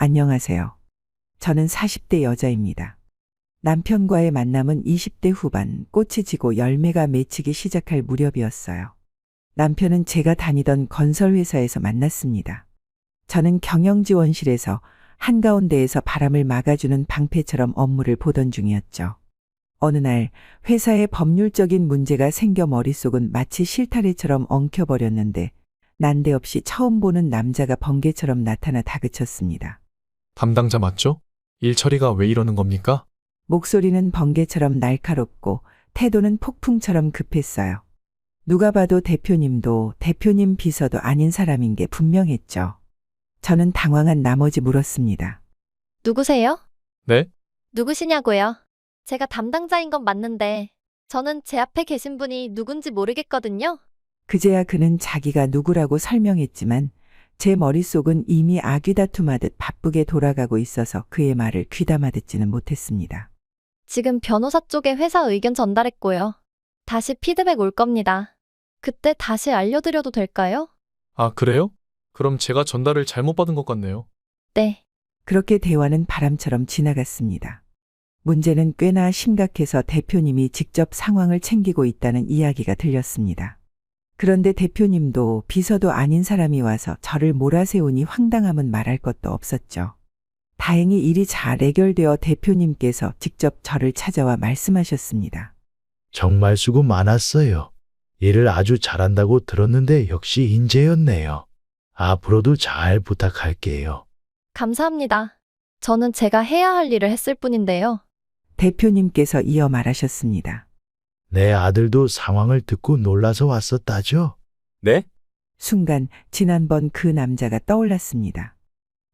안녕하세요. 저는 40대 여자입니다. 남편과의 만남은 20대 후반 꽃이 지고 열매가 맺히기 시작할 무렵이었어요. 남편은 제가 다니던 건설회사에서 만났습니다. 저는 경영지원실에서 한가운데에서 바람을 막아주는 방패처럼 업무를 보던 중이었죠. 어느 날 회사에 법률적인 문제가 생겨 머릿속은 마치 실타래처럼 엉켜버렸는데 난데없이 처음 보는 남자가 번개처럼 나타나 다그쳤습니다. 담당자 맞죠? 일 처리가 왜 이러는 겁니까? 목소리는 번개처럼 날카롭고 태도는 폭풍처럼 급했어요. 누가 봐도 대표님도 대표님 비서도 아닌 사람인 게 분명했죠. 저는 당황한 나머지 물었습니다. 누구세요? 네? 누구시냐고요? 제가 담당자인 건 맞는데 저는 제 앞에 계신 분이 누군지 모르겠거든요. 그제야 그는 자기가 누구라고 설명했지만 제 머릿속은 이미 아귀다툼하듯 바쁘게 돌아가고 있어서 그의 말을 귀담아 듣지는 못했습니다. 지금 변호사 쪽에 회사 의견 전달했고요. 다시 피드백 올 겁니다. 그때 다시 알려드려도 될까요? 아, 그래요? 그럼 제가 전달을 잘못 받은 것 같네요. 네. 그렇게 대화는 바람처럼 지나갔습니다. 문제는 꽤나 심각해서 대표님이 직접 상황을 챙기고 있다는 이야기가 들렸습니다. 그런데 대표님도 비서도 아닌 사람이 와서 저를 몰아세우니 황당함은 말할 것도 없었죠. 다행히 일이 잘 해결되어 대표님께서 직접 저를 찾아와 말씀하셨습니다. 정말 수고 많았어요. 일을 아주 잘한다고 들었는데 역시 인재였네요. 앞으로도 잘 부탁할게요. 감사합니다. 저는 제가 해야 할 일을 했을 뿐인데요. 대표님께서 이어 말하셨습니다. 내 아들도 상황을 듣고 놀라서 왔었다죠? 네? 순간 지난번 그 남자가 떠올랐습니다.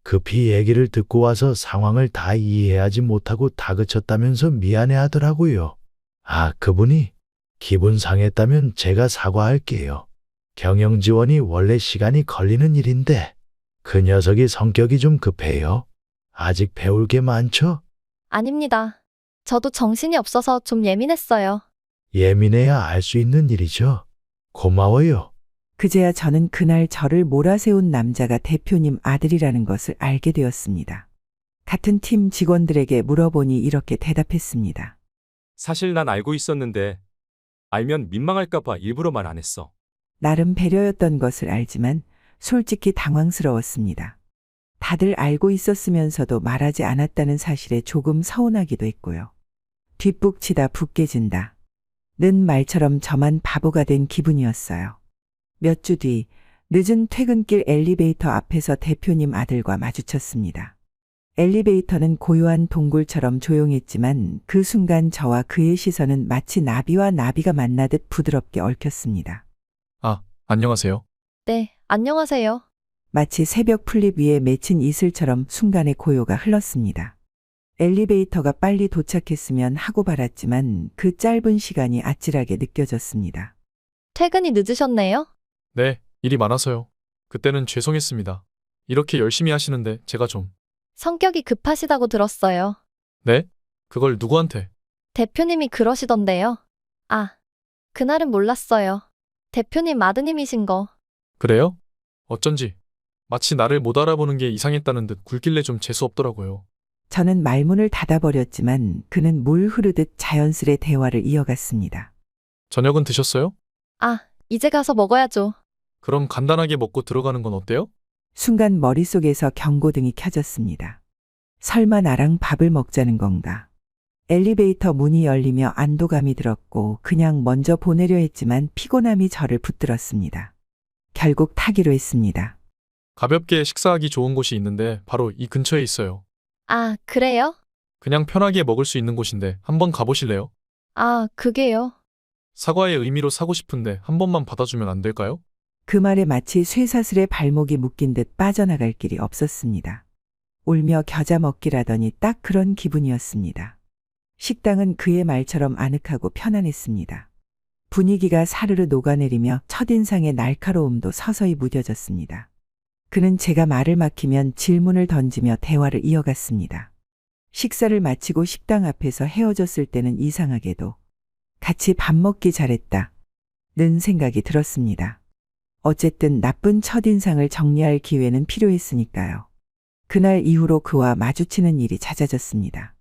급히 얘기를 듣고 와서 상황을 다 이해하지 못하고 다그쳤다면서 미안해하더라고요. 아, 그분이 기분 상했다면 제가 사과할게요. 경영 지원이 원래 시간이 걸리는 일인데 그 녀석이 성격이 좀 급해요. 아직 배울 게 많죠? 아닙니다. 저도 정신이 없어서 좀 예민했어요. 예민해야 알 수 있는 일이죠. 고마워요. 그제야 저는 그날 저를 몰아세운 남자가 대표님 아들이라는 것을 알게 되었습니다. 같은 팀 직원들에게 물어보니 이렇게 대답했습니다. 사실 난 알고 있었는데 알면 민망할까봐 일부러 말 안 했어. 나름 배려였던 것을 알지만 솔직히 당황스러웠습니다. 다들 알고 있었으면서도 말하지 않았다는 사실에 조금 서운하기도 했고요. 뒷북치다 붓 깨진다. 는 말처럼 저만 바보가 된 기분이었어요. 몇 주 뒤 늦은 퇴근길 엘리베이터 앞에서 대표님 아들과 마주쳤습니다. 엘리베이터는 고요한 동굴처럼 조용했지만 그 순간 저와 그의 시선은 마치 나비와 나비가 만나듯 부드럽게 얽혔습니다. 아, 안녕하세요. 네, 안녕하세요. 마치 새벽 풀잎 위에 맺힌 이슬처럼 순간의 고요가 흘렀습니다. 엘리베이터가 빨리 도착했으면 하고 바랐지만 그 짧은 시간이 아찔하게 느껴졌습니다. 퇴근이 늦으셨네요? 네, 일이 많아서요. 그때는 죄송했습니다. 이렇게 열심히 하시는데 제가 좀... 성격이 급하시다고 들었어요. 네? 그걸 누구한테? 대표님이 그러시던데요. 아, 그날은 몰랐어요. 대표님 아드님이신 거. 그래요? 어쩐지 마치 나를 못 알아보는 게 이상했다는 듯 굴길래 좀 재수없더라고요. 저는 말문을 닫아버렸지만 그는 물 흐르듯 자연스레 대화를 이어갔습니다. 저녁은 드셨어요? 아, 이제 가서 먹어야죠. 그럼 간단하게 먹고 들어가는 건 어때요? 순간 머릿속에서 경고등이 켜졌습니다. 설마 나랑 밥을 먹자는 건가? 엘리베이터 문이 열리며 안도감이 들었고 그냥 먼저 보내려 했지만 피곤함이 저를 붙들었습니다. 결국 타기로 했습니다. 가볍게 식사하기 좋은 곳이 있는데 바로 이 근처에 있어요. 아, 그래요? 그냥 편하게 먹을 수 있는 곳인데 한번 가보실래요? 아, 그게요. 사과의 의미로 사고 싶은데 한 번만 받아주면 안 될까요? 그 말에 마치 쇠사슬에 발목이 묶인 듯 빠져나갈 길이 없었습니다. 울며 겨자 먹기라더니 딱 그런 기분이었습니다. 식당은 그의 말처럼 아늑하고 편안했습니다. 분위기가 사르르 녹아내리며 첫인상의 날카로움도 서서히 무뎌졌습니다. 그는 제가 말을 막히면 질문을 던지며 대화를 이어갔습니다. 식사를 마치고 식당 앞에서 헤어졌을 때는 이상하게도 같이 밥 먹기 잘했다. 는 생각이 들었습니다. 어쨌든 나쁜 첫인상을 정리할 기회는 필요했으니까요. 그날 이후로 그와 마주치는 일이 잦아졌습니다.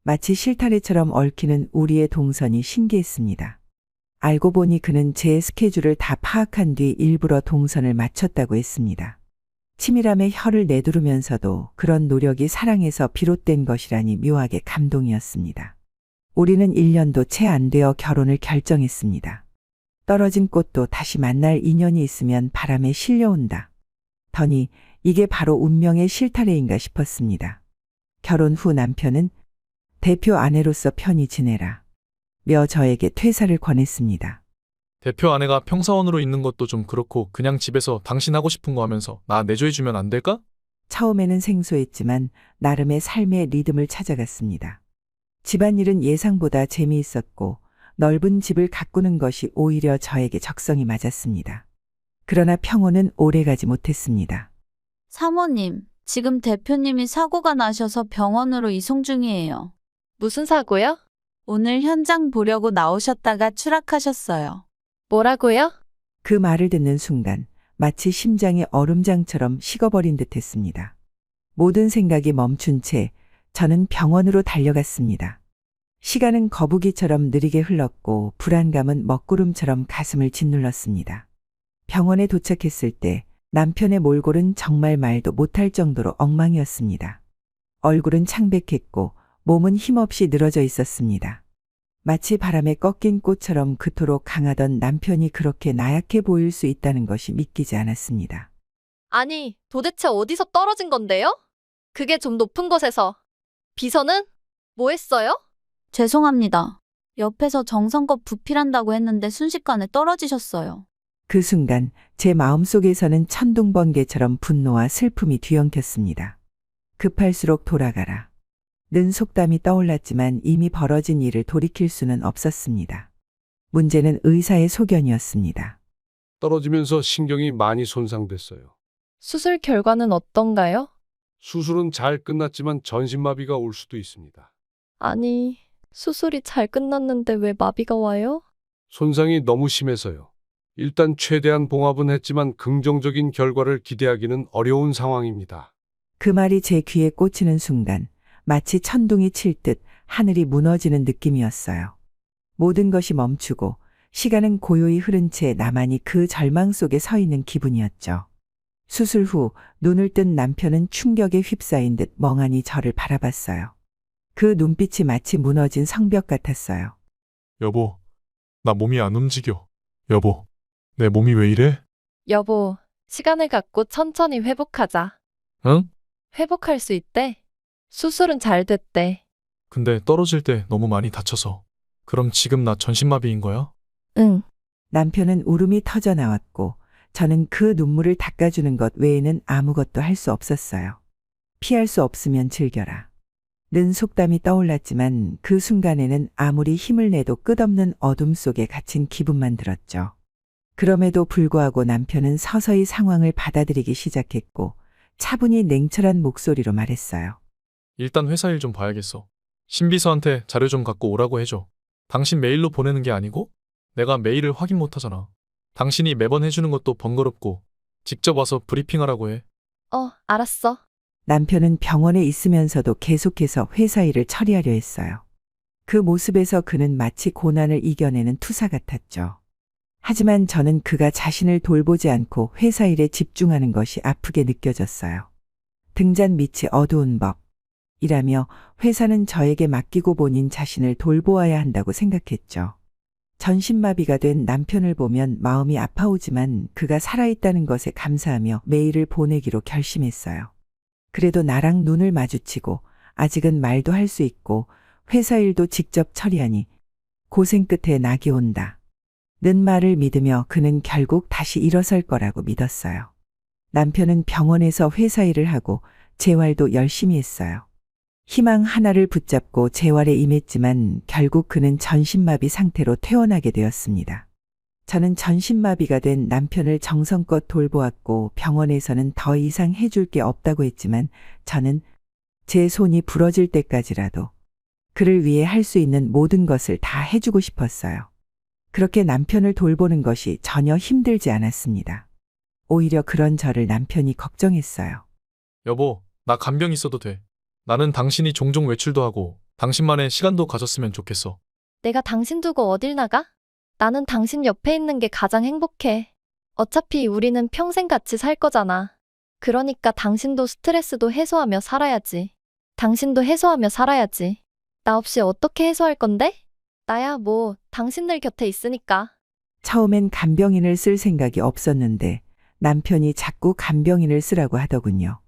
마치 실타래처럼 얽히는 우리의 동선이 신기했습니다. 알고 보니 그는 제 스케줄을 다 파악한 뒤 일부러 동선을 맞췄다고 했습니다. 치밀함에 혀를 내두르면서도 그런 노력이 사랑에서 비롯된 것이라니 묘하게 감동이었습니다. 우리는 1년도 채 안 되어 결혼을 결정했습니다. 떨어진 꽃도 다시 만날 인연이 있으면 바람에 실려온다. 더니 이게 바로 운명의 실타래인가 싶었습니다. 결혼 후 남편은 대표 아내로서 편히 지내라 며 저에게 퇴사를 권했습니다. 대표 아내가 평사원으로 있는 것도 좀 그렇고 그냥 집에서 당신 하고 싶은 거 하면서 나 내조해주면 안 될까? 처음에는 생소했지만 나름의 삶의 리듬을 찾아갔습니다. 집안일은 예상보다 재미있었고 넓은 집을 가꾸는 것이 오히려 저에게 적성이 맞았습니다. 그러나 평온은 오래가지 못했습니다. 사모님, 지금 대표님이 사고가 나셔서 병원으로 이송 중이에요. 무슨 사고요? 오늘 현장 보려고 나오셨다가 추락하셨어요. 뭐라고요? 그 말을 듣는 순간 마치 심장이 얼음장처럼 식어버린 듯 했습니다. 모든 생각이 멈춘 채 저는 병원으로 달려갔습니다. 시간은 거북이처럼 느리게 흘렀고 불안감은 먹구름처럼 가슴을 짓눌렀습니다. 병원에 도착했을 때 남편의 몰골은 정말 말도 못할 정도로 엉망이었습니다. 얼굴은 창백했고 몸은 힘없이 늘어져 있었습니다. 마치 바람에 꺾인 꽃처럼 그토록 강하던 남편이 그렇게 나약해 보일 수 있다는 것이 믿기지 않았습니다. 아니, 도대체 어디서 떨어진 건데요? 그게 좀 높은 곳에서. 비서는? 뭐 했어요? 죄송합니다. 옆에서 정성껏 부필한다고 했는데 순식간에 떨어지셨어요. 그 순간 제 마음속에서는 천둥번개처럼 분노와 슬픔이 뒤엉켰습니다. 급할수록 돌아가라. 는 속담이 떠올랐지만 이미 벌어진 일을 돌이킬 수는 없었습니다. 문제는 의사의 소견이었습니다. 떨어지면서 신경이 많이 손상됐어요. 수술 결과는 어떤가요? 수술은 잘 끝났지만 전신마비가 올 수도 있습니다. 아니, 수술이 잘 끝났는데 왜 마비가 와요? 손상이 너무 심해서요. 일단 최대한 봉합은 했지만 긍정적인 결과를 기대하기는 어려운 상황입니다. 그 말이 제 귀에 꽂히는 순간 마치 천둥이 칠 듯 하늘이 무너지는 느낌이었어요. 모든 것이 멈추고 시간은 고요히 흐른 채 나만이 그 절망 속에 서 있는 기분이었죠. 수술 후 눈을 뜬 남편은 충격에 휩싸인 듯 멍하니 저를 바라봤어요. 그 눈빛이 마치 무너진 성벽 같았어요. 여보, 나 몸이 안 움직여. 여보, 내 몸이 왜 이래? 여보, 시간을 갖고 천천히 회복하자. 응? 회복할 수 있대. 수술은 잘 됐대. 근데 떨어질 때 너무 많이 다쳐서. 그럼 지금 나 전신마비인 거야? 응. 남편은 울음이 터져 나왔고 저는 그 눈물을 닦아주는 것 외에는 아무것도 할 수 없었어요. 피할 수 없으면 즐겨라. 는 속담이 떠올랐지만 그 순간에는 아무리 힘을 내도 끝없는 어둠 속에 갇힌 기분만 들었죠. 그럼에도 불구하고 남편은 서서히 상황을 받아들이기 시작했고 차분히 냉철한 목소리로 말했어요. 일단 회사 일 좀 봐야겠어. 신비서한테 자료 좀 갖고 오라고 해줘. 당신 메일로 보내는 게 아니고? 내가 메일을 확인 못 하잖아. 당신이 매번 해주는 것도 번거롭고 직접 와서 브리핑하라고 해. 알았어. 남편은 병원에 있으면서도 계속해서 회사 일을 처리하려 했어요. 그 모습에서 그는 마치 고난을 이겨내는 투사 같았죠. 하지만 저는 그가 자신을 돌보지 않고 회사 일에 집중하는 것이 아프게 느껴졌어요. 등잔 밑이 어두운 법이라며 회사는 저에게 맡기고 본인 자신을 돌보아야 한다고 생각했죠. 전신마비가 된 남편을 보면 마음이 아파오지만 그가 살아있다는 것에 감사하며 메일을 보내기로 결심했어요. 그래도 나랑 눈을 마주치고 아직은 말도 할 수 있고 회사 일도 직접 처리하니 고생 끝에 낙이 온다. 는 말을 믿으며 그는 결국 다시 일어설 거라고 믿었어요. 남편은 병원에서 회사 일을 하고 재활도 열심히 했어요. 희망 하나를 붙잡고 재활에 임했지만 결국 그는 전신마비 상태로 퇴원하게 되었습니다. 저는 전신마비가 된 남편을 정성껏 돌보았고 병원에서는 더 이상 해줄 게 없다고 했지만 저는 제 손이 부러질 때까지라도 그를 위해 할 수 있는 모든 것을 다 해주고 싶었어요. 그렇게 남편을 돌보는 것이 전혀 힘들지 않았습니다. 오히려 그런 저를 남편이 걱정했어요. 여보, 나 간병 있어도 돼. 나는 당신이 종종 외출도 하고 당신만의 시간도 가졌으면 좋겠어. 내가 당신 두고 어딜 나가? 나는 당신 옆에 있는 게 가장 행복해. 어차피 우리는 평생 같이 살 거잖아. 그러니까 당신도 스트레스도 해소하며 살아야지. 당신도 해소하며 살아야지. 나 없이 어떻게 해소할 건데? 나야 뭐 당신들 곁에 있으니까. 처음엔 간병인을 쓸 생각이 없었는데 남편이 자꾸 간병인을 쓰라고 하더군요.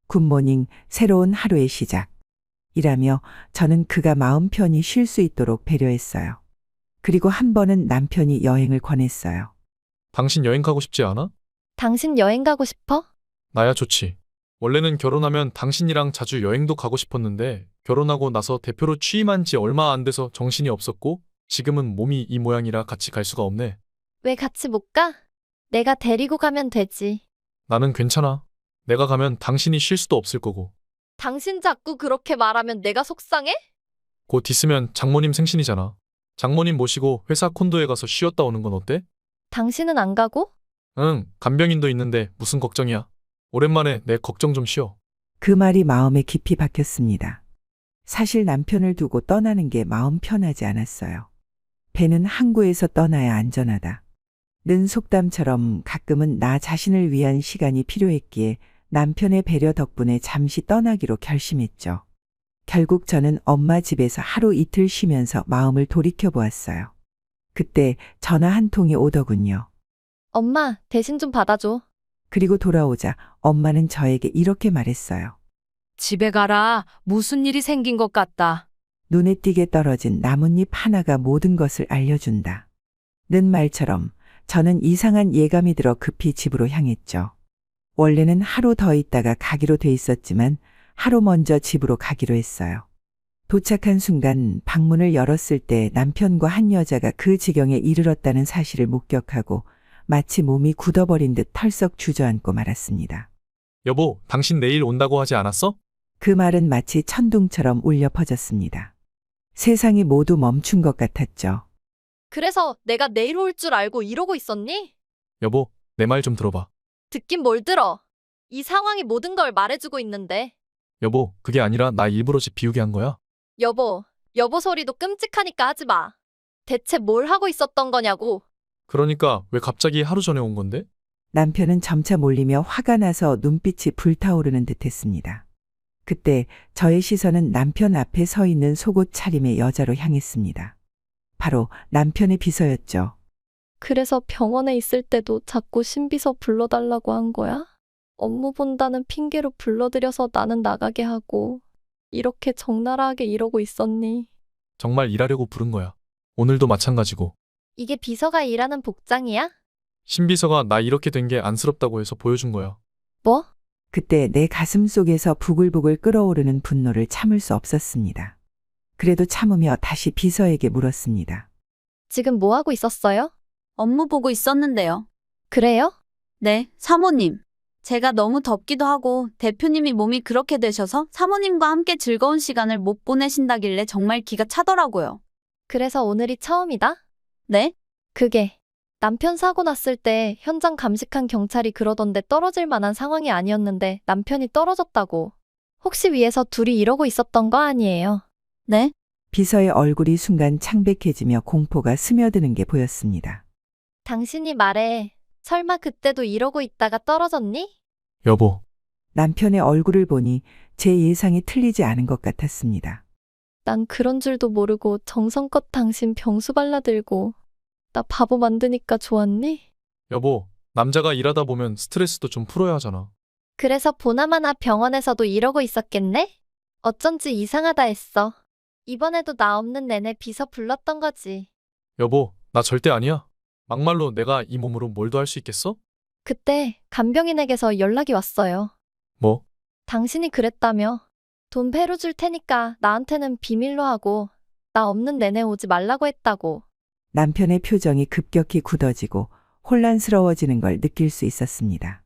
굿모닝, 새로운 하루의 시작. 이라며 저는 그가 마음 편히 쉴 수 있도록 배려했어요. 그리고 한 번은 남편이 여행을 권했어요. 당신 여행 가고 싶지 않아? 당신 여행 가고 싶어? 나야 좋지. 원래는 결혼하면 당신이랑 자주 여행도 가고 싶었는데 결혼하고 나서 대표로 취임한 지 얼마 안 돼서 정신이 없었고 지금은 몸이 이 모양이라 같이 갈 수가 없네. 왜 같이 못 가? 내가 데리고 가면 되지. 나는 괜찮아. 내가 가면 당신이 쉴 수도 없을 거고. 당신 자꾸 그렇게 말하면 내가 속상해? 곧 있으면 장모님 생신이잖아. 장모님 모시고 회사 콘도에 가서 쉬었다 오는 건 어때? 당신은 안 가고? 응, 간병인도 있는데 무슨 걱정이야. 오랜만에 내 걱정 좀 쉬어. 그 말이 마음에 깊이 박혔습니다. 사실 남편을 두고 떠나는 게 마음 편하지 않았어요. 배는 항구에서 떠나야 안전하다. 는 속담처럼 가끔은 나 자신을 위한 시간이 필요했기에 남편의 배려 덕분에 잠시 떠나기로 결심했죠. 결국 저는 엄마 집에서 하루 이틀 쉬면서 마음을 돌이켜 보았어요. 그때 전화 한 통이 오더군요. 엄마, 대신 좀 받아줘. 그리고 돌아오자 엄마는 저에게 이렇게 말했어요. 집에 가라. 무슨 일이 생긴 것 같다. 눈에 띄게 떨어진 나뭇잎 하나가 모든 것을 알려준다. 는 말처럼 저는 이상한 예감이 들어 급히 집으로 향했죠. 원래는 하루 더 있다가 가기로 돼 있었지만 하루 먼저 집으로 가기로 했어요. 도착한 순간 방문을 열었을 때 남편과 한 여자가 그 지경에 이르렀다는 사실을 목격하고 마치 몸이 굳어버린 듯 털썩 주저앉고 말았습니다. 여보, 당신 내일 온다고 하지 않았어? 그 말은 마치 천둥처럼 울려 퍼졌습니다. 세상이 모두 멈춘 것 같았죠. 그래서 내가 내일 올 줄 알고 이러고 있었니? 여보, 내 말 좀 들어봐. 듣긴 뭘 들어. 이 상황이 모든 걸 말해주고 있는데. 여보, 그게 아니라 나 일부러 집 비우게 한 거야. 여보 소리도 끔찍하니까 하지 마. 대체 뭘 하고 있었던 거냐고. 그러니까 왜 갑자기 하루 전에 온 건데? 남편은 점차 몰리며 화가 나서 눈빛이 불타오르는 듯했습니다. 그때 저의 시선은 남편 앞에 서 있는 속옷 차림의 여자로 향했습니다. 바로 남편의 비서였죠. 그래서 병원에 있을 때도 자꾸 신비서 불러달라고 한 거야? 업무 본다는 핑계로 불러들여서 나는 나가게 하고 이렇게 적나라하게 이러고 있었니? 정말 일하려고 부른 거야. 오늘도 마찬가지고. 이게 비서가 일하는 복장이야? 신비서가 나 이렇게 된 게 안쓰럽다고 해서 보여준 거야. 뭐? 그때 내 가슴 속에서 부글부글 끓어오르는 분노를 참을 수 없었습니다. 그래도 참으며 다시 비서에게 물었습니다. 지금 뭐 하고 있었어요? 업무 보고 있었는데요. 그래요? 네, 사모님. 제가 너무 덥기도 하고 대표님이 몸이 그렇게 되셔서 사모님과 함께 즐거운 시간을 못 보내신다길래 정말 기가 차더라고요. 그래서 오늘이 처음이다? 네? 그게 남편 사고 났을 때 현장 감식한 경찰이 그러던데 떨어질 만한 상황이 아니었는데 남편이 떨어졌다고. 혹시 위에서 둘이 이러고 있었던 거 아니에요? 네? 비서의 얼굴이 순간 창백해지며 공포가 스며드는 게 보였습니다. 당신이 말해. 설마 그때도 이러고 있다가 떨어졌니? 여보, 남편의 얼굴을 보니 제 예상이 틀리지 않은 것 같았습니다. 난 그런 줄도 모르고 정성껏 당신 병수 발라들고 나 바보 만드니까 좋았니? 여보, 남자가 일하다 보면 스트레스도 좀 풀어야 하잖아. 그래서 보나마나 병원에서도 이러고 있었겠네? 어쩐지 이상하다 했어. 이번에도 나 없는 내내 비서 불렀던 거지. 여보, 나 절대 아니야. 막말로 내가 이 몸으로 뭘 더 할 수 있겠어? 그때 간병인에게서 연락이 왔어요. 뭐? 당신이 그랬다며. 돈 배로 줄 테니까 나한테는 비밀로 하고 나 없는 내내 오지 말라고 했다고. 남편의 표정이 급격히 굳어지고 혼란스러워지는 걸 느낄 수 있었습니다.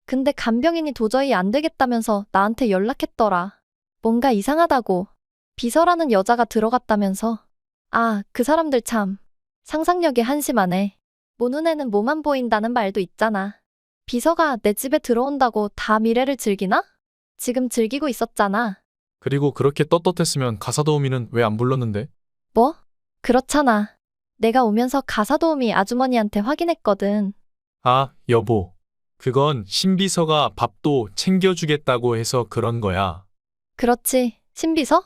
근데 간병인이 도저히 안 되겠다면서 나한테 연락했더라. 뭔가 이상하다고. 비서라는 여자가 들어갔다면서. 아, 그 사람들 참. 상상력이 한심하네. 모 눈에는 뭐만 보인다는 말도 있잖아. 비서가 내 집에 들어온다고 다 미래를 즐기나? 지금 즐기고 있었잖아. 그리고 그렇게 떳떳했으면 가사 도우미는 왜 안 불렀는데? 뭐? 그렇잖아. 내가 오면서 가사 도우미 아주머니한테 확인했거든. 아, 여보. 그건 신비서가 밥도 챙겨주겠다고 해서 그런 거야. 그렇지, 신비서?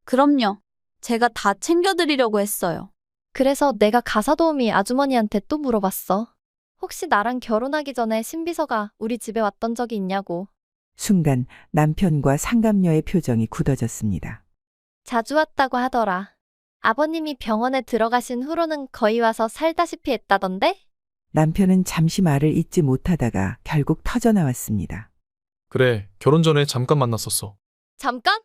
그럼요. 제가 다 챙겨드리려고 했어요. 그래서 내가 가사 도우미 아주머니한테 또 물어봤어. 혹시 나랑 결혼하기 전에 신비서가 우리 집에 왔던 적이 있냐고. 순간 남편과 상감녀의 표정이 굳어졌습니다. 자주 왔다고 하더라. 아버님이 병원에 들어가신 후로는 거의 와서 살다시피 했다던데? 남편은 잠시 말을 잇지 못하다가 결국 터져나왔습니다. 그래, 결혼 전에 잠깐 만났었어. 잠깐?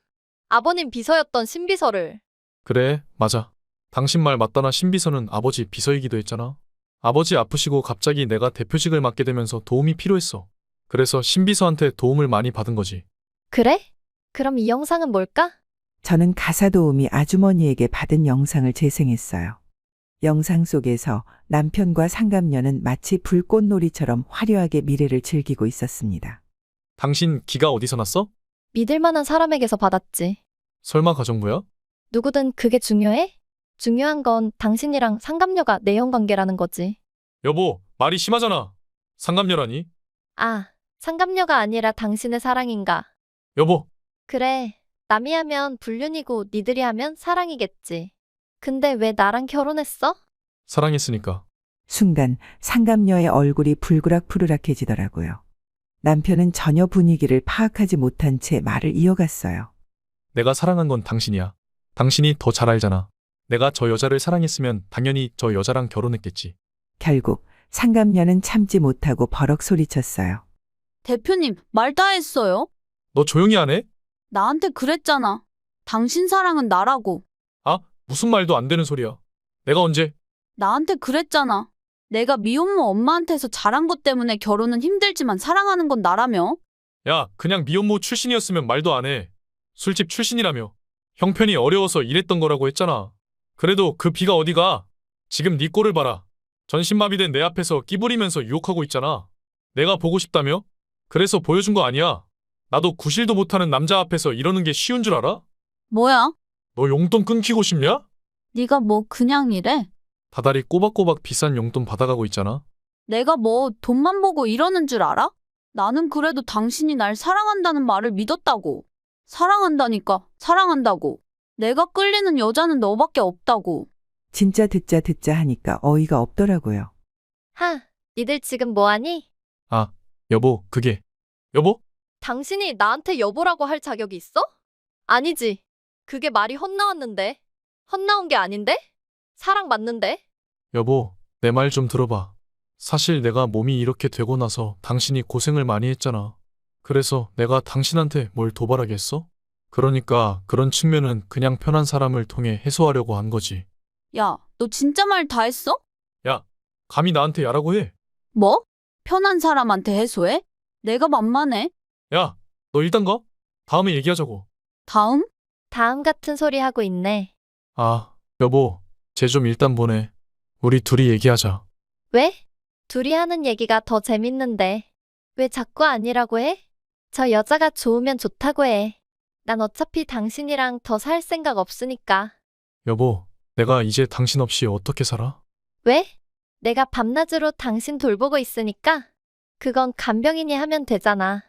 아버님 비서였던 신비서를. 그래, 맞아. 당신 말 맞다나 신비서는 아버지 비서이기도 했잖아. 아버지 아프시고 갑자기 내가 대표직을 맡게 되면서 도움이 필요했어. 그래서 신비서한테 도움을 많이 받은 거지. 그래? 그럼 이 영상은 뭘까? 저는 가사 도우미 아주머니에게 받은 영상을 재생했어요. 영상 속에서 남편과 상감녀는 마치 불꽃놀이처럼 화려하게 미래를 즐기고 있었습니다. 당신 기가 어디서 났어? 믿을 만한 사람에게서 받았지. 설마 가정부야? 누구든 그게 중요해? 중요한 건 당신이랑 상감녀가 내연 관계라는 거지. 여보, 말이 심하잖아. 상감녀라니? 아, 상감녀가 아니라 당신의 사랑인가? 여보, 그래, 남이 하면 불륜이고 니들이 하면 사랑이겠지. 근데 왜 나랑 결혼했어? 사랑했으니까. 순간 상감녀의 얼굴이 불그락푸르락해지더라고요. 남편은 전혀 분위기를 파악하지 못한 채 말을 이어갔어요. 내가 사랑한 건 당신이야. 당신이 더 잘 알잖아. 내가 저 여자를 사랑했으면 당연히 저 여자랑 결혼했겠지. 결국 상감녀는 참지 못하고 버럭 소리쳤어요. 대표님, 말 다 했어요? 너 조용히 안 해? 나한테 그랬잖아. 당신 사랑은 나라고. 아, 무슨 말도 안 되는 소리야. 내가 언제? 나한테 그랬잖아. 내가 미혼모 엄마한테서 자란 것 때문에 결혼은 힘들지만 사랑하는 건 나라며. 야, 그냥 미혼모 출신이었으면 말도 안 해. 술집 출신이라며. 형편이 어려워서 일했던 거라고 했잖아. 그래도 그 비가 어디가? 지금 네 꼴을 봐라. 전신마비된 내 앞에서 끼부리면서 유혹하고 있잖아. 내가 보고 싶다며? 그래서 보여준 거 아니야. 나도 구실도 못하는 남자 앞에서 이러는 게 쉬운 줄 알아? 뭐야? 너 용돈 끊기고 싶냐? 네가 뭐 그냥 이래? 다달이 꼬박꼬박 비싼 용돈 받아가고 있잖아. 내가 뭐 돈만 보고 이러는 줄 알아? 나는 그래도 당신이 날 사랑한다는 말을 믿었다고. 사랑한다니까, 사랑한다고. 내가 끌리는 여자는 너밖에 없다고. 진짜 듣자 하니까 어이가 없더라고요. 하, 니들 지금 뭐하니? 아, 여보, 그게. 여보? 당신이 나한테 여보라고 할 자격이 있어? 아니지. 그게 말이 헛나왔는데. 헛나온 게 아닌데? 사랑 맞는데? 여보, 내 말 좀 들어봐. 사실 내가 몸이 이렇게 되고 나서 당신이 고생을 많이 했잖아. 그래서 내가 당신한테 뭘 도발하겠어? 그러니까 그런 측면은 그냥 편한 사람을 통해 해소하려고 한 거지. 야, 너 진짜 말 다 했어? 야, 감히 나한테 야라고 해? 뭐? 편한 사람한테 해소해? 내가 만만해? 야, 너 일단 가? 다음에 얘기하자고. 다음? 다음 같은 소리 하고 있네. 아, 여보, 쟤 좀 일단 보내. 우리 둘이 얘기하자. 왜? 둘이 하는 얘기가 더 재밌는데. 왜 자꾸 아니라고 해? 저 여자가 좋으면 좋다고 해. 난 어차피 당신이랑 더 살 생각 없으니까. 여보, 내가 이제 당신 없이 어떻게 살아? 왜? 내가 밤낮으로 당신 돌보고 있으니까. 그건 간병인이 하면 되잖아.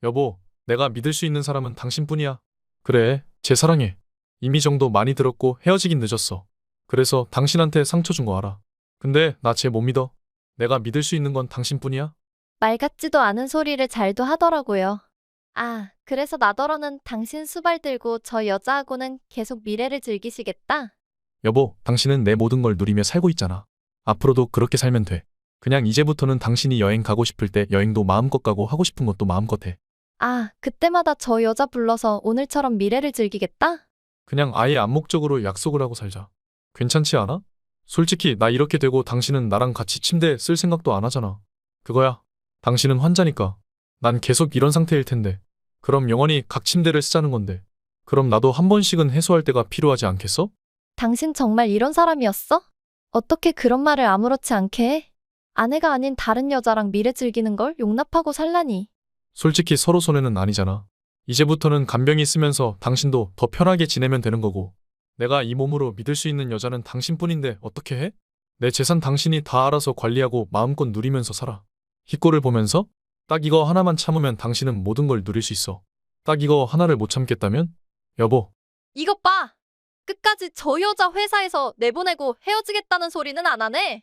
여보, 내가 믿을 수 있는 사람은 당신뿐이야. 그래, 쟤 사랑해. 이미 정도 많이 들었고 헤어지긴 늦었어. 그래서 당신한테 상처 준 거 알아. 근데 나 쟤 못 믿어. 내가 믿을 수 있는 건 당신뿐이야. 말 같지도 않은 소리를 잘도 하더라고요. 아, 그래서 나더러는 당신 수발 들고 저 여자하고는 계속 미래를 즐기시겠다? 여보, 당신은 내 모든 걸 누리며 살고 있잖아. 앞으로도 그렇게 살면 돼. 그냥 이제부터는 당신이 여행 가고 싶을 때 여행도 마음껏 가고 하고 싶은 것도 마음껏 해. 아, 그때마다 저 여자 불러서 오늘처럼 미래를 즐기겠다? 그냥 아예 암묵적으로 약속을 하고 살자. 괜찮지 않아? 솔직히 나 이렇게 되고 당신은 나랑 같이 침대 쓸 생각도 안 하잖아. 그거야. 당신은 환자니까. 난 계속 이런 상태일 텐데. 그럼 영원히 각 침대를 쓰자는 건데. 그럼 나도 한 번씩은 해소할 때가 필요하지 않겠어? 당신 정말 이런 사람이었어? 어떻게 그런 말을 아무렇지 않게 해? 아내가 아닌 다른 여자랑 미래 즐기는 걸 용납하고 살라니. 솔직히 서로 손해는 아니잖아. 이제부터는 간병이 쓰면서 당신도 더 편하게 지내면 되는 거고. 내가 이 몸으로 믿을 수 있는 여자는 당신뿐인데 어떻게 해? 내 재산 당신이 다 알아서 관리하고 마음껏 누리면서 살아. 희꼬를 보면서 딱 이거 하나만 참으면 당신은 모든 걸 누릴 수 있어. 딱 이거 하나를 못 참겠다면? 여보, 이것 봐! 끝까지 저 여자 회사에서 내보내고 헤어지겠다는 소리는 안 하네.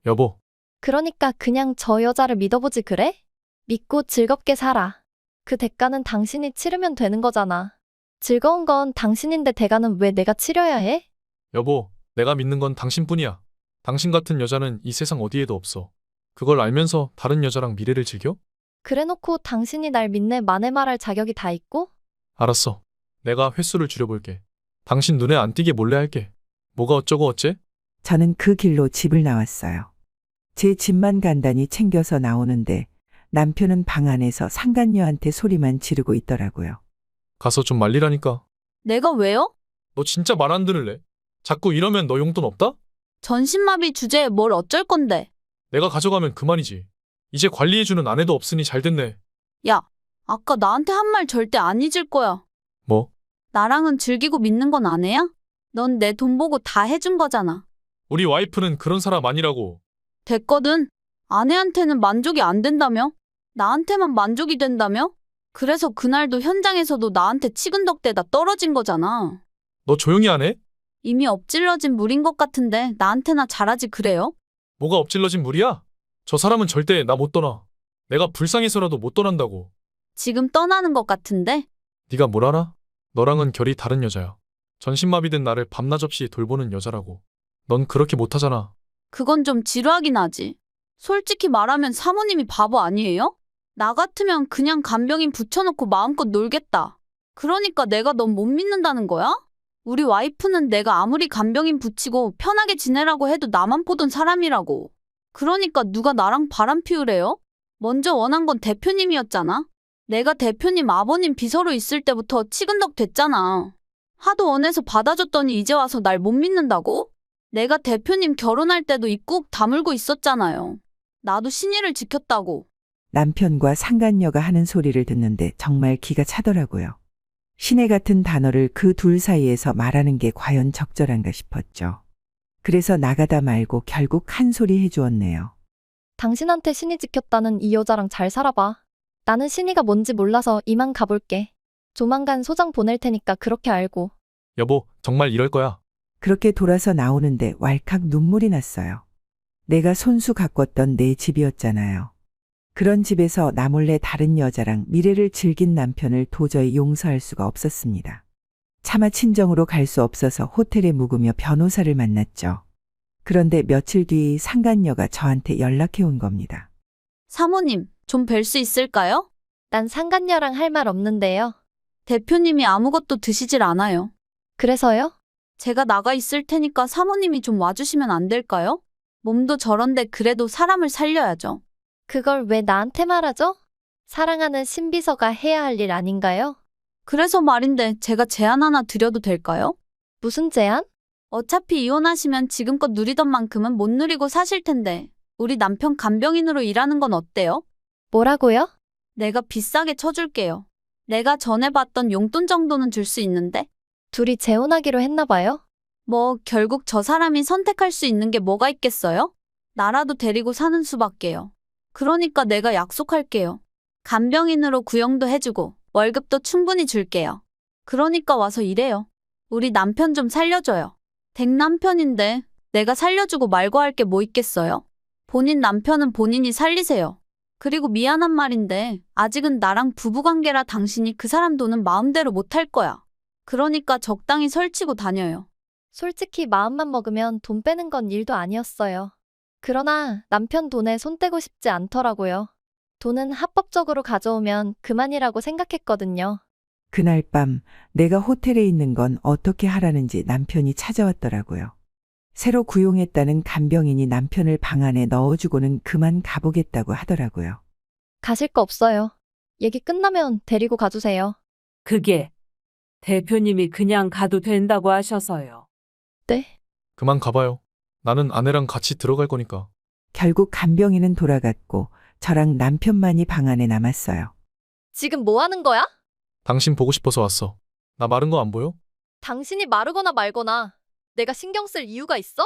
여보, 그러니까 그냥 저 여자를 믿어보지 그래? 믿고 즐겁게 살아. 그 대가는 당신이 치르면 되는 거잖아. 즐거운 건 당신인데 대가는 왜 내가 치러야 해? 여보, 내가 믿는 건 당신뿐이야. 당신 같은 여자는 이 세상 어디에도 없어. 그걸 알면서 다른 여자랑 미래를 즐겨? 그래놓고 당신이 날 믿네 마네 말할 자격이 다 있고? 알았어. 내가 횟수를 줄여볼게. 당신 눈에 안 띄게 몰래 할게. 뭐가 어쩌고 어째? 저는 그 길로 집을 나왔어요. 제 집만 간단히 챙겨서 나오는데 남편은 방 안에서 상간녀한테 소리만 지르고 있더라고요. 가서 좀 말리라니까. 내가 왜요? 너 진짜 말 안 들을래? 자꾸 이러면 너 용돈 없다? 전신마비 주제에 뭘 어쩔 건데. 내가 가져가면 그만이지. 이제 관리해주는 아내도 없으니 잘 됐네. 야, 아까 나한테 한 말 절대 안 잊을 거야. 뭐? 나랑은 즐기고 믿는 건 아내야? 넌 내 돈 보고 다 해준 거잖아. 우리 와이프는 그런 사람 아니라고. 됐거든. 아내한테는 만족이 안 된다며? 나한테만 만족이 된다며? 그래서 그날도 현장에서도 나한테 치근덕대다 떨어진 거잖아. 너 조용히 안 해? 이미 엎질러진 물인 것 같은데 나한테나 잘하지 그래요? 뭐가 엎질러진 물이야? 저 사람은 절대 나 못 떠나. 내가 불쌍해서라도 못 떠난다고. 지금 떠나는 것 같은데? 네가 뭘 알아? 너랑은 결이 다른 여자야. 전신마비된 나를 밤낮 없이 돌보는 여자라고. 넌 그렇게 못하잖아. 그건 좀 지루하긴 하지. 솔직히 말하면 사모님이 바보 아니에요? 나 같으면 그냥 간병인 붙여놓고 마음껏 놀겠다. 그러니까 내가 넌 못 믿는다는 거야? 우리 와이프는 내가 아무리 간병인 붙이고 편하게 지내라고 해도 나만 보던 사람이라고. 그러니까 누가 나랑 바람 피우래요? 먼저 원한 건 대표님이었잖아. 내가 대표님 아버님 비서로 있을 때부터 치근덕 됐잖아. 하도 원해서 받아줬더니 이제 와서 날 못 믿는다고? 내가 대표님 결혼할 때도 입 꾹 다물고 있었잖아요. 나도 신의를 지켰다고. 남편과 상간녀가 하는 소리를 듣는데 정말 기가 차더라고요. 신의 같은 단어를 그 둘 사이에서 말하는 게 과연 적절한가 싶었죠. 그래서 나가다 말고 결국 한 소리 해주었네요. 당신한테 신이 지켰다는 이 여자랑 잘 살아봐. 나는 신이가 뭔지 몰라서 이만 가볼게. 조만간 소장 보낼 테니까 그렇게 알고. 여보, 정말 이럴 거야. 그렇게 돌아서 나오는데 왈칵 눈물이 났어요. 내가 손수 가꿨던 내 집이었잖아요. 그런 집에서 나 몰래 다른 여자랑 미래를 즐긴 남편을 도저히 용서할 수가 없었습니다. 차마 친정으로 갈 수 없어서 호텔에 묵으며 변호사를 만났죠. 그런데 며칠 뒤 상간녀가 저한테 연락해 온 겁니다. 사모님, 좀 뵐 수 있을까요? 난 상간녀랑 할 말 없는데요. 대표님이 아무것도 드시질 않아요. 그래서요? 제가 나가 있을 테니까 사모님이 좀 와주시면 안 될까요? 몸도 저런데 그래도 사람을 살려야죠. 그걸 왜 나한테 말하죠? 사랑하는 신비서가 해야 할 일 아닌가요? 그래서 말인데 제가 제안 하나 드려도 될까요? 무슨 제안? 어차피 이혼하시면 지금껏 누리던 만큼은 못 누리고 사실 텐데 우리 남편 간병인으로 일하는 건 어때요? 뭐라고요? 내가 비싸게 쳐줄게요. 내가 전에 받던 용돈 정도는 줄 수 있는데 둘이 재혼하기로 했나 봐요? 뭐 결국 저 사람이 선택할 수 있는 게 뭐가 있겠어요? 나라도 데리고 사는 수밖에요. 그러니까 내가 약속할게요. 간병인으로 구형도 해주고 월급도 충분히 줄게요. 그러니까 와서 일해요. 우리 남편 좀 살려줘요. 댁 남편인데 내가 살려주고 말고 할 게 뭐 있겠어요? 본인 남편은 본인이 살리세요. 그리고 미안한 말인데 아직은 나랑 부부관계라 당신이 그 사람 돈은 마음대로 못 할 거야. 그러니까 적당히 설치고 다녀요. 솔직히 마음만 먹으면 돈 빼는 건 일도 아니었어요. 그러나 남편 돈에 손 떼고 싶지 않더라고요. 돈은 합법적으로 가져오면 그만이라고 생각했거든요. 그날 밤 내가 호텔에 있는 건 어떻게 하라는지 남편이 찾아왔더라고요. 새로 구용했다는 간병인이 남편을 방 안에 넣어주고는 그만 가보겠다고 하더라고요. 가실 거 없어요. 얘기 끝나면 데리고 가주세요. 그게 대표님이 그냥 가도 된다고 하셔서요. 네? 그만 가봐요. 나는 아내랑 같이 들어갈 거니까. 결국 간병인은 돌아갔고 저랑 남편만이 방 안에 남았어요. 지금 뭐 하는 거야? 당신 보고 싶어서 왔어. 나 마른 거 안 보여? 당신이 마르거나 말거나 내가 신경 쓸 이유가 있어?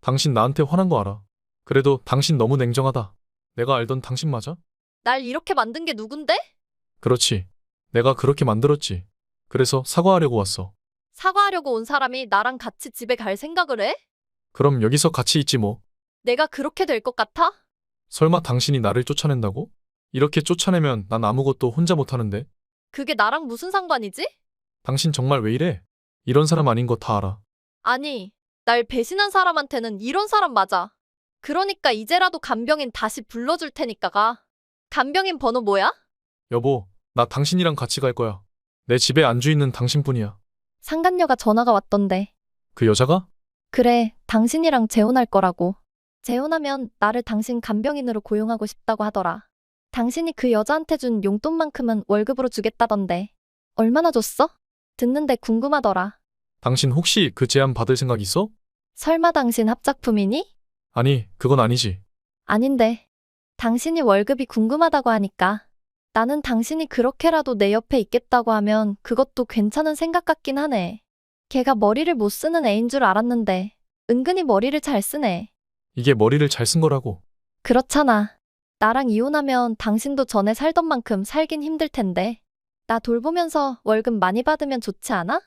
당신 나한테 화난 거 알아. 그래도 당신 너무 냉정하다. 내가 알던 당신 맞아? 날 이렇게 만든 게 누군데? 그렇지. 내가 그렇게 만들었지. 그래서 사과하려고 왔어. 사과하려고 온 사람이 나랑 같이 집에 갈 생각을 해? 그럼 여기서 같이 있지 뭐. 내가 그렇게 될 것 같아? 설마 당신이 나를 쫓아낸다고? 이렇게 쫓아내면 난 아무것도 혼자 못하는데. 그게 나랑 무슨 상관이지? 당신 정말 왜 이래? 이런 사람 아닌 거 다 알아. 아니, 날 배신한 사람한테는 이런 사람 맞아. 그러니까 이제라도 간병인 다시 불러줄 테니까 가. 간병인 번호 뭐야? 여보, 나 당신이랑 같이 갈 거야. 내 집에 안주 있는 당신뿐이야. 상간녀가 전화가 왔던데. 그 여자가? 그래, 당신이랑 재혼할 거라고. 재혼하면 나를 당신 간병인으로 고용하고 싶다고 하더라. 당신이 그 여자한테 준 용돈만큼은 월급으로 주겠다던데. 얼마나 줬어? 듣는데 궁금하더라. 당신 혹시 그 제안 받을 생각 있어? 설마 당신 합작품이니? 아니, 그건 아니지. 아닌데. 당신이 월급이 궁금하다고 하니까. 나는 당신이 그렇게라도 내 옆에 있겠다고 하면 그것도 괜찮은 생각 같긴 하네. 걔가 머리를 못 쓰는 애인 줄 알았는데 은근히 머리를 잘 쓰네. 이게 머리를 잘 쓴 거라고. 그렇잖아. 나랑 이혼하면 당신도 전에 살던 만큼 살긴 힘들 텐데. 나 돌보면서 월급 많이 받으면 좋지 않아?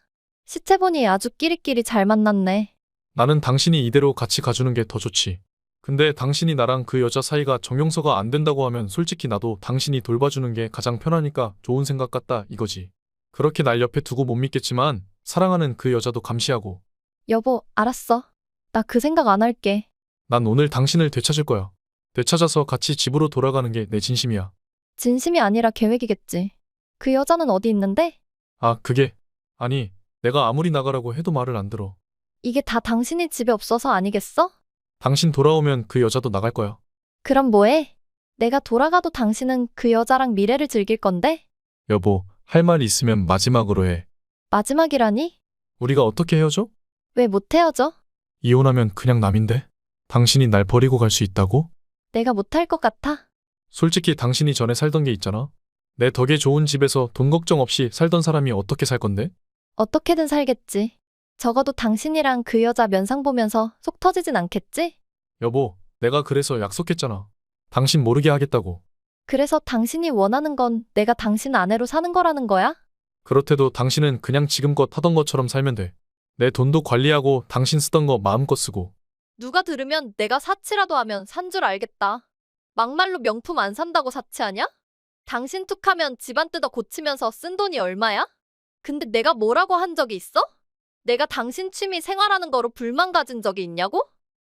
시체 보니 아주 끼리끼리 잘 만났네. 나는 당신이 이대로 같이 가주는 게 더 좋지. 근데 당신이 나랑 그 여자 사이가 정용서가 안 된다고 하면 솔직히 나도 당신이 돌봐주는 게 가장 편하니까 좋은 생각 같다 이거지. 그렇게 날 옆에 두고 못 믿겠지만 사랑하는 그 여자도 감시하고. 여보, 알았어. 나 그 생각 안 할게. 난 오늘 당신을 되찾을 거야. 되찾아서 같이 집으로 돌아가는 게 내 진심이야. 진심이 아니라 계획이겠지. 그 여자는 어디 있는데? 아, 그게. 아니, 내가 아무리 나가라고 해도 말을 안 들어. 이게 다 당신이 집에 없어서 아니겠어? 당신 돌아오면 그 여자도 나갈 거야. 그럼 뭐해? 내가 돌아가도 당신은 그 여자랑 미래를 즐길 건데? 여보, 할 말 있으면 마지막으로 해. 마지막이라니? 우리가 어떻게 헤어져? 왜 못 헤어져? 이혼하면 그냥 남인데? 당신이 날 버리고 갈 수 있다고? 내가 못할 것 같아? 솔직히 당신이 전에 살던 게 있잖아. 내 덕에 좋은 집에서 돈 걱정 없이 살던 사람이 어떻게 살 건데? 어떻게든 살겠지. 적어도 당신이랑 그 여자 면상 보면서 속 터지진 않겠지? 여보, 내가 그래서 약속했잖아. 당신 모르게 하겠다고. 그래서 당신이 원하는 건 내가 당신 아내로 사는 거라는 거야? 그렇대도 당신은 그냥 지금껏 하던 것처럼 살면 돼. 내 돈도 관리하고 당신 쓰던 거 마음껏 쓰고. 누가 들으면 내가 사치라도 하면 산 줄 알겠다. 막말로 명품 안 산다고 사치하냐? 당신 툭하면 집안 뜯어 고치면서 쓴 돈이 얼마야? 근데 내가 뭐라고 한 적이 있어? 내가 당신 취미 생활하는 거로 불만 가진 적이 있냐고?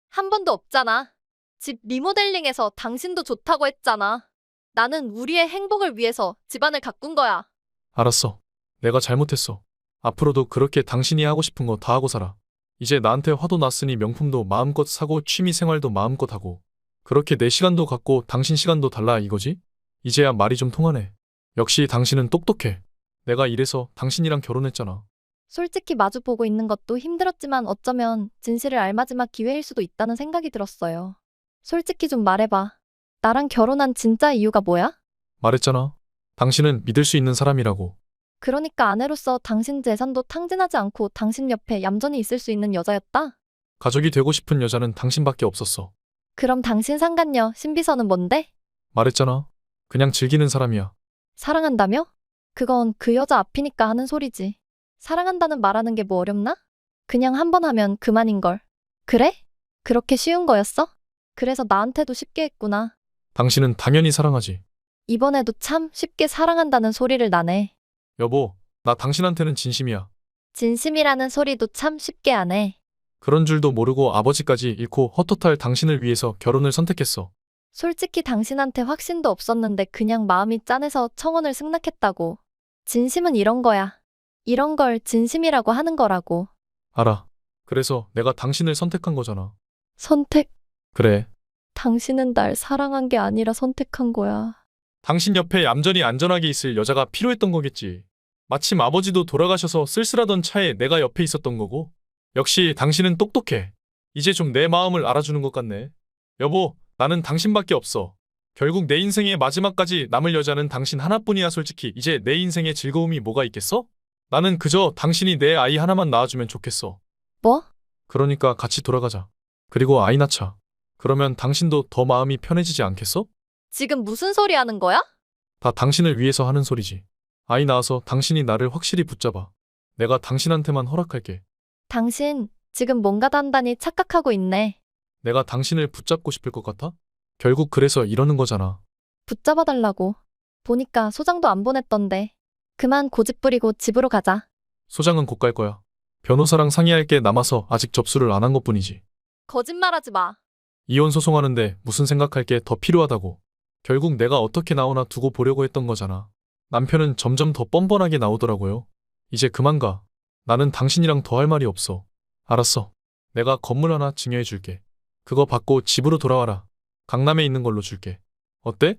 한 번도 없잖아. 집 리모델링해서 당신도 좋다고 했잖아. 나는 우리의 행복을 위해서 집안을 가꾼 거야. 알았어. 내가 잘못했어. 앞으로도 그렇게 당신이 하고 싶은 거 다 하고 살아. 이제 나한테 화도 났으니 명품도 마음껏 사고 취미 생활도 마음껏 하고. 그렇게 내 시간도 갖고 당신 시간도 달라 이거지? 이제야 말이 좀 통하네. 역시 당신은 똑똑해. 내가 이래서 당신이랑 결혼했잖아. 솔직히 마주보고 있는 것도 힘들었지만 어쩌면 진실을 알 마지막 기회일 수도 있다는 생각이 들었어요. 솔직히 좀 말해봐. 나랑 결혼한 진짜 이유가 뭐야? 말했잖아. 당신은 믿을 수 있는 사람이라고. 그러니까 아내로서 당신 재산도 탕진하지 않고 당신 옆에 얌전히 있을 수 있는 여자였다? 가족이 되고 싶은 여자는 당신밖에 없었어. 그럼 당신 상간녀 신비서는 뭔데? 말했잖아. 그냥 즐기는 사람이야. 사랑한다며? 그건 그 여자 앞이니까 하는 소리지. 사랑한다는 말하는 게 뭐 어렵나? 그냥 한 번 하면 그만인걸. 그래? 그렇게 쉬운 거였어? 그래서 나한테도 쉽게 했구나. 당신은 당연히 사랑하지. 이번에도 참 쉽게 사랑한다는 소리를 나네. 여보, 나 당신한테는 진심이야. 진심이라는 소리도 참 쉽게 안 해. 그런 줄도 모르고 아버지까지 잃고 헛헛할 당신을 위해서 결혼을 선택했어. 솔직히 당신한테 확신도 없었는데 그냥 마음이 짠해서 청혼을 승낙했다고. 진심은 이런 거야. 이런 걸 진심이라고 하는 거라고. 알아. 그래서 내가 당신을 선택한 거잖아. 선택. 그래. 당신은 날 사랑한 게 아니라 선택한 거야. 당신 옆에 얌전히 안전하게 있을 여자가 필요했던 거겠지. 마침 아버지도 돌아가셔서 쓸쓸하던 차에 내가 옆에 있었던 거고. 역시 당신은 똑똑해. 이제 좀 내 마음을 알아주는 것 같네. 여보, 나는 당신밖에 없어. 결국 내 인생의 마지막까지 남을 여자는 당신 하나뿐이야. 솔직히 이제 내 인생에 즐거움이 뭐가 있겠어? 나는 그저 당신이 내 아이 하나만 낳아주면 좋겠어. 뭐? 그러니까 같이 돌아가자. 그리고 아이 낳자. 그러면 당신도 더 마음이 편해지지 않겠어? 지금 무슨 소리 하는 거야? 다 당신을 위해서 하는 소리지. 아이 낳아서 당신이 나를 확실히 붙잡아. 내가 당신한테만 허락할게. 당신 지금 뭔가 단단히 착각하고 있네. 내가 당신을 붙잡고 싶을 것 같아? 결국 그래서 이러는 거잖아. 붙잡아달라고. 보니까 소장도 안 보냈던데. 그만 고집 부리고 집으로 가자. 소장은 곧 갈 거야. 변호사랑 상의할 게 남아서 아직 접수를 안 한 것뿐이지. 거짓말하지 마. 이혼 소송하는데 무슨 생각할 게 더 필요하다고. 결국 내가 어떻게 나오나 두고 보려고 했던 거잖아. 남편은 점점 더 뻔뻔하게 나오더라고요. 이제 그만 가. 나는 당신이랑 더 할 말이 없어. 알았어. 내가 건물 하나 증여해 줄게. 그거 받고 집으로 돌아와라. 강남에 있는 걸로 줄게. 어때?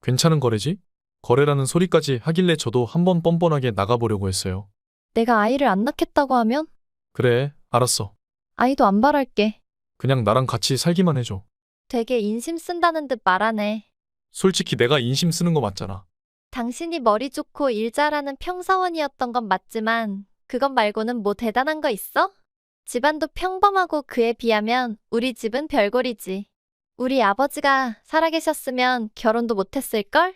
괜찮은 거래지? 거래라는 소리까지 하길래 저도 한번 뻔뻔하게 나가보려고 했어요. 내가 아이를 안 낳겠다고 하면 그래, 알았어. 아이도 안 바랄게. 그냥 나랑 같이 살기만 해줘. 되게 인심 쓴다는 듯 말하네. 솔직히 내가 인심 쓰는 거 맞잖아. 당신이 머리 좋고 일 잘하는 평사원이었던 건 맞지만 그것 말고는 뭐 대단한 거 있어? 집안도 평범하고 그에 비하면 우리 집은 별골이지. 우리 아버지가 살아계셨으면 결혼도 못했을걸?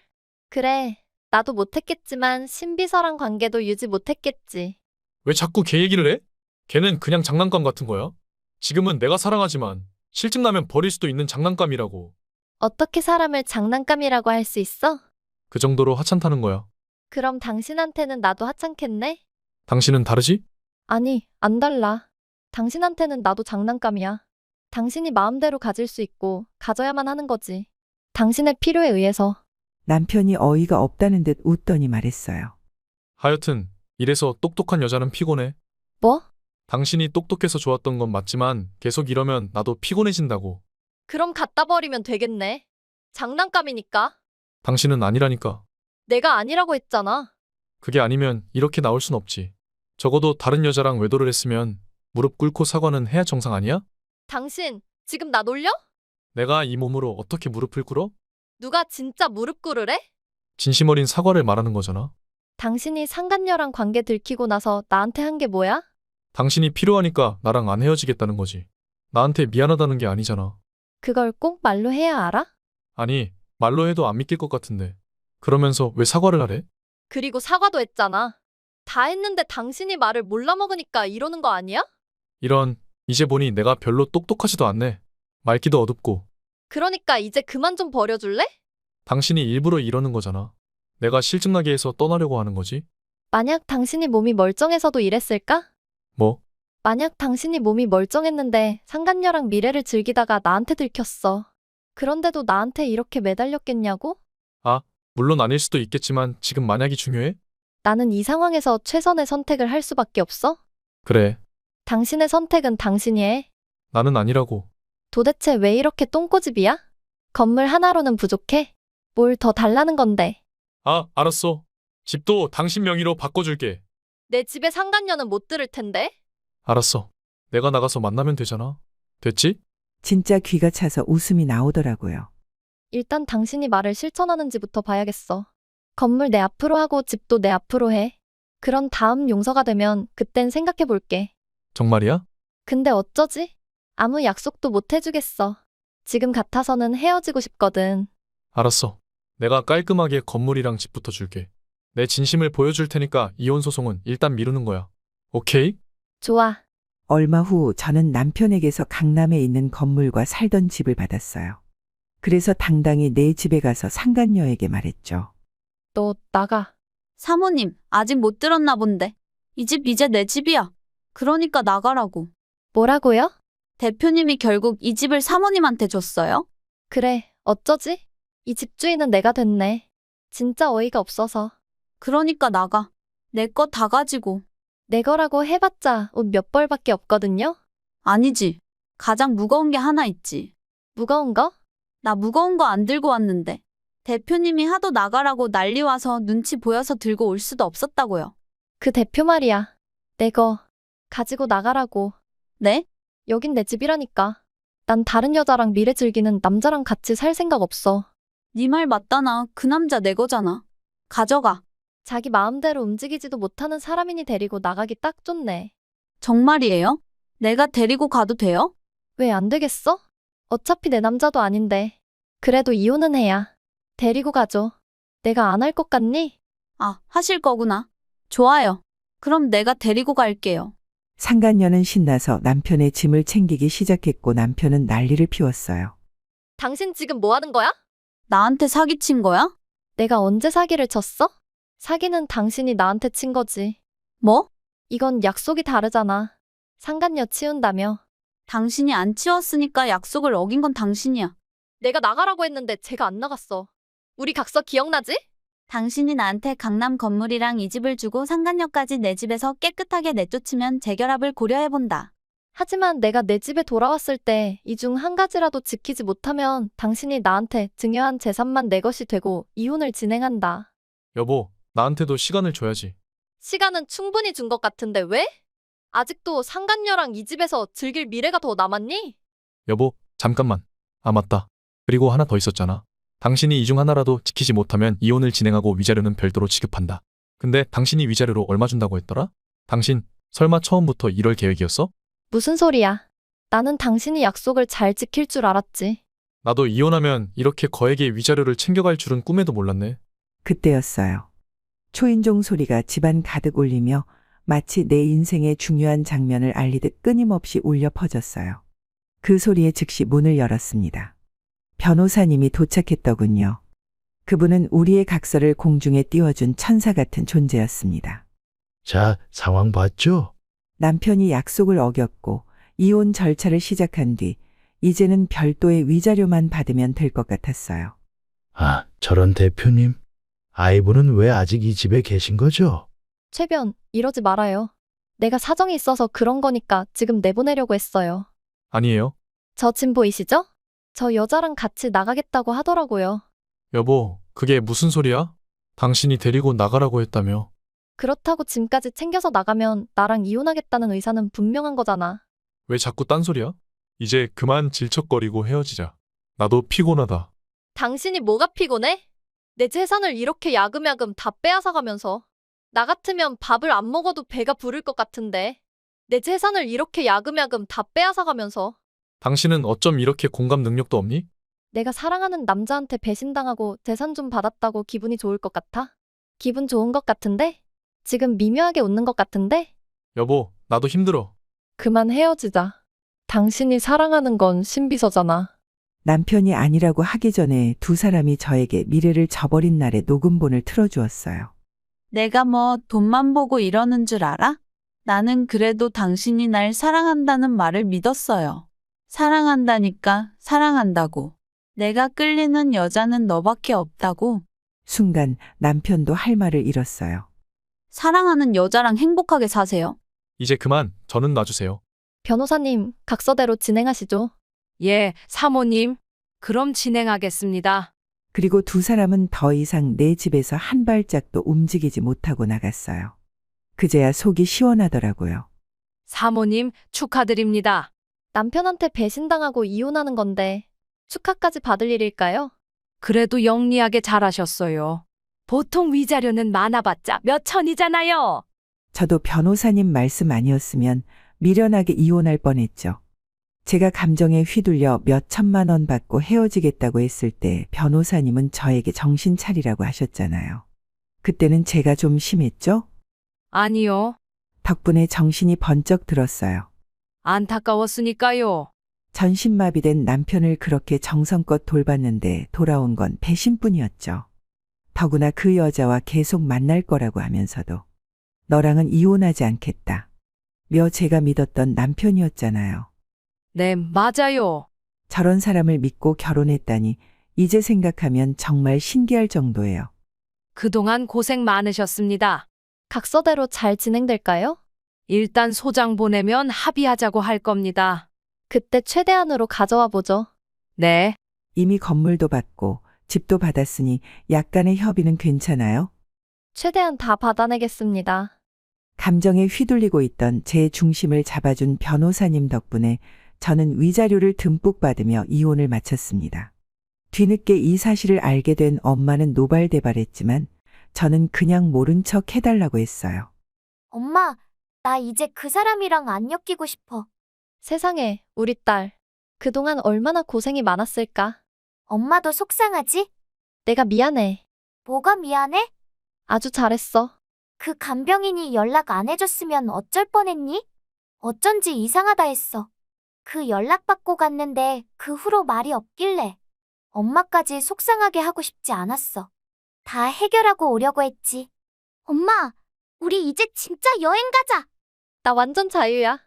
그래, 나도 못했겠지만 신비서랑 관계도 유지 못했겠지. 왜 자꾸 걔 얘기를 해? 걔는 그냥 장난감 같은 거야. 지금은 내가 사랑하지만 실증 나면 버릴 수도 있는 장난감이라고. 어떻게 사람을 장난감이라고 할 수 있어? 그 정도로 하찮다는 거야. 그럼 당신한테는 나도 하찮겠네? 당신은 다르지? 아니, 안 달라. 당신한테는 나도 장난감이야. 당신이 마음대로 가질 수 있고 가져야만 하는 거지. 당신의 필요에 의해서. 남편이 어이가 없다는 듯 웃더니 말했어요. 하여튼 이래서 똑똑한 여자는 피곤해. 뭐? 당신이 똑똑해서 좋았던 건 맞지만 계속 이러면 나도 피곤해진다고. 그럼 갖다 버리면 되겠네. 장난감이니까. 당신은 아니라니까. 내가 아니라고 했잖아. 그게 아니면 이렇게 나올 순 없지. 적어도 다른 여자랑 외도를 했으면 무릎 꿇고 사과는 해야 정상 아니야? 당신, 지금 나 놀려? 내가 이 몸으로 어떻게 무릎을 꿇어? 누가 진짜 무릎 꿇으래? 진심 어린 사과를 말하는 거잖아. 당신이 상간녀랑 관계 들키고 나서 나한테 한 게 뭐야? 당신이 필요하니까 나랑 안 헤어지겠다는 거지. 나한테 미안하다는 게 아니잖아. 그걸 꼭 말로 해야 알아? 아니, 말로 해도 안 믿길 것 같은데. 그러면서 왜 사과를 하래? 그리고 사과도 했잖아. 다 했는데 당신이 말을 몰라 먹으니까 이러는 거 아니야? 이런, 이제 보니 내가 별로 똑똑하지도 않네. 말기도 어둡고. 그러니까 이제 그만 좀 버려줄래? 당신이 일부러 이러는 거잖아. 내가 실증나게 해서 떠나려고 하는 거지. 만약 당신이 몸이 멀쩡해서도 이랬을까? 뭐? 만약 당신이 몸이 멀쩡했는데 상간녀랑 미래를 즐기다가 나한테 들켰어. 그런데도 나한테 이렇게 매달렸겠냐고? 물론 아닐 수도 있겠지만 지금 만약이 중요해? 나는 이 상황에서 최선의 선택을 할 수밖에 없어? 그래, 당신의 선택은 당신이 해. 나는 아니라고. 도대체 왜 이렇게 똥꼬집이야? 건물 하나로는 부족해? 뭘 더 달라는 건데? 알았어. 집도 당신 명의로 바꿔줄게. 내 집에 상간녀는 못 들을 텐데? 알았어. 내가 나가서 만나면 되잖아. 됐지? 진짜 귀가 차서 웃음이 나오더라고요. 일단 당신이 말을 실천하는지부터 봐야겠어. 건물 내 앞으로 하고 집도 내 앞으로 해. 그런 다음 용서가 되면 그땐 생각해 볼게. 정말이야? 근데 어쩌지? 아무 약속도 못 해주겠어. 지금 같아서는 헤어지고 싶거든. 알았어. 내가 깔끔하게 건물이랑 집부터 줄게. 내 진심을 보여줄 테니까 이혼 소송은 일단 미루는 거야. 오케이? 좋아. 얼마 후 저는 남편에게서 강남에 있는 건물과 살던 집을 받았어요. 그래서 당당히 내 집에 가서 상간녀에게 말했죠. 너 나가. 사모님, 아직 못 들었나 본데. 이 집 이제 내 집이야. 그러니까 나가라고. 뭐라고요? 대표님이 결국 이 집을 사모님한테 줬어요? 그래, 어쩌지? 이 집주인은 내가 됐네. 진짜 어이가 없어서. 그러니까 나가. 내 거 다 가지고. 내 거라고 해봤자 옷 몇 벌밖에 없거든요? 아니지. 가장 무거운 게 하나 있지. 무거운 거? 나 무거운 거 안 들고 왔는데. 대표님이 하도 나가라고 난리 와서 눈치 보여서 들고 올 수도 없었다고요. 그 대표 말이야. 내 거 가지고 나가라고. 네? 여긴 내 집이라니까. 난 다른 여자랑 미래 즐기는 남자랑 같이 살 생각 없어. 네 말 맞다나. 그 남자 내 거잖아. 가져가. 자기 마음대로 움직이지도 못하는 사람이니 데리고 나가기 딱 좋네. 정말이에요? 내가 데리고 가도 돼요? 왜 안 되겠어? 어차피 내 남자도 아닌데. 그래도 이혼은 해야. 데리고 가죠. 내가 안 할 것 같니? 아, 하실 거구나. 좋아요. 그럼 내가 데리고 갈게요. 상간녀는 신나서 남편의 짐을 챙기기 시작했고 남편은 난리를 피웠어요. 당신 지금 뭐 하는 거야? 나한테 사기친 거야? 내가 언제 사기를 쳤어? 사기는 당신이 나한테 친 거지. 뭐? 이건 약속이 다르잖아. 상간녀 치운다며. 당신이 안 치웠으니까 약속을 어긴 건 당신이야. 내가 나가라고 했는데 제가 안 나갔어. 우리 각서 기억나지? 당신이 나한테 강남 건물이랑 이 집을 주고 상간녀까지 내 집에서 깨끗하게 내쫓으면 재결합을 고려해본다. 하지만 내가 내 집에 돌아왔을 때 이 중 한 가지라도 지키지 못하면 당신이 나한테 증여한 재산만 내 것이 되고 이혼을 진행한다. 여보, 나한테도 시간을 줘야지. 시간은 충분히 준 것 같은데 왜? 아직도 상간녀랑 이 집에서 즐길 미래가 더 남았니? 여보, 잠깐만. 아, 맞다. 그리고 하나 더 있었잖아. 당신이 이 중 하나라도 지키지 못하면 이혼을 진행하고 위자료는 별도로 지급한다. 근데 당신이 위자료로 얼마 준다고 했더라? 당신 설마 처음부터 이럴 계획이었어? 무슨 소리야? 나는 당신이 약속을 잘 지킬 줄 알았지. 나도 이혼하면 이렇게 거액의 위자료를 챙겨갈 줄은 꿈에도 몰랐네. 그때였어요. 초인종 소리가 집안 가득 울리며 마치 내 인생의 중요한 장면을 알리듯 끊임없이 울려 퍼졌어요. 그 소리에 즉시 문을 열었습니다. 변호사님이 도착했더군요. 그분은 우리의 각서를 공중에 띄워준 천사 같은 존재였습니다. 자, 상황 봤죠? 남편이 약속을 어겼고 이혼 절차를 시작한 뒤 이제는 별도의 위자료만 받으면 될 것 같았어요. 아, 저런 대표님. 아이분은 왜 아직 이 집에 계신 거죠? 최변, 이러지 말아요. 내가 사정이 있어서 그런 거니까 지금 내보내려고 했어요. 아니에요. 저 짐 보이시죠? 저 여자랑 같이 나가겠다고 하더라고요. 여보, 그게 무슨 소리야? 당신이 데리고 나가라고 했다며. 그렇다고 짐까지 챙겨서 나가면 나랑 이혼하겠다는 의사는 분명한 거잖아. 왜 자꾸 딴소리야? 이제 그만 질척거리고 헤어지자. 나도 피곤하다. 당신이 뭐가 피곤해? 내 재산을 이렇게 야금야금 다 빼앗아가면서. 나 같으면 밥을 안 먹어도 배가 부를 것 같은데. 내 재산을 이렇게 야금야금 다 빼앗아가면서. 당신은 어쩜 이렇게 공감 능력도 없니? 내가 사랑하는 남자한테 배신당하고 재산 좀 받았다고 기분이 좋을 것 같아? 기분 좋은 것 같은데? 지금 미묘하게 웃는 것 같은데? 여보, 나도 힘들어. 그만 헤어지자. 당신이 사랑하는 건 신비서잖아. 남편이 아니라고 하기 전에 두 사람이 저에게 미래를 저버린 날의 녹음본을 틀어주었어요. 내가 뭐 돈만 보고 이러는 줄 알아? 나는 그래도 당신이 날 사랑한다는 말을 믿었어요. 사랑한다니까 사랑한다고. 내가 끌리는 여자는 너밖에 없다고. 순간 남편도 할 말을 잃었어요. 사랑하는 여자랑 행복하게 사세요. 이제 그만 저는 놔주세요. 변호사님, 각서대로 진행하시죠. 예, 사모님. 그럼 진행하겠습니다. 그리고 두 사람은 더 이상 내 집에서 한 발짝도 움직이지 못하고 나갔어요. 그제야 속이 시원하더라고요. 사모님, 축하드립니다. 남편한테 배신당하고 이혼하는 건데 축하까지 받을 일일까요? 그래도 영리하게 잘하셨어요. 보통 위자료는 많아봤자 몇 천이잖아요. 저도 변호사님 말씀 아니었으면 미련하게 이혼할 뻔했죠. 제가 감정에 휘둘려 몇 천만 원 받고 헤어지겠다고 했을 때 변호사님은 저에게 정신 차리라고 하셨잖아요. 그때는 제가 좀 심했죠? 아니요. 덕분에 정신이 번쩍 들었어요. 안타까웠으니까요. 전신마비된 남편을 그렇게 정성껏 돌봤는데 돌아온 건 배신뿐이었죠. 더구나 그 여자와 계속 만날 거라고 하면서도 너랑은 이혼하지 않겠다. 며 제가 믿었던 남편이었잖아요. 네, 맞아요. 저런 사람을 믿고 결혼했다니 이제 생각하면 정말 신기할 정도예요. 그동안 고생 많으셨습니다. 각서대로 잘 진행될까요? 일단 소장 보내면 합의하자고 할 겁니다. 그때 최대한으로 가져와 보죠. 네, 이미 건물도 받고 집도 받았으니 약간의 협의는 괜찮아요? 최대한 다 받아내겠습니다. 감정에 휘둘리고 있던 제 중심을 잡아준 변호사님 덕분에 저는 위자료를 듬뿍 받으며 이혼을 마쳤습니다. 뒤늦게 이 사실을 알게 된 엄마는 노발대발했지만 저는 그냥 모른 척 해달라고 했어요. 엄마, 나 이제 그 사람이랑 안 엮이고 싶어. 세상에, 우리 딸. 그동안 얼마나 고생이 많았을까? 엄마도 속상하지? 내가 미안해. 뭐가 미안해? 아주 잘했어. 그 간병인이 연락 안 해줬으면 어쩔 뻔했니? 어쩐지 이상하다 했어. 그 연락 받고 갔는데 그 후로 말이 없길래 엄마까지 속상하게 하고 싶지 않았어. 다 해결하고 오려고 했지. 엄마, 우리 이제 진짜 여행 가자. 나 완전 자유야.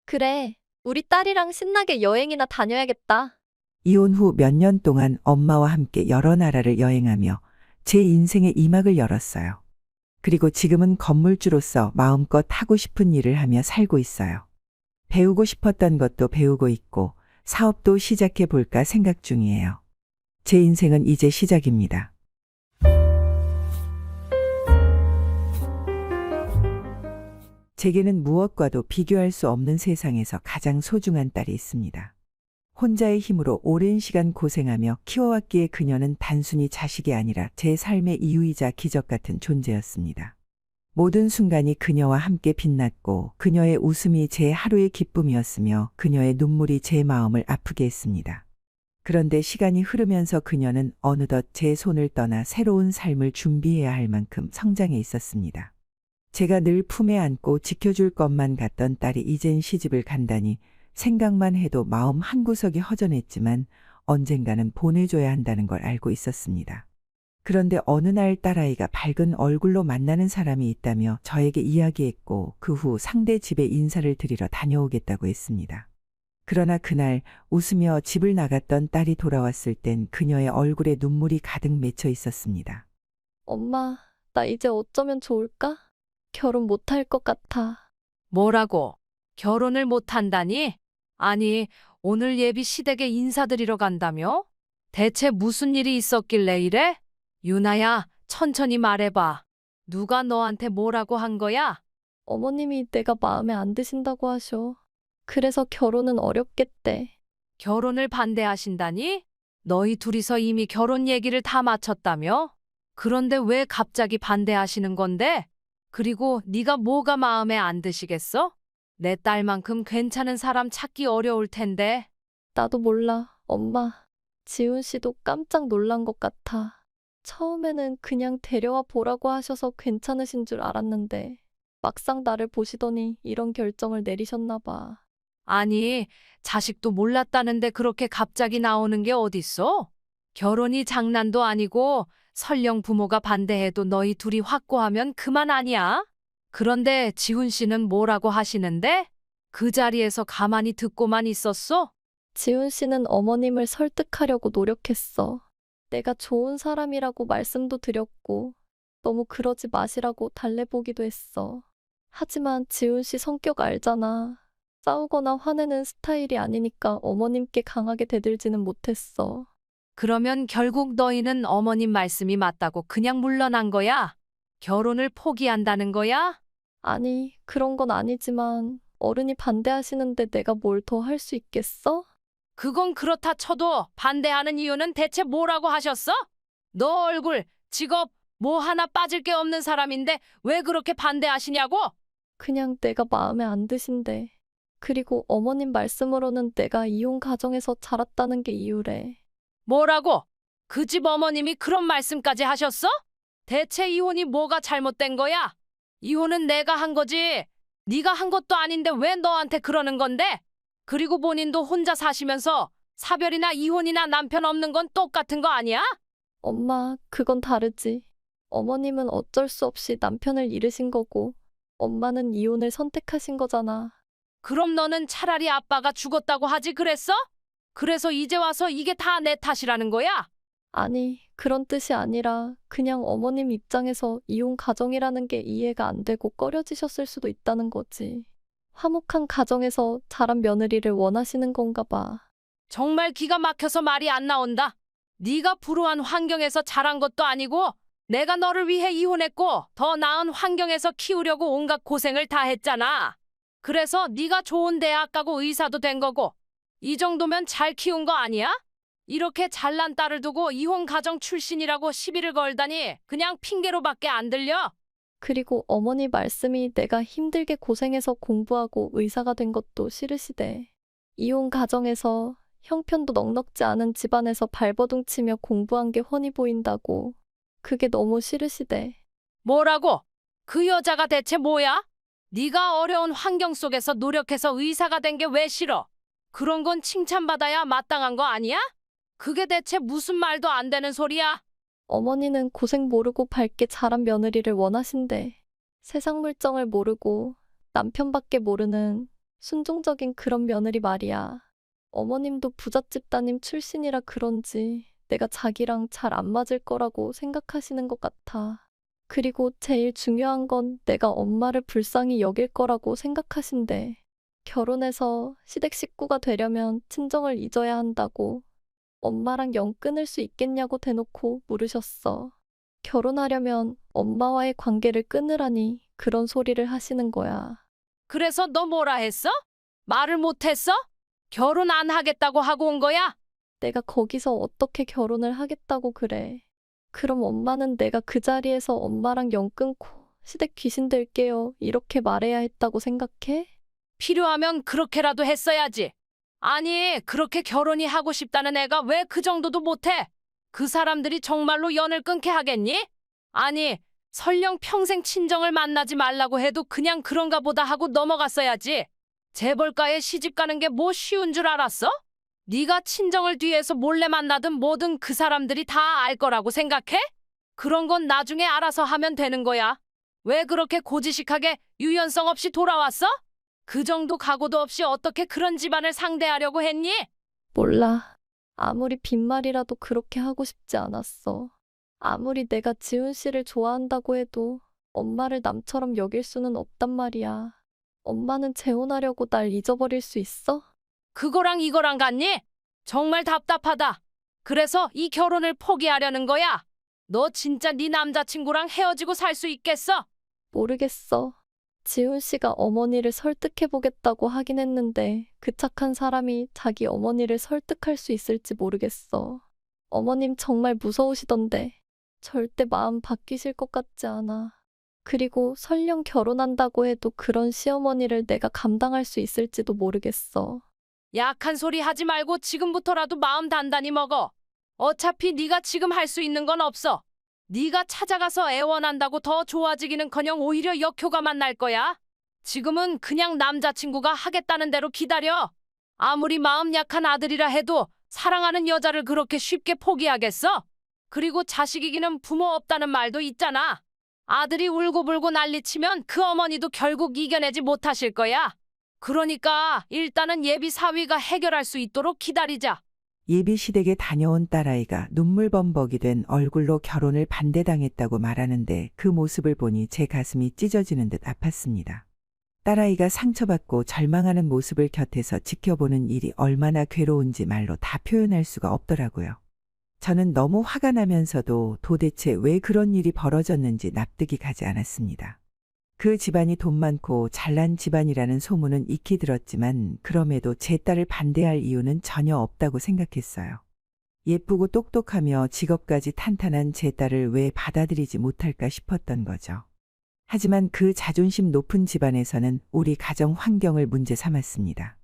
그래, 우리 딸이랑 신나게 여행이나 다녀야겠다. 이혼 후 몇 년 동안 엄마와 함께 여러 나라를 여행하며 제 인생의 이막을 열었어요. 그리고 지금은 건물주로서 마음껏 하고 싶은 일을 하며 살고 있어요. 배우고 싶었던 것도 배우고 있고 사업도 시작해 볼까 생각 중이에요. 제 인생은 이제 시작입니다. 제게는 무엇과도 비교할 수 없는 세상에서 가장 소중한 딸이 있습니다. 혼자의 힘으로 오랜 시간 고생하며 키워왔기에 그녀는 단순히 자식이 아니라 제 삶의 이유이자 기적 같은 존재였습니다. 모든 순간이 그녀와 함께 빛났고 그녀의 웃음이 제 하루의 기쁨이었으며 그녀의 눈물이 제 마음을 아프게 했습니다. 그런데 시간이 흐르면서 그녀는 어느덧 제 손을 떠나 새로운 삶을 준비해야 할 만큼 성장해 있었습니다. 제가 늘 품에 안고 지켜줄 것만 같던 딸이 이젠 시집을 간다니 생각만 해도 마음 한구석이 허전했지만 언젠가는 보내줘야 한다는 걸 알고 있었습니다. 그런데 어느 날 딸아이가 밝은 얼굴로 만나는 사람이 있다며 저에게 이야기했고 그 후 상대 집에 인사를 드리러 다녀오겠다고 했습니다. 그러나 그날 웃으며 집을 나갔던 딸이 돌아왔을 땐 그녀의 얼굴에 눈물이 가득 맺혀 있었습니다. 엄마, 나 이제 어쩌면 좋을까? 결혼 못할 것 같아. 뭐라고? 결혼을 못한다니? 아니, 오늘 예비 시댁에 인사드리러 간다며? 대체 무슨 일이 있었길래 이래? 유나야, 천천히 말해봐. 누가 너한테 뭐라고 한 거야? 어머님이 내가 마음에 안 드신다고 하셔. 그래서 결혼은 어렵겠대. 결혼을 반대하신다니? 너희 둘이서 이미 결혼 얘기를 다 마쳤다며? 그런데 왜 갑자기 반대하시는 건데? 그리고 네가 뭐가 마음에 안 드시겠어? 내 딸만큼 괜찮은 사람 찾기 어려울 텐데. 나도 몰라, 엄마. 지훈 씨도 깜짝 놀란 것 같아. 처음에는 그냥 데려와 보라고 하셔서 괜찮으신 줄 알았는데 막상 나를 보시더니 이런 결정을 내리셨나 봐. 아니, 자식도 몰랐다는데 그렇게 갑자기 나오는 게 어딨어? 결혼이 장난도 아니고 설령 부모가 반대해도 너희 둘이 확고하면 그만 아니야? 그런데 지훈 씨는 뭐라고 하시는데? 그 자리에서 가만히 듣고만 있었어? 지훈 씨는 어머님을 설득하려고 노력했어. 내가 좋은 사람이라고 말씀도 드렸고 너무 그러지 마시라고 달래보기도 했어. 하지만 지훈 씨 성격 알잖아. 싸우거나 화내는 스타일이 아니니까 어머님께 강하게 대들지는 못했어. 그러면 결국 너희는 어머님 말씀이 맞다고 그냥 물러난 거야? 결혼을 포기한다는 거야? 아니, 그런 건 아니지만 어른이 반대하시는데 내가 뭘 더 할 수 있겠어? 그건 그렇다 쳐도 반대하는 이유는 대체 뭐라고 하셨어? 너 얼굴, 직업, 뭐 하나 빠질 게 없는 사람인데 왜 그렇게 반대하시냐고? 그냥 내가 마음에 안 드신대. 그리고 어머님 말씀으로는 내가 이혼 가정에서 자랐다는 게 이유래. 뭐라고? 그 집 어머님이 그런 말씀까지 하셨어? 대체 이혼이 뭐가 잘못된 거야? 이혼은 내가 한 거지. 네가 한 것도 아닌데 왜 너한테 그러는 건데? 그리고 본인도 혼자 사시면서 사별이나 이혼이나 남편 없는 건 똑같은 거 아니야? 엄마, 그건 다르지. 어머님은 어쩔 수 없이 남편을 잃으신 거고 엄마는 이혼을 선택하신 거잖아. 그럼 너는 차라리 아빠가 죽었다고 하지 그랬어? 그래서 이제 와서 이게 다 내 탓이라는 거야? 아니, 그런 뜻이 아니라 그냥 어머님 입장에서 이혼 가정이라는 게 이해가 안 되고 꺼려지셨을 수도 있다는 거지. 화목한 가정에서 자란 며느리를 원하시는 건가 봐. 정말 기가 막혀서 말이 안 나온다. 네가 불우한 환경에서 자란 것도 아니고 내가 너를 위해 이혼했고 더 나은 환경에서 키우려고 온갖 고생을 다 했잖아. 그래서 네가 좋은 대학 가고 의사도 된 거고 이 정도면 잘 키운 거 아니야? 이렇게 잘난 딸을 두고 이혼 가정 출신이라고 시비를 걸다니 그냥 핑계로밖에 안 들려? 그리고 어머니 말씀이 내가 힘들게 고생해서 공부하고 의사가 된 것도 싫으시대. 이혼 가정에서 형편도 넉넉지 않은 집안에서 발버둥 치며 공부한 게 훤히 보인다고. 그게 너무 싫으시대. 뭐라고? 그 여자가 대체 뭐야? 네가 어려운 환경 속에서 노력해서 의사가 된 게 왜 싫어? 그런 건 칭찬받아야 마땅한 거 아니야? 그게 대체 무슨 말도 안 되는 소리야? 어머니는 고생 모르고 밝게 자란 며느리를 원하신대. 세상 물정을 모르고 남편밖에 모르는 순종적인 그런 며느리 말이야. 어머님도 부잣집 따님 출신이라 그런지 내가 자기랑 잘 안 맞을 거라고 생각하시는 것 같아. 그리고 제일 중요한 건 내가 엄마를 불쌍히 여길 거라고 생각하신대. 결혼해서 시댁 식구가 되려면 친정을 잊어야 한다고. 엄마랑 연 끊을 수 있겠냐고 대놓고 물으셨어. 결혼하려면 엄마와의 관계를 끊으라니 그런 소리를 하시는 거야. 그래서 너 뭐라 했어? 말을 못 했어? 결혼 안 하겠다고 하고 온 거야? 내가 거기서 어떻게 결혼을 하겠다고 그래. 그럼 엄마는 내가 그 자리에서 엄마랑 연 끊고 시댁 귀신 될게요 이렇게 말해야 했다고 생각해? 필요하면 그렇게라도 했어야지. 아니, 그렇게 결혼이 하고 싶다는 애가 왜 그 정도도 못해? 그 사람들이 정말로 연을 끊게 하겠니? 아니, 설령 평생 친정을 만나지 말라고 해도 그냥 그런가 보다 하고 넘어갔어야지. 재벌가에 시집 가는 게 뭐 쉬운 줄 알았어? 네가 친정을 뒤에서 몰래 만나든 뭐든 그 사람들이 다 알 거라고 생각해? 그런 건 나중에 알아서 하면 되는 거야. 왜 그렇게 고지식하게 유연성 없이 돌아왔어? 그 정도 각오도 없이 어떻게 그런 집안을 상대하려고 했니? 몰라. 아무리 빈말이라도 그렇게 하고 싶지 않았어. 아무리 내가 지훈 씨를 좋아한다고 해도 엄마를 남처럼 여길 수는 없단 말이야. 엄마는 재혼하려고 날 잊어버릴 수 있어? 그거랑 이거랑 같니? 정말 답답하다. 그래서 이 결혼을 포기하려는 거야. 너 진짜 네 남자친구랑 헤어지고 살 수 있겠어? 모르겠어. 지훈 씨가 어머니를 설득해보겠다고 하긴 했는데 그 착한 사람이 자기 어머니를 설득할 수 있을지 모르겠어. 어머님 정말 무서우시던데 절대 마음 바뀌실 것 같지 않아. 그리고 설령 결혼한다고 해도 그런 시어머니를 내가 감당할 수 있을지도 모르겠어. 약한 소리 하지 말고 지금부터라도 마음 단단히 먹어. 어차피 네가 지금 할 수 있는 건 없어. 네가 찾아가서 애원한다고 더 좋아지기는커녕 오히려 역효과만 날 거야. 지금은 그냥 남자친구가 하겠다는 대로 기다려. 아무리 마음 약한 아들이라 해도 사랑하는 여자를 그렇게 쉽게 포기하겠어? 그리고 자식 이기는 부모 없다는 말도 있잖아. 아들이 울고불고 난리치면 그 어머니도 결국 이겨내지 못하실 거야. 그러니까 일단은 예비 사위가 해결할 수 있도록 기다리자. 예비 시댁에 다녀온 딸아이가 눈물범벅이 된 얼굴로 결혼을 반대당했다고 말하는데 그 모습을 보니 제 가슴이 찢어지는 듯 아팠습니다. 딸아이가 상처받고 절망하는 모습을 곁에서 지켜보는 일이 얼마나 괴로운지 말로 다 표현할 수가 없더라고요. 저는 너무 화가 나면서도 도대체 왜 그런 일이 벌어졌는지 납득이 가지 않았습니다. 그 집안이 돈 많고 잘난 집안이라는 소문은 익히 들었지만 그럼에도 제 딸을 반대할 이유는 전혀 없다고 생각했어요. 예쁘고 똑똑하며 직업까지 탄탄한 제 딸을 왜 받아들이지 못할까 싶었던 거죠. 하지만 그 자존심 높은 집안에서는 우리 가정 환경을 문제 삼았습니다.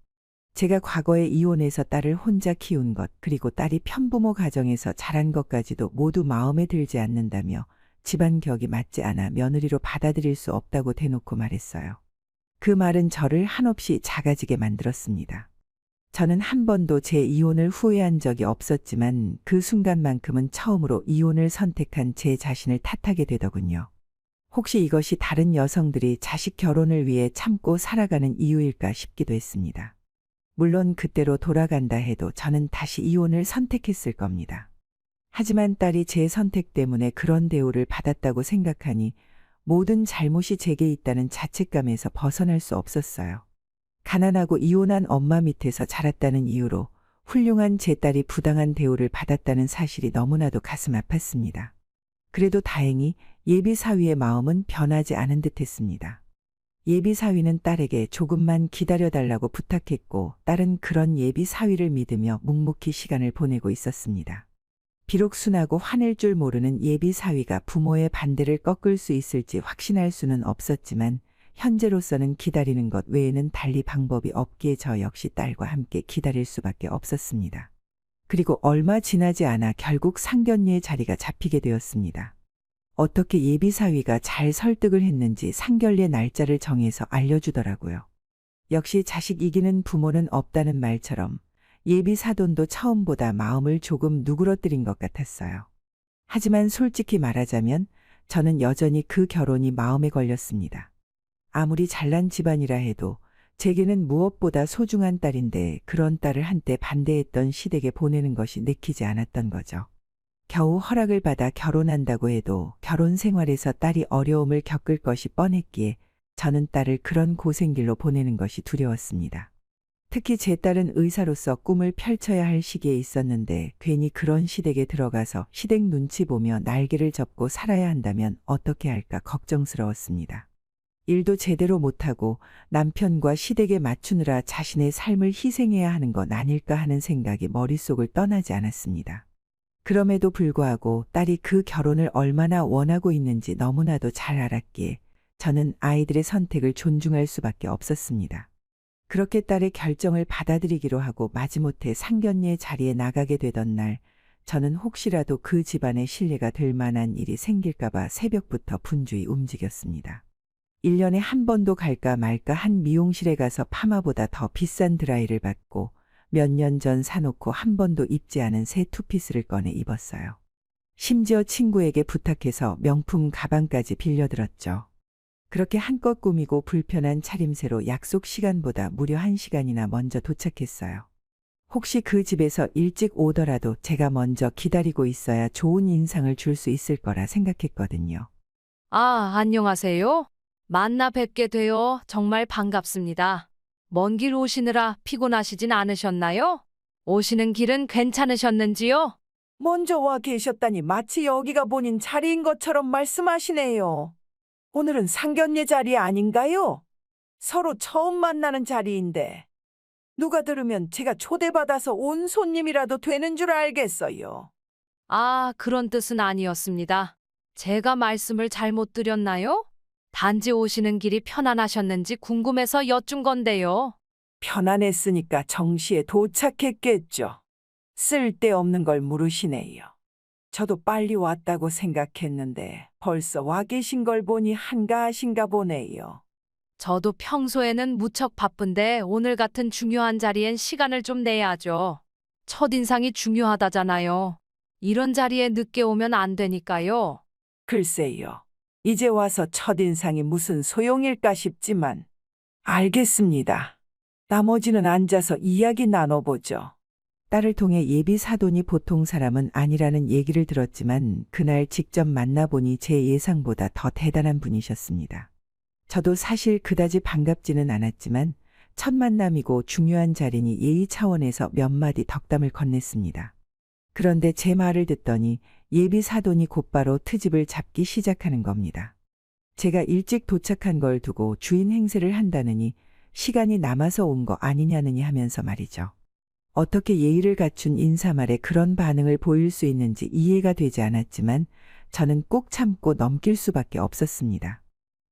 제가 과거에 이혼해서 딸을 혼자 키운 것, 그리고 딸이 편부모 가정에서 자란 것까지도 모두 마음에 들지 않는다며 집안 격이 맞지 않아 며느리로 받아들일 수 없다고 대놓고 말했어요. 그 말은 저를 한없이 작아지게 만들었습니다. 저는 한 번도 제 이혼을 후회한 적이 없었지만 그 순간만큼은 처음으로 이혼을 선택한 제 자신을 탓하게 되더군요. 혹시 이것이 다른 여성들이 자식 결혼을 위해 참고 살아가는 이유일까 싶기도 했습니다. 물론 그때로 돌아간다 해도 저는 다시 이혼을 선택했을 겁니다. 하지만 딸이 제 선택 때문에 그런 대우를 받았다고 생각하니 모든 잘못이 제게 있다는 자책감에서 벗어날 수 없었어요. 가난하고 이혼한 엄마 밑에서 자랐다는 이유로 훌륭한 제 딸이 부당한 대우를 받았다는 사실이 너무나도 가슴 아팠습니다. 그래도 다행히 예비 사위의 마음은 변하지 않은 듯 했습니다. 예비 사위는 딸에게 조금만 기다려달라고 부탁했고 딸은 그런 예비 사위를 믿으며 묵묵히 시간을 보내고 있었습니다. 비록 순하고 화낼 줄 모르는 예비 사위가 부모의 반대를 꺾을 수 있을지 확신할 수는 없었지만 현재로서는 기다리는 것 외에는 달리 방법이 없기에 저 역시 딸과 함께 기다릴 수밖에 없었습니다. 그리고 얼마 지나지 않아 결국 상견례의 자리가 잡히게 되었습니다. 어떻게 예비 사위가 잘 설득을 했는지 상견례 날짜를 정해서 알려주더라고요. 역시 자식 이기는 부모는 없다는 말처럼 예비 사돈도 처음보다 마음을 조금 누그러뜨린 것 같았어요. 하지만 솔직히 말하자면 저는 여전히 그 결혼이 마음에 걸렸습니다. 아무리 잘난 집안이라 해도 제게는 무엇보다 소중한 딸인데 그런 딸을 한때 반대했던 시댁에 보내는 것이 내키지 않았던 거죠. 겨우 허락을 받아 결혼한다고 해도 결혼 생활에서 딸이 어려움을 겪을 것이 뻔했기에 저는 딸을 그런 고생길로 보내는 것이 두려웠습니다. 특히 제 딸은 의사로서 꿈을 펼쳐야 할 시기에 있었는데 괜히 그런 시댁에 들어가서 시댁 눈치 보며 날개를 접고 살아야 한다면 어떻게 할까 걱정스러웠습니다. 일도 제대로 못하고 남편과 시댁에 맞추느라 자신의 삶을 희생해야 하는 건 아닐까 하는 생각이 머릿속을 떠나지 않았습니다. 그럼에도 불구하고 딸이 그 결혼을 얼마나 원하고 있는지 너무나도 잘 알았기에 저는 아이들의 선택을 존중할 수밖에 없었습니다. 그렇게 딸의 결정을 받아들이기로 하고 마지못해 상견례 자리에 나가게 되던 날, 저는 혹시라도 그 집안의 신뢰가 될 만한 일이 생길까봐 새벽부터 분주히 움직였습니다. 1년에 한 번도 갈까 말까 한 미용실에 가서 파마보다 더 비싼 드라이를 받고 몇 년 전 사놓고 한 번도 입지 않은 새 투피스를 꺼내 입었어요. 심지어 친구에게 부탁해서 명품 가방까지 빌려들었죠. 그렇게 한껏 꾸미고 불편한 차림새로 약속 시간보다 무려 1시간이나 먼저 도착했어요. 혹시 그 집에서 일찍 오더라도 제가 먼저 기다리고 있어야 좋은 인상을 줄 수 있을 거라 생각했거든요. 아, 안녕하세요. 만나 뵙게 되어 정말 반갑습니다. 먼 길 오시느라 피곤하시진 않으셨나요? 오시는 길은 괜찮으셨는지요? 먼저 와 계셨다니 마치 여기가 본인 자리인 것처럼 말씀하시네요. 오늘은 상견례 자리 아닌가요? 서로 처음 만나는 자리인데 누가 들으면 제가 초대받아서 온 손님이라도 되는 줄 알겠어요. 아, 그런 뜻은 아니었습니다. 제가 말씀을 잘못 드렸나요? 단지 오시는 길이 편안하셨는지 궁금해서 여쭌 건데요. 편안했으니까 정시에 도착했겠죠. 쓸데없는 걸 물으시네요. 저도 빨리 왔다고 생각했는데 벌써 와 계신 걸 보니 한가하신가 보네요. 저도 평소에는 무척 바쁜데 오늘 같은 중요한 자리엔 시간을 좀 내야죠. 첫인상이 중요하다잖아요. 이런 자리에 늦게 오면 안 되니까요. 글쎄요. 이제 와서 첫인상이 무슨 소용일까 싶지만 알겠습니다. 나머지는 앉아서 이야기 나눠보죠. 딸을 통해 예비 사돈이 보통 사람은 아니라는 얘기를 들었지만 그날 직접 만나보니 제 예상보다 더 대단한 분이셨습니다. 저도 사실 그다지 반갑지는 않았지만 첫 만남이고 중요한 자리니 예의 차원에서 몇 마디 덕담을 건넸습니다. 그런데 제 말을 듣더니 예비 사돈이 곧바로 트집을 잡기 시작하는 겁니다. 제가 일찍 도착한 걸 두고 주인 행세를 한다느니 시간이 남아서 온 거 아니냐느니 하면서 말이죠. 어떻게 예의를 갖춘 인사말에 그런 반응을 보일 수 있는지 이해가 되지 않았지만 저는 꼭 참고 넘길 수밖에 없었습니다.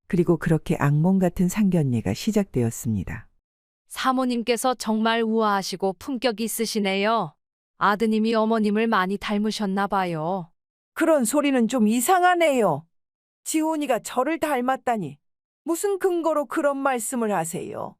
그리고 그렇게 악몽 같은 상견례가 시작되었습니다. 사모님께서 정말 우아하시고 품격 있으시네요. 아드님이 어머님을 많이 닮으셨나 봐요. 그런 소리는 좀 이상하네요. 지훈이가 저를 닮았다니 무슨 근거로 그런 말씀을 하세요?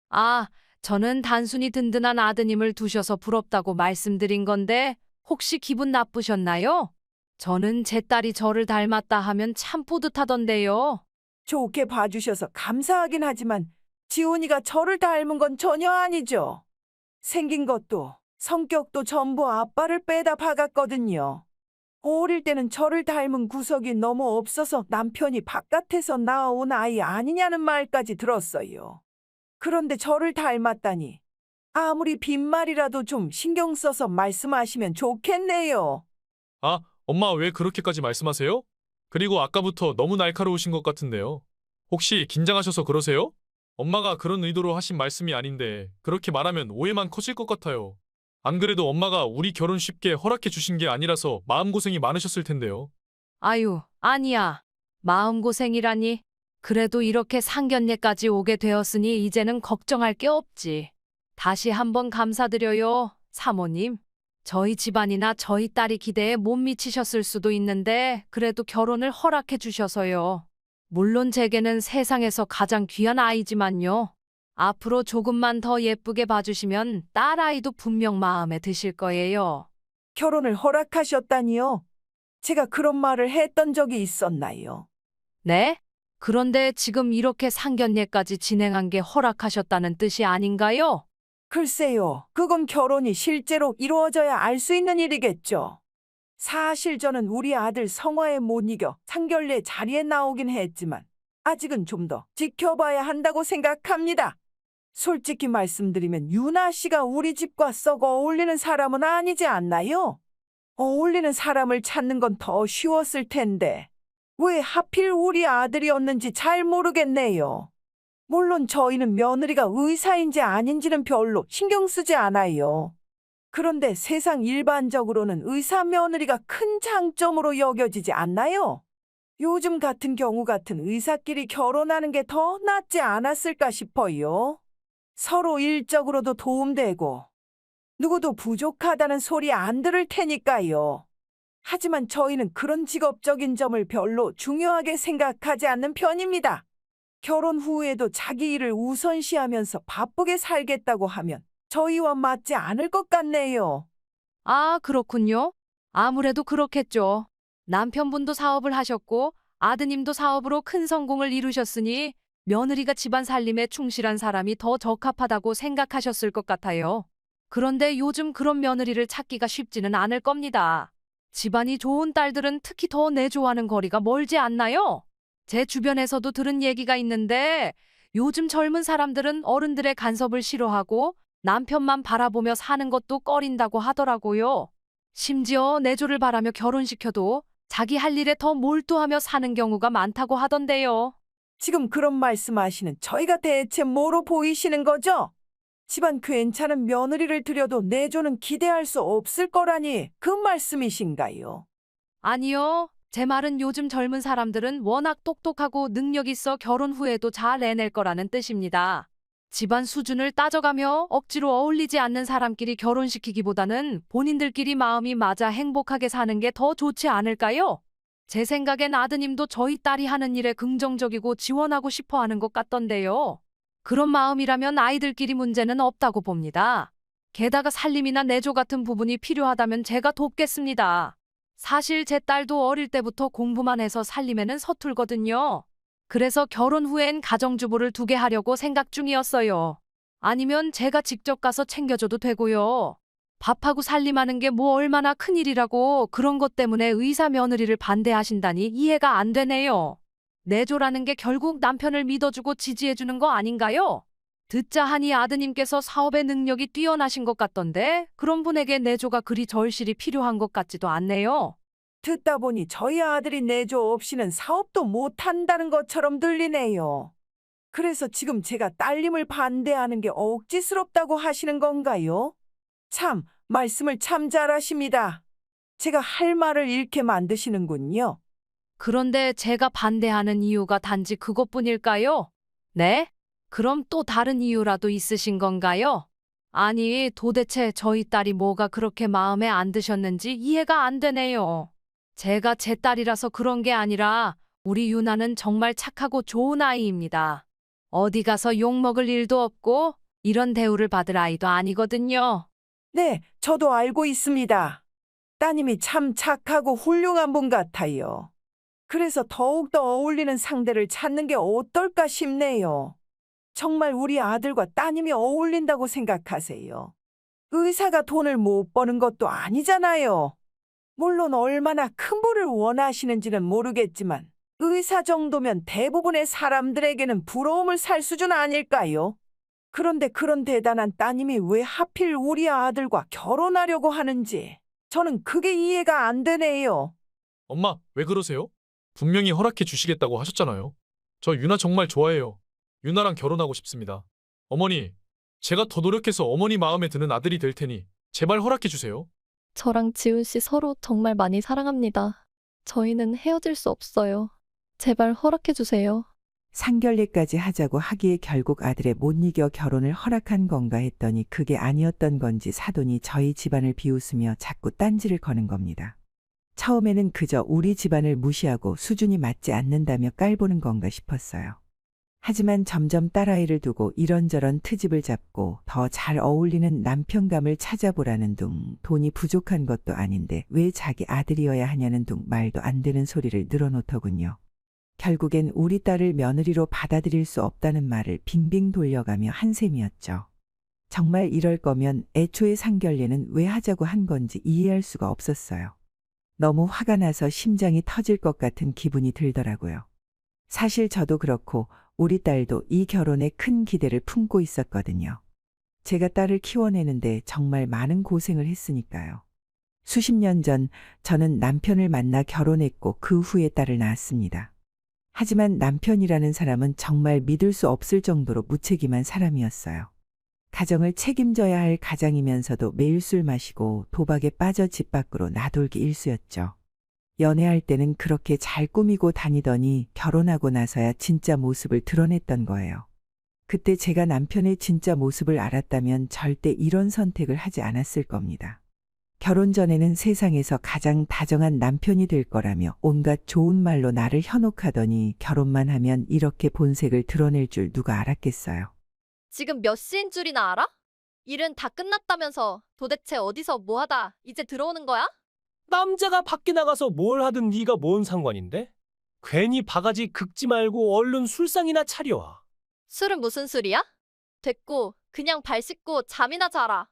아, 저는 단순히 든든한 아드님을 두셔서 부럽다고 말씀드린 건데 혹시 기분 나쁘셨나요? 저는 제 딸이 저를 닮았다 하면 참 뿌듯하던데요. 좋게 봐주셔서 감사하긴 하지만 지훈이가 저를 닮은 건 전혀 아니죠. 생긴 것도 성격도 전부 아빠를 빼다 박았거든요. 어릴 때는 저를 닮은 구석이 너무 없어서 남편이 바깥에서 낳아온 아이 아니냐는 말까지 들었어요. 그런데 저를 닮았다니 아무리 빈말이라도 좀 신경 써서 말씀하시면 좋겠네요. 아, 엄마 왜 그렇게까지 말씀하세요? 그리고 아까부터 너무 날카로우신 것 같은데요. 혹시 긴장하셔서 그러세요? 엄마가 그런 의도로 하신 말씀이 아닌데 그렇게 말하면 오해만 커질 것 같아요. 안 그래도 엄마가 우리 결혼 쉽게 허락해 주신 게 아니라서 마음고생이 많으셨을 텐데요. 아유, 아니야. 마음고생이라니. 그래도 이렇게 상견례까지 오게 되었으니 이제는 걱정할 게 없지. 다시 한번 감사드려요, 사모님. 저희 집안이나 저희 딸이 기대에 못 미치셨을 수도 있는데 그래도 결혼을 허락해 주셔서요. 물론 제게는 세상에서 가장 귀한 아이지만요. 앞으로 조금만 더 예쁘게 봐주시면 딸아이도 분명 마음에 드실 거예요. 결혼을 허락하셨다니요? 제가 그런 말을 했던 적이 있었나요? 네? 그런데 지금 이렇게 상견례까지 진행한 게 허락하셨다는 뜻이 아닌가요? 글쎄요, 그건 결혼이 실제로 이루어져야 알 수 있는 일이겠죠. 사실 저는 우리 아들 성화에 못 이겨 상견례 자리에 나오긴 했지만 아직은 좀 더 지켜봐야 한다고 생각합니다. 솔직히 말씀드리면 유나 씨가 우리 집과 썩 어울리는 사람은 아니지 않나요? 어울리는 사람을 찾는 건 더 쉬웠을 텐데 왜 하필 우리 아들이었는지 잘 모르겠네요. 물론 저희는 며느리가 의사인지 아닌지는 별로 신경 쓰지 않아요. 그런데 세상 일반적으로는 의사 며느리가 큰 장점으로 여겨지지 않나요? 요즘 같은 경우 같은 의사끼리 결혼하는 게 더 낫지 않았을까 싶어요. 서로 일적으로도 도움되고 누구도 부족하다는 소리 안 들을 테니까요. 하지만 저희는 그런 직업적인 점을 별로 중요하게 생각하지 않는 편입니다. 결혼 후에도 자기 일을 우선시하면서 바쁘게 살겠다고 하면 저희와 맞지 않을 것 같네요. 아, 그렇군요. 아무래도 그렇겠죠. 남편분도 사업을 하셨고 아드님도 사업으로 큰 성공을 이루셨으니 며느리가 집안 살림에 충실한 사람이 더 적합하다고 생각하셨을 것 같아요. 그런데 요즘 그런 며느리를 찾기가 쉽지는 않을 겁니다. 집안이 좋은 딸들은 특히 더 내조하는 거리가 멀지 않나요? 제 주변에서도 들은 얘기가 있는데 요즘 젊은 사람들은 어른들의 간섭을 싫어하고 남편만 바라보며 사는 것도 꺼린다고 하더라고요. 심지어 내조를 바라며 결혼시켜도 자기 할 일에 더 몰두하며 사는 경우가 많다고 하던데요. 지금 그런 말씀하시는 저희가 대체 뭐로 보이시는 거죠? 집안 괜찮은 며느리를 들여도 내조는 기대할 수 없을 거라니 그 말씀이신가요? 아니요. 제 말은 요즘 젊은 사람들은 워낙 똑똑하고 능력 있어 결혼 후에도 잘 해낼 거라는 뜻입니다. 집안 수준을 따져가며 억지로 어울리지 않는 사람끼리 결혼시키기보다는 본인들끼리 마음이 맞아 행복하게 사는 게 더 좋지 않을까요? 제 생각엔 아드님도 저희 딸이 하는 일에 긍정적이고 지원하고 싶어 하는 것 같던데요. 그런 마음이라면 아이들끼리 문제는 없다고 봅니다. 게다가 살림이나 내조 같은 부분이 필요하다면 제가 돕겠습니다. 사실 제 딸도 어릴 때부터 공부만 해서 살림에는 서툴거든요. 그래서 결혼 후엔 가정주부를 두게 하려고 생각 중이었어요. 아니면 제가 직접 가서 챙겨줘도 되고요. 밥하고 살림하는 게 뭐 얼마나 큰일이라고 그런 것 때문에 의사 며느리를 반대하신다니 이해가 안 되네요. 내조라는 게 결국 남편을 믿어주고 지지해주는 거 아닌가요? 듣자 하니 아드님께서 사업의 능력이 뛰어나신 것 같던데 그런 분에게 내조가 그리 절실히 필요한 것 같지도 않네요. 듣다 보니 저희 아들이 내조 없이는 사업도 못한다는 것처럼 들리네요. 그래서 지금 제가 딸님을 반대하는 게 억지스럽다고 하시는 건가요? 참, 말씀을 참 잘하십니다. 제가 할 말을 잃게 만드시는군요. 그런데 제가 반대하는 이유가 단지 그것뿐일까요? 네? 그럼 또 다른 이유라도 있으신 건가요? 아니, 도대체 저희 딸이 뭐가 그렇게 마음에 안 드셨는지 이해가 안 되네요. 제가 제 딸이라서 그런 게 아니라 우리 유나는 정말 착하고 좋은 아이입니다. 어디 가서 욕먹을 일도 없고 이런 대우를 받을 아이도 아니거든요. 네, 저도 알고 있습니다. 따님이 참 착하고 훌륭한 분 같아요. 그래서 더욱더 어울리는 상대를 찾는 게 어떨까 싶네요. 정말 우리 아들과 따님이 어울린다고 생각하세요. 의사가 돈을 못 버는 것도 아니잖아요. 물론 얼마나 큰 부를 원하시는지는 모르겠지만 의사 정도면 대부분의 사람들에게는 부러움을 살 수준 아닐까요? 그런데 그런 대단한 따님이 왜 하필 우리 아들과 결혼하려고 하는지 저는 그게 이해가 안 되네요. 엄마, 왜 그러세요? 분명히 허락해 주시겠다고 하셨잖아요. 저 유나 정말 좋아해요. 유나랑 결혼하고 싶습니다. 어머니, 제가 더 노력해서 어머니 마음에 드는 아들이 될 테니 제발 허락해 주세요. 저랑 지훈 씨 서로 정말 많이 사랑합니다. 저희는 헤어질 수 없어요. 제발 허락해 주세요. 상견례까지 하자고 하기에 결국 아들의 못 이겨 결혼을 허락한 건가 했더니 그게 아니었던 건지 사돈이 저희 집안을 비웃으며 자꾸 딴지를 거는 겁니다. 처음에는 그저 우리 집안을 무시하고 수준이 맞지 않는다며 깔보는 건가 싶었어요. 하지만 점점 딸아이를 두고 이런저런 트집을 잡고 더 잘 어울리는 남편감을 찾아보라는 둥, 돈이 부족한 것도 아닌데 왜 자기 아들이어야 하냐는 둥 말도 안 되는 소리를 늘어놓더군요. 결국엔 우리 딸을 며느리로 받아들일 수 없다는 말을 빙빙 돌려가며 한 셈이었죠. 정말 이럴 거면 애초에 상견례는 왜 하자고 한 건지 이해할 수가 없었어요. 너무 화가 나서 심장이 터질 것 같은 기분이 들더라고요. 사실 저도 그렇고 우리 딸도 이 결혼에 큰 기대를 품고 있었거든요. 제가 딸을 키워내는데 정말 많은 고생을 했으니까요. 수십 년 전 저는 남편을 만나 결혼했고 그 후에 딸을 낳았습니다. 하지만 남편이라는 사람은 정말 믿을 수 없을 정도로 무책임한 사람이었어요. 가정을 책임져야 할 가장이면서도 매일 술 마시고 도박에 빠져 집 밖으로 나돌기 일쑤였죠. 연애할 때는 그렇게 잘 꾸미고 다니더니 결혼하고 나서야 진짜 모습을 드러냈던 거예요. 그때 제가 남편의 진짜 모습을 알았다면 절대 이런 선택을 하지 않았을 겁니다. 결혼 전에는 세상에서 가장 다정한 남편이 될 거라며 온갖 좋은 말로 나를 현혹하더니 결혼만 하면 이렇게 본색을 드러낼 줄 누가 알았겠어요. 지금 몇 시인 줄이나 알아? 일은 다 끝났다면서 도대체 어디서 뭐 하다 이제 들어오는 거야? 남자가 밖에 나가서 뭘 하든 네가 뭔 상관인데? 괜히 바가지 긁지 말고 얼른 술상이나 차려와. 술은 무슨 술이야? 됐고 그냥 발 씻고 잠이나 자라.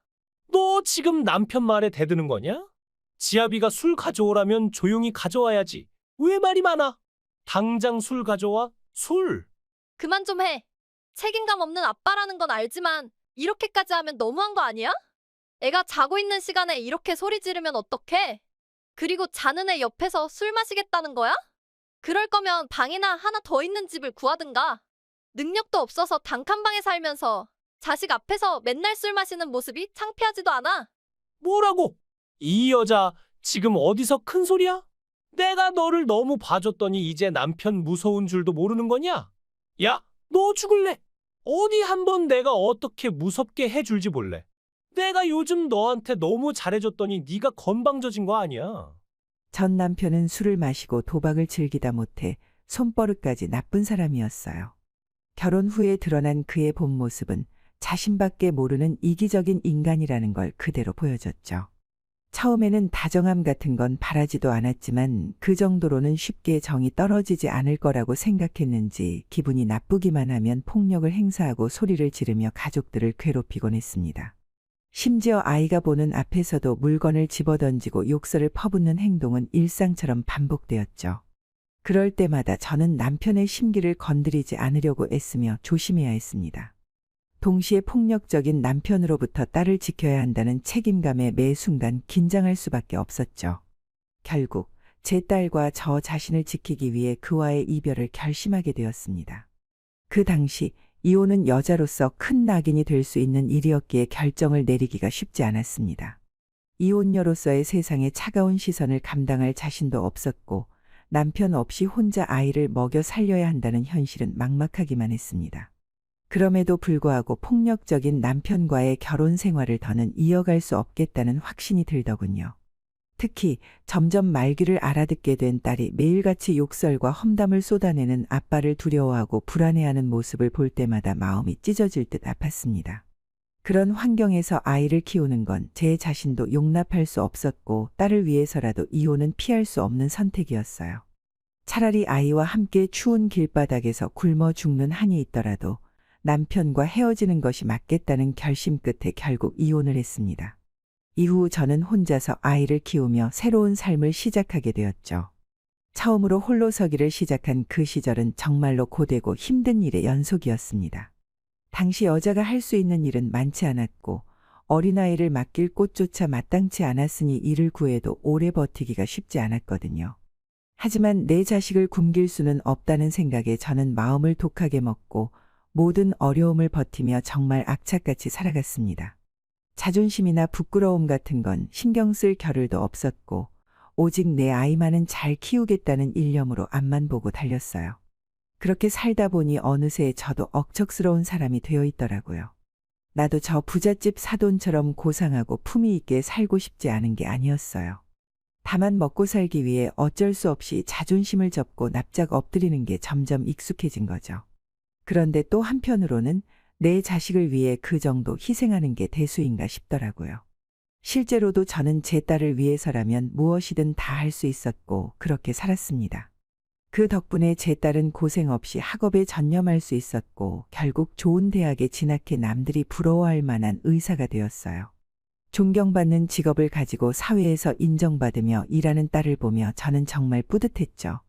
너 지금 남편 말에 대드는 거냐? 지아비가 술 가져오라면 조용히 가져와야지. 왜 말이 많아? 당장 술 가져와. 술. 그만 좀 해. 책임감 없는 아빠라는 건 알지만 이렇게까지 하면 너무한 거 아니야? 애가 자고 있는 시간에 이렇게 소리 지르면 어떡해? 그리고 자는 애 옆에서 술 마시겠다는 거야? 그럴 거면 방이나 하나 더 있는 집을 구하든가. 능력도 없어서 단칸방에 살면서 자식 앞에서 맨날 술 마시는 모습이 창피하지도 않아. 뭐라고? 이 여자 지금 어디서 큰 소리야? 내가 너를 너무 봐줬더니 이제 남편 무서운 줄도 모르는 거냐? 야, 너 죽을래? 어디 한번 내가 어떻게 무섭게 해줄지 볼래? 내가 요즘 너한테 너무 잘해줬더니 네가 건방져진 거 아니야? 전 남편은 술을 마시고 도박을 즐기다 못해 손버릇까지 나쁜 사람이었어요. 결혼 후에 드러난 그의 본 모습은 자신밖에 모르는 이기적인 인간이라는 걸 그대로 보여줬죠. 처음에는 다정함 같은 건 바라지도 않았지만 그 정도로는 쉽게 정이 떨어지지 않을 거라고 생각했는지 기분이 나쁘기만 하면 폭력을 행사하고 소리를 지르며 가족들을 괴롭히곤 했습니다. 심지어 아이가 보는 앞에서도 물건을 집어던지고 욕설을 퍼붓는 행동은 일상처럼 반복되었죠. 그럴 때마다 저는 남편의 심기를 건드리지 않으려고 애쓰며 조심해야 했습니다. 동시에 폭력적인 남편으로부터 딸을 지켜야 한다는 책임감에 매 순간 긴장할 수밖에 없었죠. 결국 제 딸과 저 자신을 지키기 위해 그와의 이별을 결심하게 되었습니다. 그 당시 이혼은 여자로서 큰 낙인이 될 수 있는 일이었기에 결정을 내리기가 쉽지 않았습니다. 이혼녀로서의 세상의 차가운 시선을 감당할 자신도 없었고 남편 없이 혼자 아이를 먹여 살려야 한다는 현실은 막막하기만 했습니다. 그럼에도 불구하고 폭력적인 남편과의 결혼 생활을 더는 이어갈 수 없겠다는 확신이 들더군요. 특히 점점 말귀를 알아듣게 된 딸이 매일같이 욕설과 험담을 쏟아내는 아빠를 두려워하고 불안해하는 모습을 볼 때마다 마음이 찢어질 듯 아팠습니다. 그런 환경에서 아이를 키우는 건 제 자신도 용납할 수 없었고 딸을 위해서라도 이혼은 피할 수 없는 선택이었어요. 차라리 아이와 함께 추운 길바닥에서 굶어 죽는 한이 있더라도 남편과 헤어지는 것이 맞겠다는 결심 끝에 결국 이혼을 했습니다. 이후 저는 혼자서 아이를 키우며 새로운 삶을 시작하게 되었죠. 처음으로 홀로서기를 시작한 그 시절은 정말로 고되고 힘든 일의 연속이었습니다. 당시 여자가 할 수 있는 일은 많지 않았고 어린아이를 맡길 곳조차 마땅치 않았으니 이를 구해도 오래 버티기가 쉽지 않았거든요. 하지만 내 자식을 굶길 수는 없다는 생각에 저는 마음을 독하게 먹고 모든 어려움을 버티며 정말 악착같이 살아갔습니다. 자존심이나 부끄러움 같은 건 신경 쓸 겨를도 없었고 오직 내 아이만은 잘 키우겠다는 일념으로 앞만 보고 달렸어요. 그렇게 살다 보니 어느새 저도 억척스러운 사람이 되어 있더라고요. 나도 저 부잣집 사돈처럼 고상하고 품위 있게 살고 싶지 않은 게 아니었어요. 다만 먹고 살기 위해 어쩔 수 없이 자존심을 접고 납작 엎드리는 게 점점 익숙해진 거죠. 그런데 또 한편으로는 내 자식을 위해 그 정도 희생하는 게 대수인가 싶더라고요. 실제로도 저는 제 딸을 위해서라면 무엇이든 다 할 수 있었고 그렇게 살았습니다. 그 덕분에 제 딸은 고생 없이 학업에 전념할 수 있었고 결국 좋은 대학에 진학해 남들이 부러워할 만한 의사가 되었어요. 존경받는 직업을 가지고 사회에서 인정받으며 일하는 딸을 보며 저는 정말 뿌듯했죠.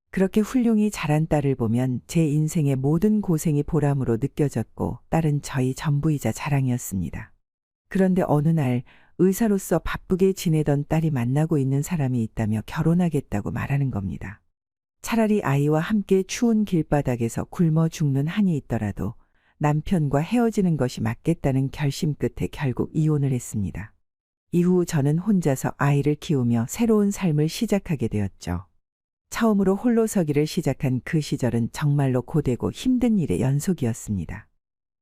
그렇게 훌륭히 자란 딸을 보면 제 인생의 모든 고생이 보람으로 느껴졌고 딸은 저희 전부이자 자랑이었습니다. 그런데 어느 날 의사로서 바쁘게 지내던 딸이 만나고 있는 사람이 있다며 결혼하겠다고 말하는 겁니다. 차라리 아이와 함께 추운 길바닥에서 굶어 죽는 한이 있더라도 남편과 헤어지는 것이 맞겠다는 결심 끝에 결국 이혼을 했습니다. 이후 저는 혼자서 아이를 키우며 새로운 삶을 시작하게 되었죠. 처음으로 홀로 서기를 시작한 그 시절은 정말로 고되고 힘든 일의 연속이었습니다.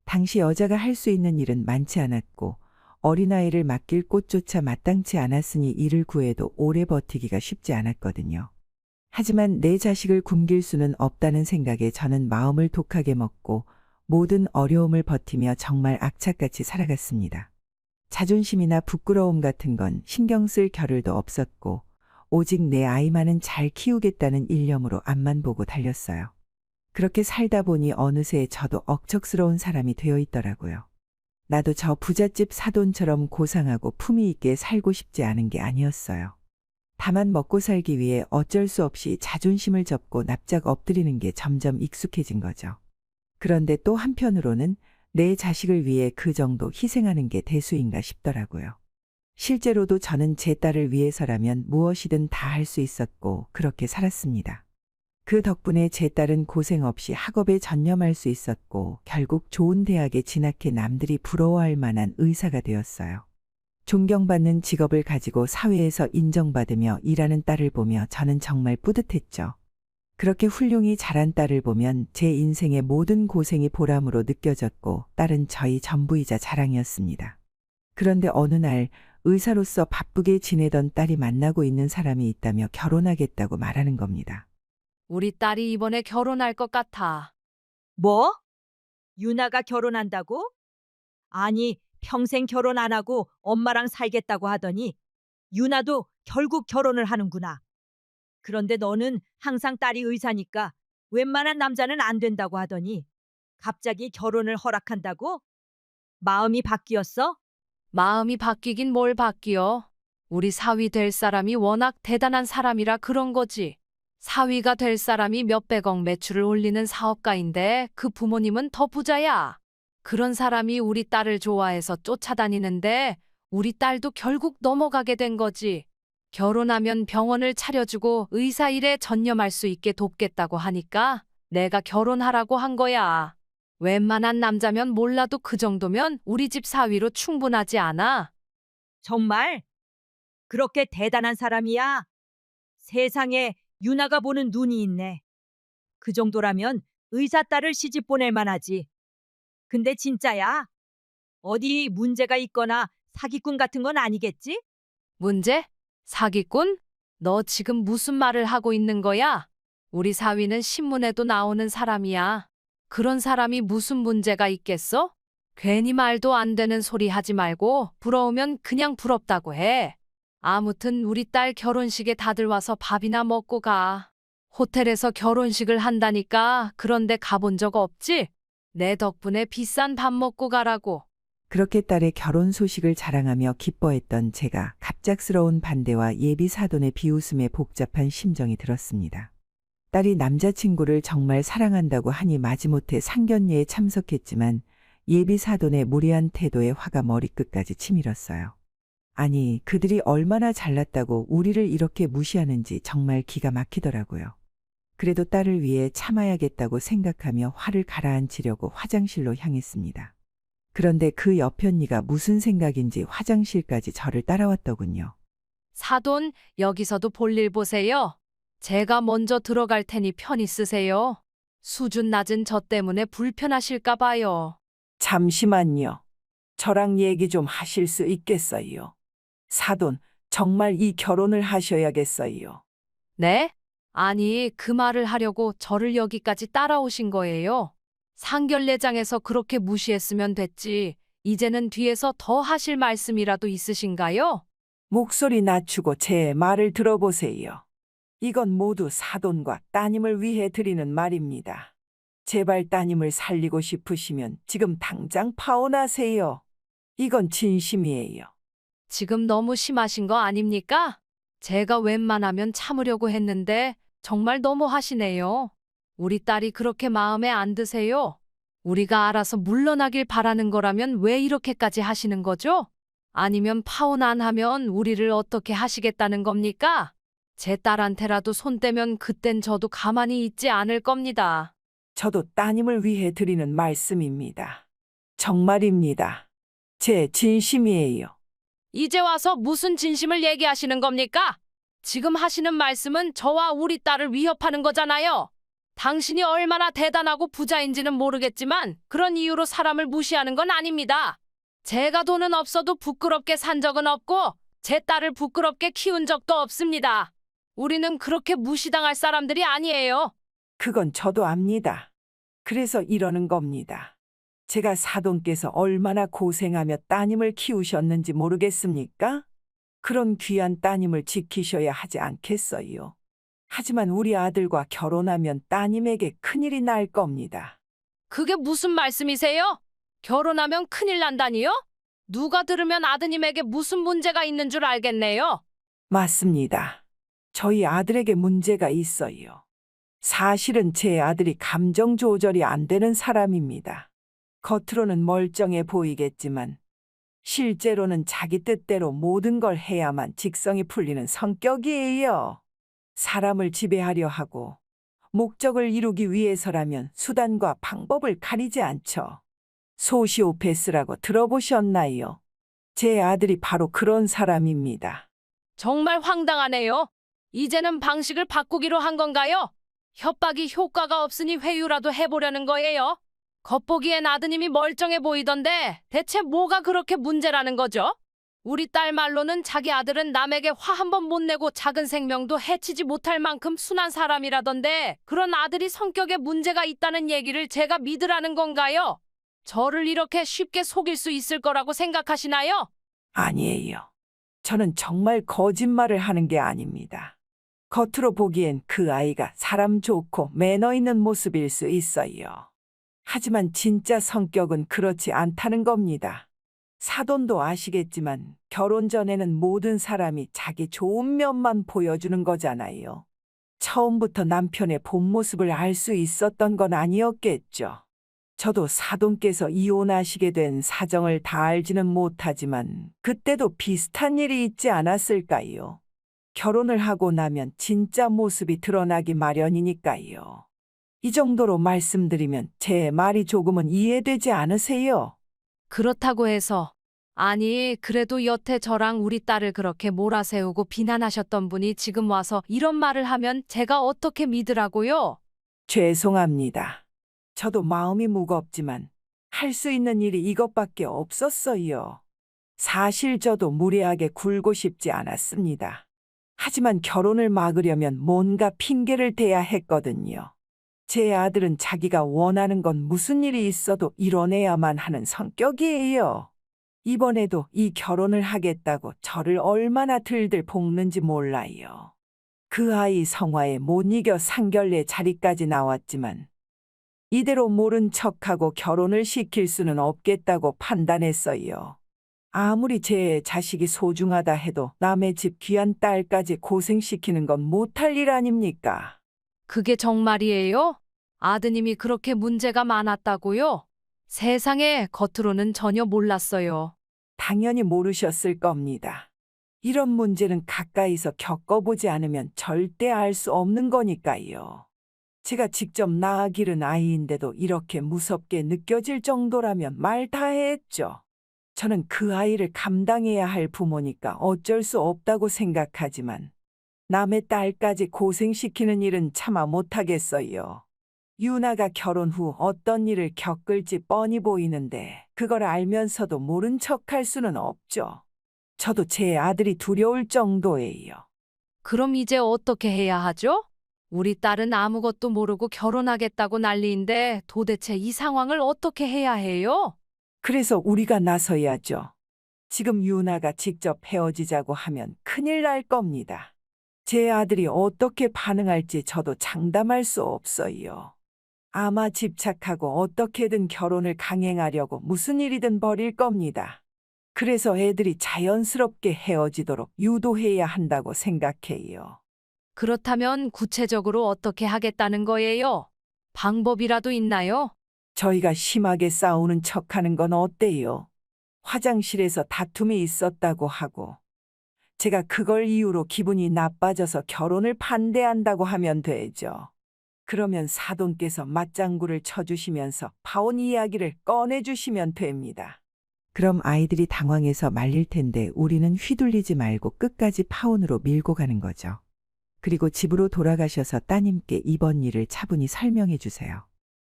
당시 여자가 할 수 있는 일은 많지 않았고 어린아이를 맡길 곳조차 마땅치 않았으니 일을 구해도 오래 버티기가 쉽지 않았거든요. 하지만 내 자식을 굶길 수는 없다는 생각에 저는 마음을 독하게 먹고 모든 어려움을 버티며 정말 악착같이 살아갔습니다. 자존심이나 부끄러움 같은 건 신경 쓸 겨를도 없었고 오직 내 아이만은 잘 키우겠다는 일념으로 앞만 보고 달렸어요. 그렇게 살다 보니 어느새 저도 억척스러운 사람이 되어 있더라고요. 나도 저 부잣집 사돈처럼 고상하고 품위 있게 살고 싶지 않은 게 아니었어요. 다만 먹고 살기 위해 어쩔 수 없이 자존심을 접고 납작 엎드리는 게 점점 익숙해진 거죠. 그런데 또 한편으로는 내 자식을 위해 그 정도 희생하는 게 대수인가 싶더라고요. 실제로도 저는 제 딸을 위해서라면 무엇이든 다 할 수 있었고 그렇게 살았습니다. 그 덕분에 제 딸은 고생 없이 학업에 전념할 수 있었고 결국 좋은 대학에 진학해 남들이 부러워할 만한 의사가 되었어요. 존경받는 직업을 가지고 사회에서 인정받으며 일하는 딸을 보며 저는 정말 뿌듯했죠. 그렇게 훌륭히 자란 딸을 보면 제 인생의 모든 고생이 보람으로 느껴졌고 딸은 저희 전부이자 자랑이었습니다. 그런데 어느 날 의사로서 바쁘게 지내던 딸이 만나고 있는 사람이 있다며 결혼하겠다고 말하는 겁니다. 우리 딸이 이번에 결혼할 것 같아. 뭐? 유나가 결혼한다고? 아니, 평생 결혼 안 하고 엄마랑 살겠다고 하더니 유나도 결국 결혼을 하는구나. 그런데 너는 항상 딸이 의사니까 웬만한 남자는 안 된다고 하더니 갑자기 결혼을 허락한다고? 마음이 바뀌었어? 마음이 바뀌긴 뭘 바뀌어. 우리 사위 될 사람이 워낙 대단한 사람이라 그런 거지. 사위가 될 사람이 몇백억 매출을 올리는 사업가인데 그 부모님은 더 부자야. 그런 사람이 우리 딸을 좋아해서 쫓아다니는데 우리 딸도 결국 넘어가게 된 거지. 결혼하면 병원을 차려주고 의사 일에 전념할 수 있게 돕겠다고 하니까 내가 결혼하라고 한 거야. 웬만한 남자면 몰라도 그 정도면 우리 집 사위로 충분하지 않아? 정말? 그렇게 대단한 사람이야? 세상에 유나가 보는 눈이 있네. 그 정도라면 의사 딸을 시집 보낼 만하지. 근데 진짜야? 어디 문제가 있거나 사기꾼 같은 건 아니겠지? 문제? 사기꾼? 너 지금 무슨 말을 하고 있는 거야? 우리 사위는 신문에도 나오는 사람이야. 그런 사람이 무슨 문제가 있겠어? 괜히 말도 안 되는 소리 하지 말고 부러우면 그냥 부럽다고 해. 아무튼 우리 딸 결혼식에 다들 와서 밥이나 먹고 가. 호텔에서 결혼식을 한다니까 그런데 가본 적 없지? 내 덕분에 비싼 밥 먹고 가라고. 그렇게 딸의 결혼 소식을 자랑하며 기뻐했던 제가 갑작스러운 반대와 예비 사돈의 비웃음에 복잡한 심정이 들었습니다. 딸이 남자친구를 정말 사랑한다고 하니 마지못해 상견례에 참석했지만 예비 사돈의 무례한 태도에 화가 머리끝까지 치밀었어요. 아니, 그들이 얼마나 잘났다고 우리를 이렇게 무시하는지 정말 기가 막히더라고요. 그래도 딸을 위해 참아야겠다고 생각하며 화를 가라앉히려고 화장실로 향했습니다. 그런데 그 여편이가 무슨 생각인지 화장실까지 저를 따라왔더군요. 사돈, 여기서도 볼일 보세요. 제가 먼저 들어갈 테니 편히 쓰세요. 수준 낮은 저 때문에 불편하실까 봐요. 잠시만요. 저랑 얘기 좀 하실 수 있겠어요? 사돈, 정말 이 결혼을 하셔야겠어요. 네? 아니, 그 말을 하려고 저를 여기까지 따라오신 거예요. 상견례장에서 그렇게 무시했으면 됐지. 이제는 뒤에서 더 하실 말씀이라도 있으신가요? 목소리 낮추고 제 말을 들어보세요. 이건 모두 사돈과 따님을 위해 드리는 말입니다. 제발 따님을 살리고 싶으시면 지금 당장 파혼하세요. 이건 진심이에요. 지금 너무 심하신 거 아닙니까? 제가 웬만하면 참으려고 했는데 정말 너무 하시네요. 우리 딸이 그렇게 마음에 안 드세요? 우리가 알아서 물러나길 바라는 거라면 왜 이렇게까지 하시는 거죠? 아니면 파혼 안 하면 우리를 어떻게 하시겠다는 겁니까? 제 딸한테라도 손 떼면 그땐 저도 가만히 있지 않을 겁니다. 저도 따님을 위해 드리는 말씀입니다. 정말입니다. 제 진심이에요. 이제 와서 무슨 진심을 얘기하시는 겁니까? 지금 하시는 말씀은 저와 우리 딸을 위협하는 거잖아요. 당신이 얼마나 대단하고 부자인지는 모르겠지만 그런 이유로 사람을 무시하는 건 아닙니다. 제가 돈은 없어도 부끄럽게 산 적은 없고 제 딸을 부끄럽게 키운 적도 없습니다. 우리는 그렇게 무시당할 사람들이 아니에요. 그건 저도 압니다. 그래서 이러는 겁니다. 제가 사돈께서 얼마나 고생하며 따님을 키우셨는지 모르겠습니까? 그런 귀한 따님을 지키셔야 하지 않겠어요. 하지만 우리 아들과 결혼하면 따님에게 큰일이 날 겁니다. 그게 무슨 말씀이세요? 결혼하면 큰일 난다니요? 누가 들으면 아드님에게 무슨 문제가 있는 줄 알겠네요. 맞습니다. 저희 아들에게 문제가 있어요. 사실은 제 아들이 감정 조절이 안 되는 사람입니다. 겉으로는 멀쩡해 보이겠지만 실제로는 자기 뜻대로 모든 걸 해야만 직성이 풀리는 성격이에요. 사람을 지배하려 하고 목적을 이루기 위해서라면 수단과 방법을 가리지 않죠. 소시오패스라고 들어보셨나요? 제 아들이 바로 그런 사람입니다. 정말 황당하네요. 이제는 방식을 바꾸기로 한 건가요? 협박이 효과가 없으니 회유라도 해보려는 거예요. 겉보기엔 아드님이 멀쩡해 보이던데 대체 뭐가 그렇게 문제라는 거죠? 우리 딸 말로는 자기 아들은 남에게 화 한 번 못 내고 작은 생명도 해치지 못할 만큼 순한 사람이라던데 그런 아들이 성격에 문제가 있다는 얘기를 제가 믿으라는 건가요? 저를 이렇게 쉽게 속일 수 있을 거라고 생각하시나요? 아니에요. 저는 정말 거짓말을 하는 게 아닙니다. 겉으로 보기엔 그 아이가 사람 좋고 매너 있는 모습일 수 있어요. 하지만 진짜 성격은 그렇지 않다는 겁니다. 사돈도 아시겠지만 결혼 전에는 모든 사람이 자기 좋은 면만 보여주는 거잖아요. 처음부터 남편의 본 모습을 알 수 있었던 건 아니었겠죠. 저도 사돈께서 이혼하시게 된 사정을 다 알지는 못하지만 그때도 비슷한 일이 있지 않았을까요? 결혼을 하고 나면 진짜 모습이 드러나기 마련이니까요. 이 정도로 말씀드리면 제 말이 조금은 이해되지 않으세요? 그렇다고 해서 아니 그래도 여태 저랑 우리 딸을 그렇게 몰아세우고 비난하셨던 분이 지금 와서 이런 말을 하면 제가 어떻게 믿으라고요? 죄송합니다. 저도 마음이 무겁지만 할 수 있는 일이 이것밖에 없었어요. 사실 저도 무례하게 굴고 싶지 않았습니다. 하지만 결혼을 막으려면 뭔가 핑계를 대야 했거든요. 제 아들은 자기가 원하는 건 무슨 일이 있어도 이뤄내야만 하는 성격이에요. 이번에도 이 결혼을 하겠다고 저를 얼마나 들들 볶는지 몰라요. 그 아이 성화에 못 이겨 상견례 자리까지 나왔지만 이대로 모른 척하고 결혼을 시킬 수는 없겠다고 판단했어요. 아무리 제 자식이 소중하다 해도 남의 집 귀한 딸까지 고생시키는 건 못할 일 아닙니까? 그게 정말이에요? 아드님이 그렇게 문제가 많았다고요? 세상에 겉으로는 전혀 몰랐어요. 당연히 모르셨을 겁니다. 이런 문제는 가까이서 겪어보지 않으면 절대 알 수 없는 거니까요. 제가 직접 낳아 기른 아이인데도 이렇게 무섭게 느껴질 정도라면 말 다 했죠. 저는 그 아이를 감당해야 할 부모니까 어쩔 수 없다고 생각하지만 남의 딸까지 고생시키는 일은 차마 못하겠어요. 유나가 결혼 후 어떤 일을 겪을지 뻔히 보이는데 그걸 알면서도 모른 척할 수는 없죠. 저도 제 아들이 두려울 정도예요. 그럼 이제 어떻게 해야 하죠? 우리 딸은 아무것도 모르고 결혼하겠다고 난리인데 도대체 이 상황을 어떻게 해야 해요? 그래서 우리가 나서야죠. 지금 유나가 직접 헤어지자고 하면 큰일 날 겁니다. 제 아들이 어떻게 반응할지 저도 장담할 수 없어요. 아마 집착하고 어떻게든 결혼을 강행하려고 무슨 일이든 벌일 겁니다. 그래서 애들이 자연스럽게 헤어지도록 유도해야 한다고 생각해요. 그렇다면 구체적으로 어떻게 하겠다는 거예요? 방법이라도 있나요? 저희가 심하게 싸우는 척하는 건 어때요? 화장실에서 다툼이 있었다고 하고 제가 그걸 이유로 기분이 나빠져서 결혼을 반대한다고 하면 되죠. 그러면 사돈께서 맞장구를 쳐주시면서 파혼 이야기를 꺼내주시면 됩니다. 그럼 아이들이 당황해서 말릴 텐데 우리는 휘둘리지 말고 끝까지 파혼으로 밀고 가는 거죠. 그리고 집으로 돌아가셔서 따님께 이번 일을 차분히 설명해 주세요.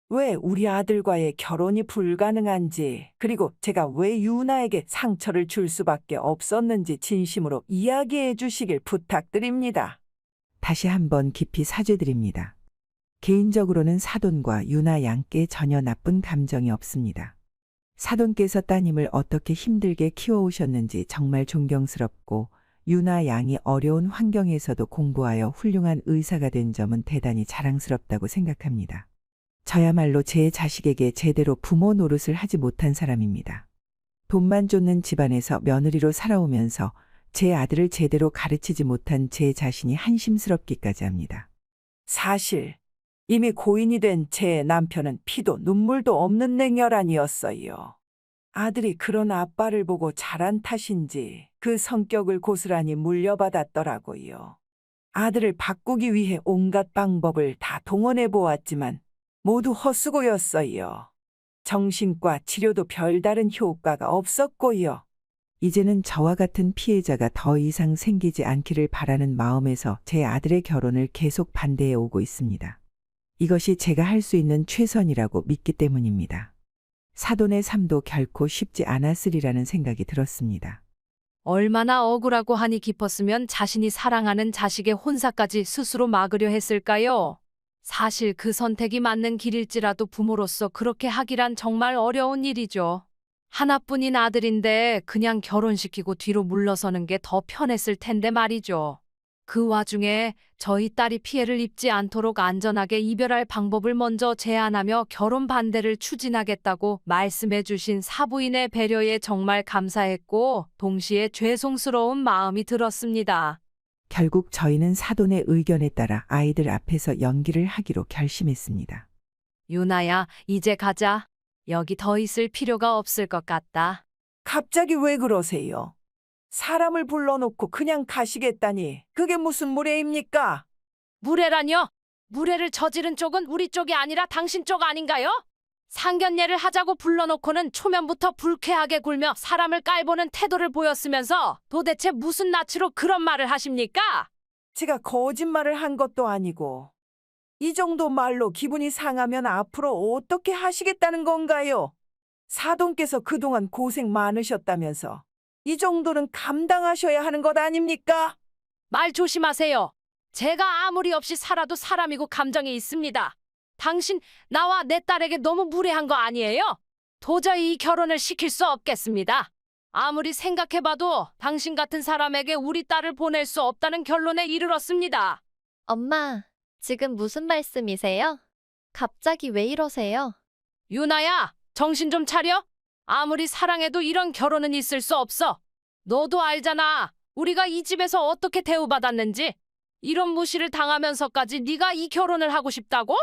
왜 우리 아들과의 결혼이 불가능한지, 그리고 제가 왜 유나에게 상처를 줄 수밖에 없었는지 진심으로 이야기해 주시길 부탁드립니다. 다시 한번 깊이 사죄드립니다. 개인적으로는 사돈과 유나 양께 전혀 나쁜 감정이 없습니다. 사돈께서 따님을 어떻게 힘들게 키워오셨는지 정말 존경스럽고 유나 양이 어려운 환경에서도 공부하여 훌륭한 의사가 된 점은 대단히 자랑스럽다고 생각합니다. 저야말로 제 자식에게 제대로 부모 노릇을 하지 못한 사람입니다. 돈만 쫓는 집안에서 며느리로 살아오면서 제 아들을 제대로 가르치지 못한 제 자신이 한심스럽기까지 합니다. 사실 이미 고인이 된 제 남편은 피도 눈물도 없는 냉혈한이었어요. 아들이 그런 아빠를 보고 자란 탓인지 그 성격을 고스란히 물려받았더라고요. 아들을 바꾸기 위해 온갖 방법을 다 동원해 보았지만 모두 헛수고였어요. 정신과 치료도 별다른 효과가 없었고요. 이제는 저와 같은 피해자가 더 이상 생기지 않기를 바라는 마음에서 제 아들의 결혼을 계속 반대해 오고 있습니다. 이것이 제가 할 수 있는 최선이라고 믿기 때문입니다. 사돈의 삶도 결코 쉽지 않았으리라는 생각이 들었습니다. 얼마나 억울하고 한이 깊었으면 자신이 사랑하는 자식의 혼사까지 스스로 막으려 했을까요? 사실 그 선택이 맞는 길일지라도 부모로서 그렇게 하기란 정말 어려운 일이죠. 하나뿐인 아들인데 그냥 결혼시키고 뒤로 물러서는 게 더 편했을 텐데 말이죠. 그 와중에 저희 딸이 피해를 입지 않도록 안전하게 이별할 방법을 먼저 제안하며 결혼 반대를 추진하겠다고 말씀해 주신 사부인의 배려에 정말 감사했고 동시에 죄송스러운 마음이 들었습니다. 결국 저희는 사돈의 의견에 따라 아이들 앞에서 연기를 하기로 결심했습니다. 유나야, 이제 가자. 여기 더 있을 필요가 없을 것 같다. 갑자기 왜 그러세요? 사람을 불러놓고 그냥 가시겠다니 그게 무슨 무례입니까? 무례라뇨? 무례를 저지른 쪽은 우리 쪽이 아니라 당신 쪽 아닌가요? 상견례를 하자고 불러놓고는 초면부터 불쾌하게 굴며 사람을 깔보는 태도를 보였으면서 도대체 무슨 낯으로 그런 말을 하십니까? 제가 거짓말을 한 것도 아니고 이 정도 말로 기분이 상하면 앞으로 어떻게 하시겠다는 건가요? 사돈께서 그동안 고생 많으셨다면서 이 정도는 감당하셔야 하는 것 아닙니까? 말 조심하세요. 제가 아무리 없이 살아도 사람이고 감정이 있습니다. 당신, 나와 내 딸에게 너무 무례한 거 아니에요? 도저히 이 결혼을 시킬 수 없겠습니다. 아무리 생각해봐도 당신 같은 사람에게 우리 딸을 보낼 수 없다는 결론에 이르렀습니다. 엄마, 지금 무슨 말씀이세요? 갑자기 왜 이러세요? 유나야, 정신 좀 차려. 아무리 사랑해도 이런 결혼은 있을 수 없어. 너도 알잖아. 우리가 이 집에서 어떻게 대우받았는지. 이런 무시를 당하면서까지 네가 이 결혼을 하고 싶다고?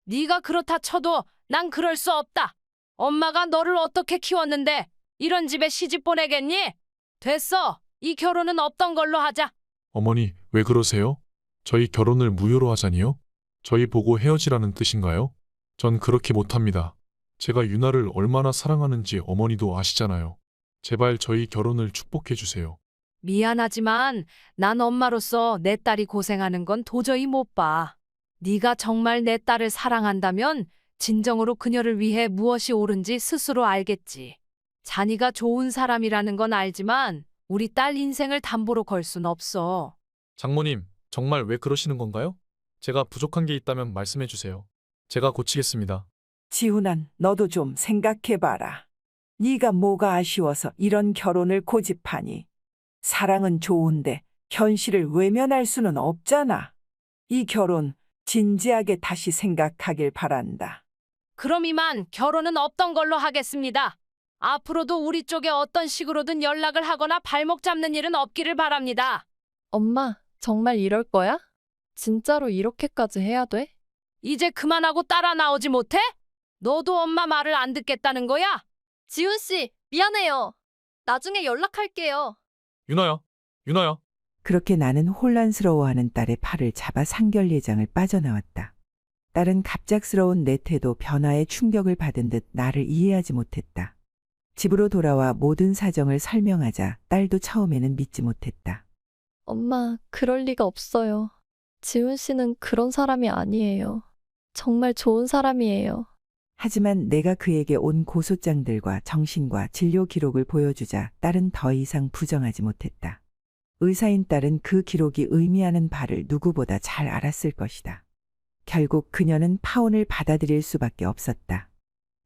네가 그렇다 쳐도 난 그럴 수 없다. 엄마가 너를 어떻게 키웠는데 이런 집에 시집 보내겠니? 됐어. 이 결혼은 없던 걸로 하자. 어머니, 왜 그러세요? 저희 결혼을 무효로 하자니요? 저희 보고 헤어지라는 뜻인가요? 전 그렇게 못합니다. 제가 유나를 얼마나 사랑하는지 어머니도 아시잖아요. 제발 저희 결혼을 축복해 주세요. 미안하지만 난 엄마로서 내 딸이 고생하는 건 도저히 못 봐. 네가 정말 내 딸을 사랑한다면 진정으로 그녀를 위해 무엇이 옳은지 스스로 알겠지. 자니가 좋은 사람이라는 건 알지만 우리 딸 인생을 담보로 걸 순 없어. 장모님, 정말 왜 그러시는 건가요? 제가 부족한 게 있다면 말씀해 주세요. 제가 고치겠습니다. 지훈아, 너도 좀 생각해봐라. 네가 뭐가 아쉬워서 이런 결혼을 고집하니? 사랑은 좋은데 현실을 외면할 수는 없잖아. 이 결혼 진지하게 다시 생각하길 바란다. 그럼 이만 결혼은 없던 걸로 하겠습니다. 앞으로도 우리 쪽에 어떤 식으로든 연락을 하거나 발목 잡는 일은 없기를 바랍니다. 엄마, 정말 이럴 거야? 진짜로 이렇게까지 해야 돼? 이제 그만하고 따라 나오지 못해? 너도 엄마 말을 안 듣겠다는 거야? 지훈 씨, 미안해요. 나중에 연락할게요. 유나야, 유나야. 그렇게 나는 혼란스러워하는 딸의 팔을 잡아 상결례장을 빠져나왔다. 딸은 갑작스러운 내 태도 변화에 충격을 받은 듯 나를 이해하지 못했다. 집으로 돌아와 모든 사정을 설명하자 딸도 처음에는 믿지 못했다. 엄마, 그럴 리가 없어요. 지훈 씨는 그런 사람이 아니에요. 정말 좋은 사람이에요. 하지만 내가 그에게 온 고소장들과 정신과 진료 기록을 보여주자 딸은 더 이상 부정하지 못했다. 의사인 딸은 그 기록이 의미하는 바를 누구보다 잘 알았을 것이다. 결국 그녀는 파혼을 받아들일 수밖에 없었다.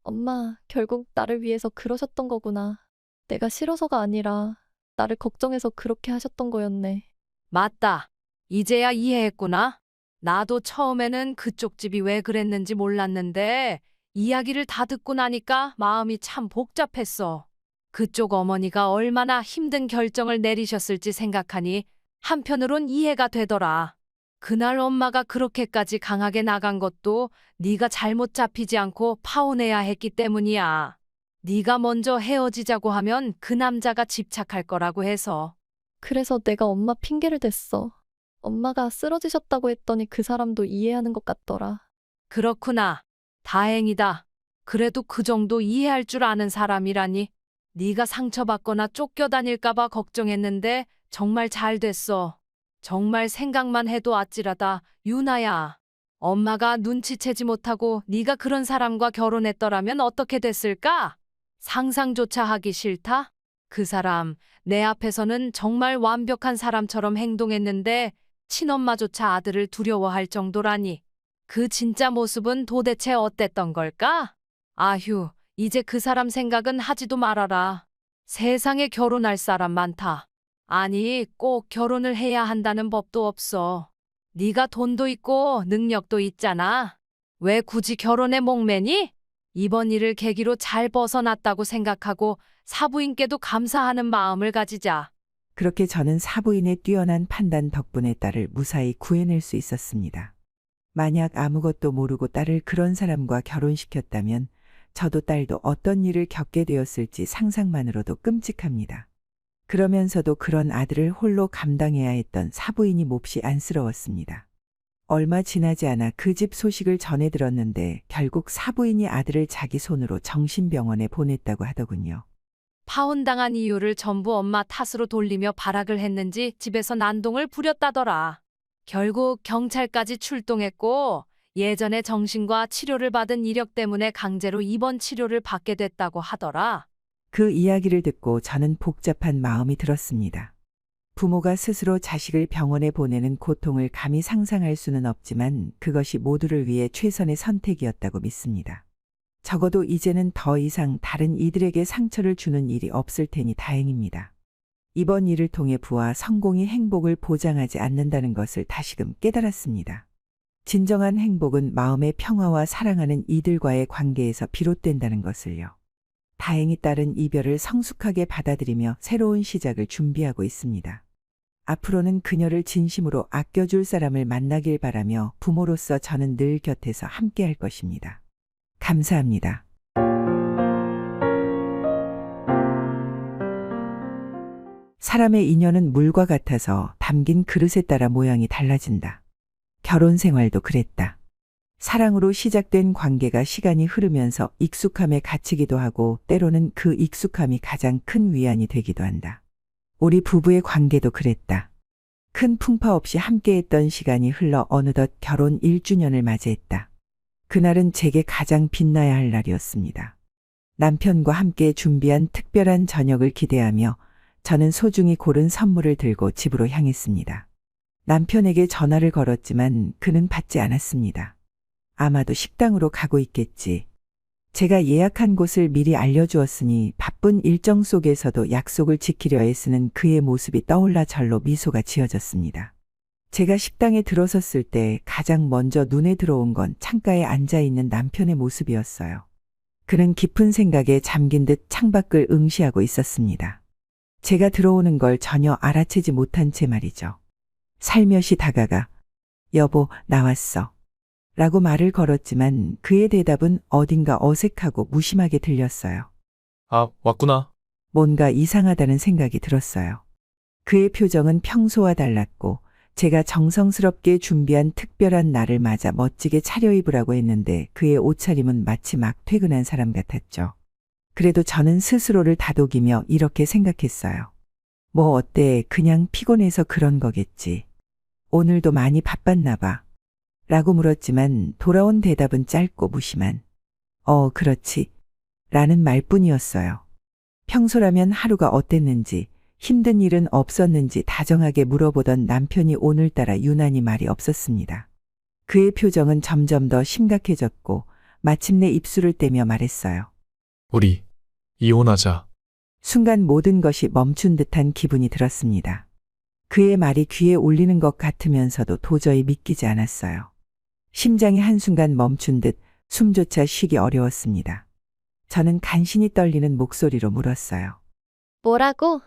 엄마, 결국 나를 위해서 그러셨던 거구나. 내가 싫어서가 아니라 나를 걱정해서 그렇게 하셨던 거였네. 맞다. 이제야 이해했구나. 나도 처음에는 그쪽 집이 왜 그랬는지 몰랐는데 이야기를 다 듣고 나니까 마음이 참 복잡했어. 그쪽 어머니가 얼마나 힘든 결정을 내리셨을지 생각하니 한편으론 이해가 되더라. 그날 엄마가 그렇게까지 강하게 나간 것도 네가 잘못 잡히지 않고 파혼해야 했기 때문이야. 네가 먼저 헤어지자고 하면 그 남자가 집착할 거라고 해서. 그래서 내가 엄마 핑계를 댔어. 엄마가 쓰러지셨다고 했더니 그 사람도 이해하는 것 같더라. 그렇구나. 다행이다. 그래도 그 정도 이해할 줄 아는 사람이라니. 네가 상처받거나 쫓겨다닐까 봐 걱정했는데 정말 잘 됐어. 정말 생각만 해도 아찔하다. 유나야. 엄마가 눈치채지 못하고 네가 그런 사람과 결혼했더라면 어떻게 됐을까? 상상조차 하기 싫다. 그 사람 내 앞에서는 정말 완벽한 사람처럼 행동했는데 친엄마조차 아들을 두려워할 정도라니. 그 진짜 모습은 도대체 어땠던 걸까? 아휴, 이제 그 사람 생각은 하지도 말아라. 세상에 결혼할 사람 많다. 아니, 꼭 결혼을 해야 한다는 법도 없어. 네가 돈도 있고 능력도 있잖아. 왜 굳이 결혼에 목매니? 이번 일을 계기로 잘 벗어났다고 생각하고 사부인께도 감사하는 마음을 가지자. 그렇게 저는 사부인의 뛰어난 판단 덕분에 딸을 무사히 구해낼 수 있었습니다. 만약 아무것도 모르고 딸을 그런 사람과 결혼시켰다면 저도 딸도 어떤 일을 겪게 되었을지 상상만으로도 끔찍합니다. 그러면서도 그런 아들을 홀로 감당해야 했던 사부인이 몹시 안쓰러웠습니다. 얼마 지나지 않아 그 집 소식을 전해 들었는데 결국 사부인이 아들을 자기 손으로 정신병원에 보냈다고 하더군요. 파혼당한 이유를 전부 엄마 탓으로 돌리며 발악을 했는지 집에서 난동을 부렸다더라. 결국 경찰까지 출동했고 예전에 정신과 치료를 받은 이력 때문에 강제로 입원 치료를 받게 됐다고 하더라. 그 이야기를 듣고 저는 복잡한 마음이 들었습니다. 부모가 스스로 자식을 병원에 보내는 고통을 감히 상상할 수는 없지만 그것이 모두를 위해 최선의 선택이었다고 믿습니다. 적어도 이제는 더 이상 다른 이들에게 상처를 주는 일이 없을 테니 다행입니다. 이번 일을 통해 부와 성공이 행복을 보장하지 않는다는 것을 다시금 깨달았습니다. 진정한 행복은 마음의 평화와 사랑하는 이들과의 관계에서 비롯된다는 것을요. 다행히 딸은 이별을 성숙하게 받아들이며 새로운 시작을 준비하고 있습니다. 앞으로는 그녀를 진심으로 아껴줄 사람을 만나길 바라며 부모로서 저는 늘 곁에서 함께할 것입니다. 감사합니다. 사람의 인연은 물과 같아서 담긴 그릇에 따라 모양이 달라진다. 결혼 생활도 그랬다. 사랑으로 시작된 관계가 시간이 흐르면서 익숙함에 갇히기도 하고 때로는 그 익숙함이 가장 큰 위안이 되기도 한다. 우리 부부의 관계도 그랬다. 큰 풍파 없이 함께했던 시간이 흘러 어느덧 결혼 1주년을 맞이했다. 그날은 제게 가장 빛나야 할 날이었습니다. 남편과 함께 준비한 특별한 저녁을 기대하며 저는 소중히 고른 선물을 들고 집으로 향했습니다. 남편에게 전화를 걸었지만 그는 받지 않았습니다. 아마도 식당으로 가고 있겠지. 제가 예약한 곳을 미리 알려주었으니 바쁜 일정 속에서도 약속을 지키려 애쓰는 그의 모습이 떠올라 절로 미소가 지어졌습니다. 제가 식당에 들어섰을 때 가장 먼저 눈에 들어온 건 창가에 앉아있는 남편의 모습이었어요. 그는 깊은 생각에 잠긴 듯 창밖을 응시하고 있었습니다. 제가 들어오는 걸 전혀 알아채지 못한 채 말이죠. 살며시 다가가 여보 나왔어 라고 말을 걸었지만 그의 대답은 어딘가 어색하고 무심하게 들렸어요. 아, 왔구나. 뭔가 이상하다는 생각이 들었어요. 그의 표정은 평소와 달랐고 제가 정성스럽게 준비한 특별한 날을 맞아 멋지게 차려입으라고 했는데 그의 옷차림은 마치 막 퇴근한 사람 같았죠. 그래도 저는 스스로를 다독이며 이렇게 생각했어요. 뭐 어때, 그냥 피곤해서 그런 거겠지. 오늘도 많이 바빴나 봐. 라고 물었지만 돌아온 대답은 짧고 무심한 그렇지. 라는 말뿐이었어요. 평소라면 하루가 어땠는지, 힘든 일은 없었는지 다정하게 물어보던 남편이 오늘따라 유난히 말이 없었습니다. 그의 표정은 점점 더 심각해졌고 마침내 입술을 떼며 말했어요. 우리 이혼하자. 순간 모든 것이 멈춘 듯한 기분이 들었습니다. 그의 말이 귀에 울리는 것 같으면서도 도저히 믿기지 않았어요. 심장이 한순간 멈춘 듯 숨조차 쉬기 어려웠습니다. 저는 간신히 떨리는 목소리로 물었어요. 뭐라고?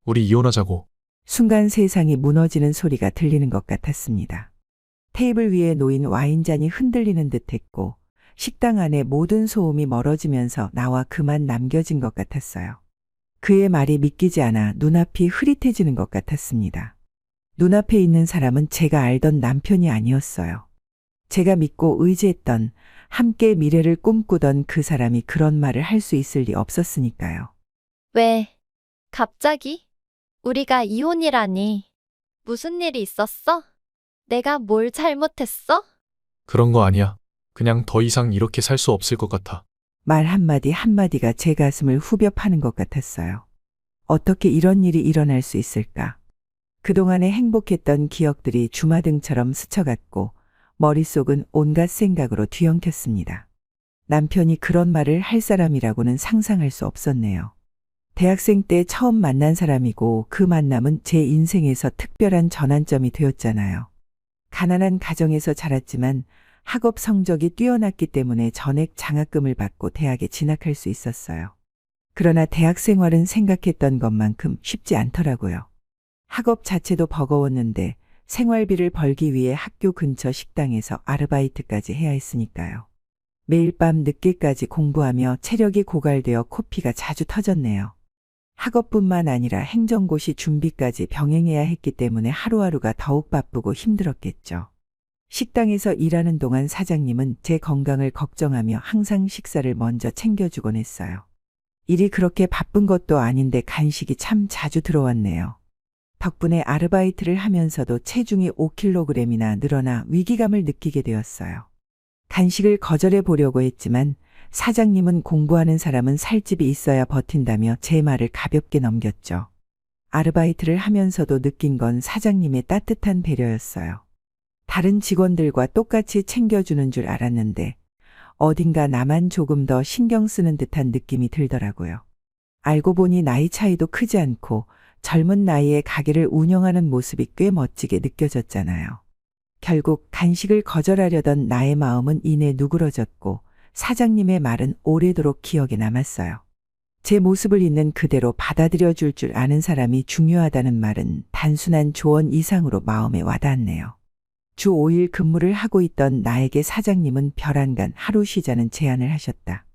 우리 이혼하자고. 순간 세상이 무너지는 소리가 들리는 것 같았습니다. 테이블 위에 놓인 와인잔이 흔들리는 듯했고 식당 안에 모든 소음이 멀어지면서 나와 그만 남겨진 것 같았어요. 그의 말이 믿기지 않아 눈앞이 흐릿해지는 것 같았습니다. 눈앞에 있는 사람은 제가 알던 남편이 아니었어요. 제가 믿고 의지했던, 함께 미래를 꿈꾸던 그 사람이 그런 말을 할 수 있을 리 없었으니까요. 왜? 갑자기? 우리가 이혼이라니. 무슨 일이 있었어? 내가 뭘 잘못했어? 그런 거 아니야. 그냥 더 이상 이렇게 살 수 없을 것 같아. 말 한마디 한마디가 제 가슴을 후벼 파는 것 같았어요. 어떻게 이런 일이 일어날 수 있을까? 그동안에 행복했던 기억들이 주마등처럼 스쳐갔고 머릿속은 온갖 생각으로 뒤엉켰습니다. 남편이 그런 말을 할 사람이라고는 상상할 수 없었네요. 대학생 때 처음 만난 사람이고 그 만남은 제 인생에서 특별한 전환점이 되었잖아요. 가난한 가정에서 자랐지만 학업 성적이 뛰어났기 때문에 전액 장학금을 받고 대학에 진학할 수 있었어요. 그러나 대학 생활은 생각했던 것만큼 쉽지 않더라고요. 학업 자체도 버거웠는데 생활비를 벌기 위해 학교 근처 식당에서 아르바이트까지 해야 했으니까요. 매일 밤 늦게까지 공부하며 체력이 고갈되어 코피가 자주 터졌네요. 학업뿐만 아니라 행정고시 준비까지 병행해야 했기 때문에 하루하루가 더욱 바쁘고 힘들었겠죠. 식당에서 일하는 동안 사장님은 제 건강을 걱정하며 항상 식사를 먼저 챙겨주곤 했어요. 일이 그렇게 바쁜 것도 아닌데 간식이 참 자주 들어왔네요. 덕분에 아르바이트를 하면서도 체중이 5kg이나 늘어나 위기감을 느끼게 되었어요. 간식을 거절해 보려고 했지만 사장님은 공부하는 사람은 살집이 있어야 버틴다며 제 말을 가볍게 넘겼죠. 아르바이트를 하면서도 느낀 건 사장님의 따뜻한 배려였어요. 다른 직원들과 똑같이 챙겨주는 줄 알았는데 어딘가 나만 조금 더 신경 쓰는 듯한 느낌이 들더라고요. 알고 보니 나이 차이도 크지 않고 젊은 나이에 가게를 운영하는 모습이 꽤 멋지게 느껴졌잖아요. 결국 간식을 거절하려던 나의 마음은 이내 누그러졌고 사장님의 말은 오래도록 기억에 남았어요. 제 모습을 있는 그대로 받아들여 줄 아는 사람이 중요하다는 말은 단순한 조언 이상으로 마음에 와닿았네요. 주 5일 근무를 하고 있던 나에게 사장님은 별안간 하루 쉬자는 제안을 하셨다.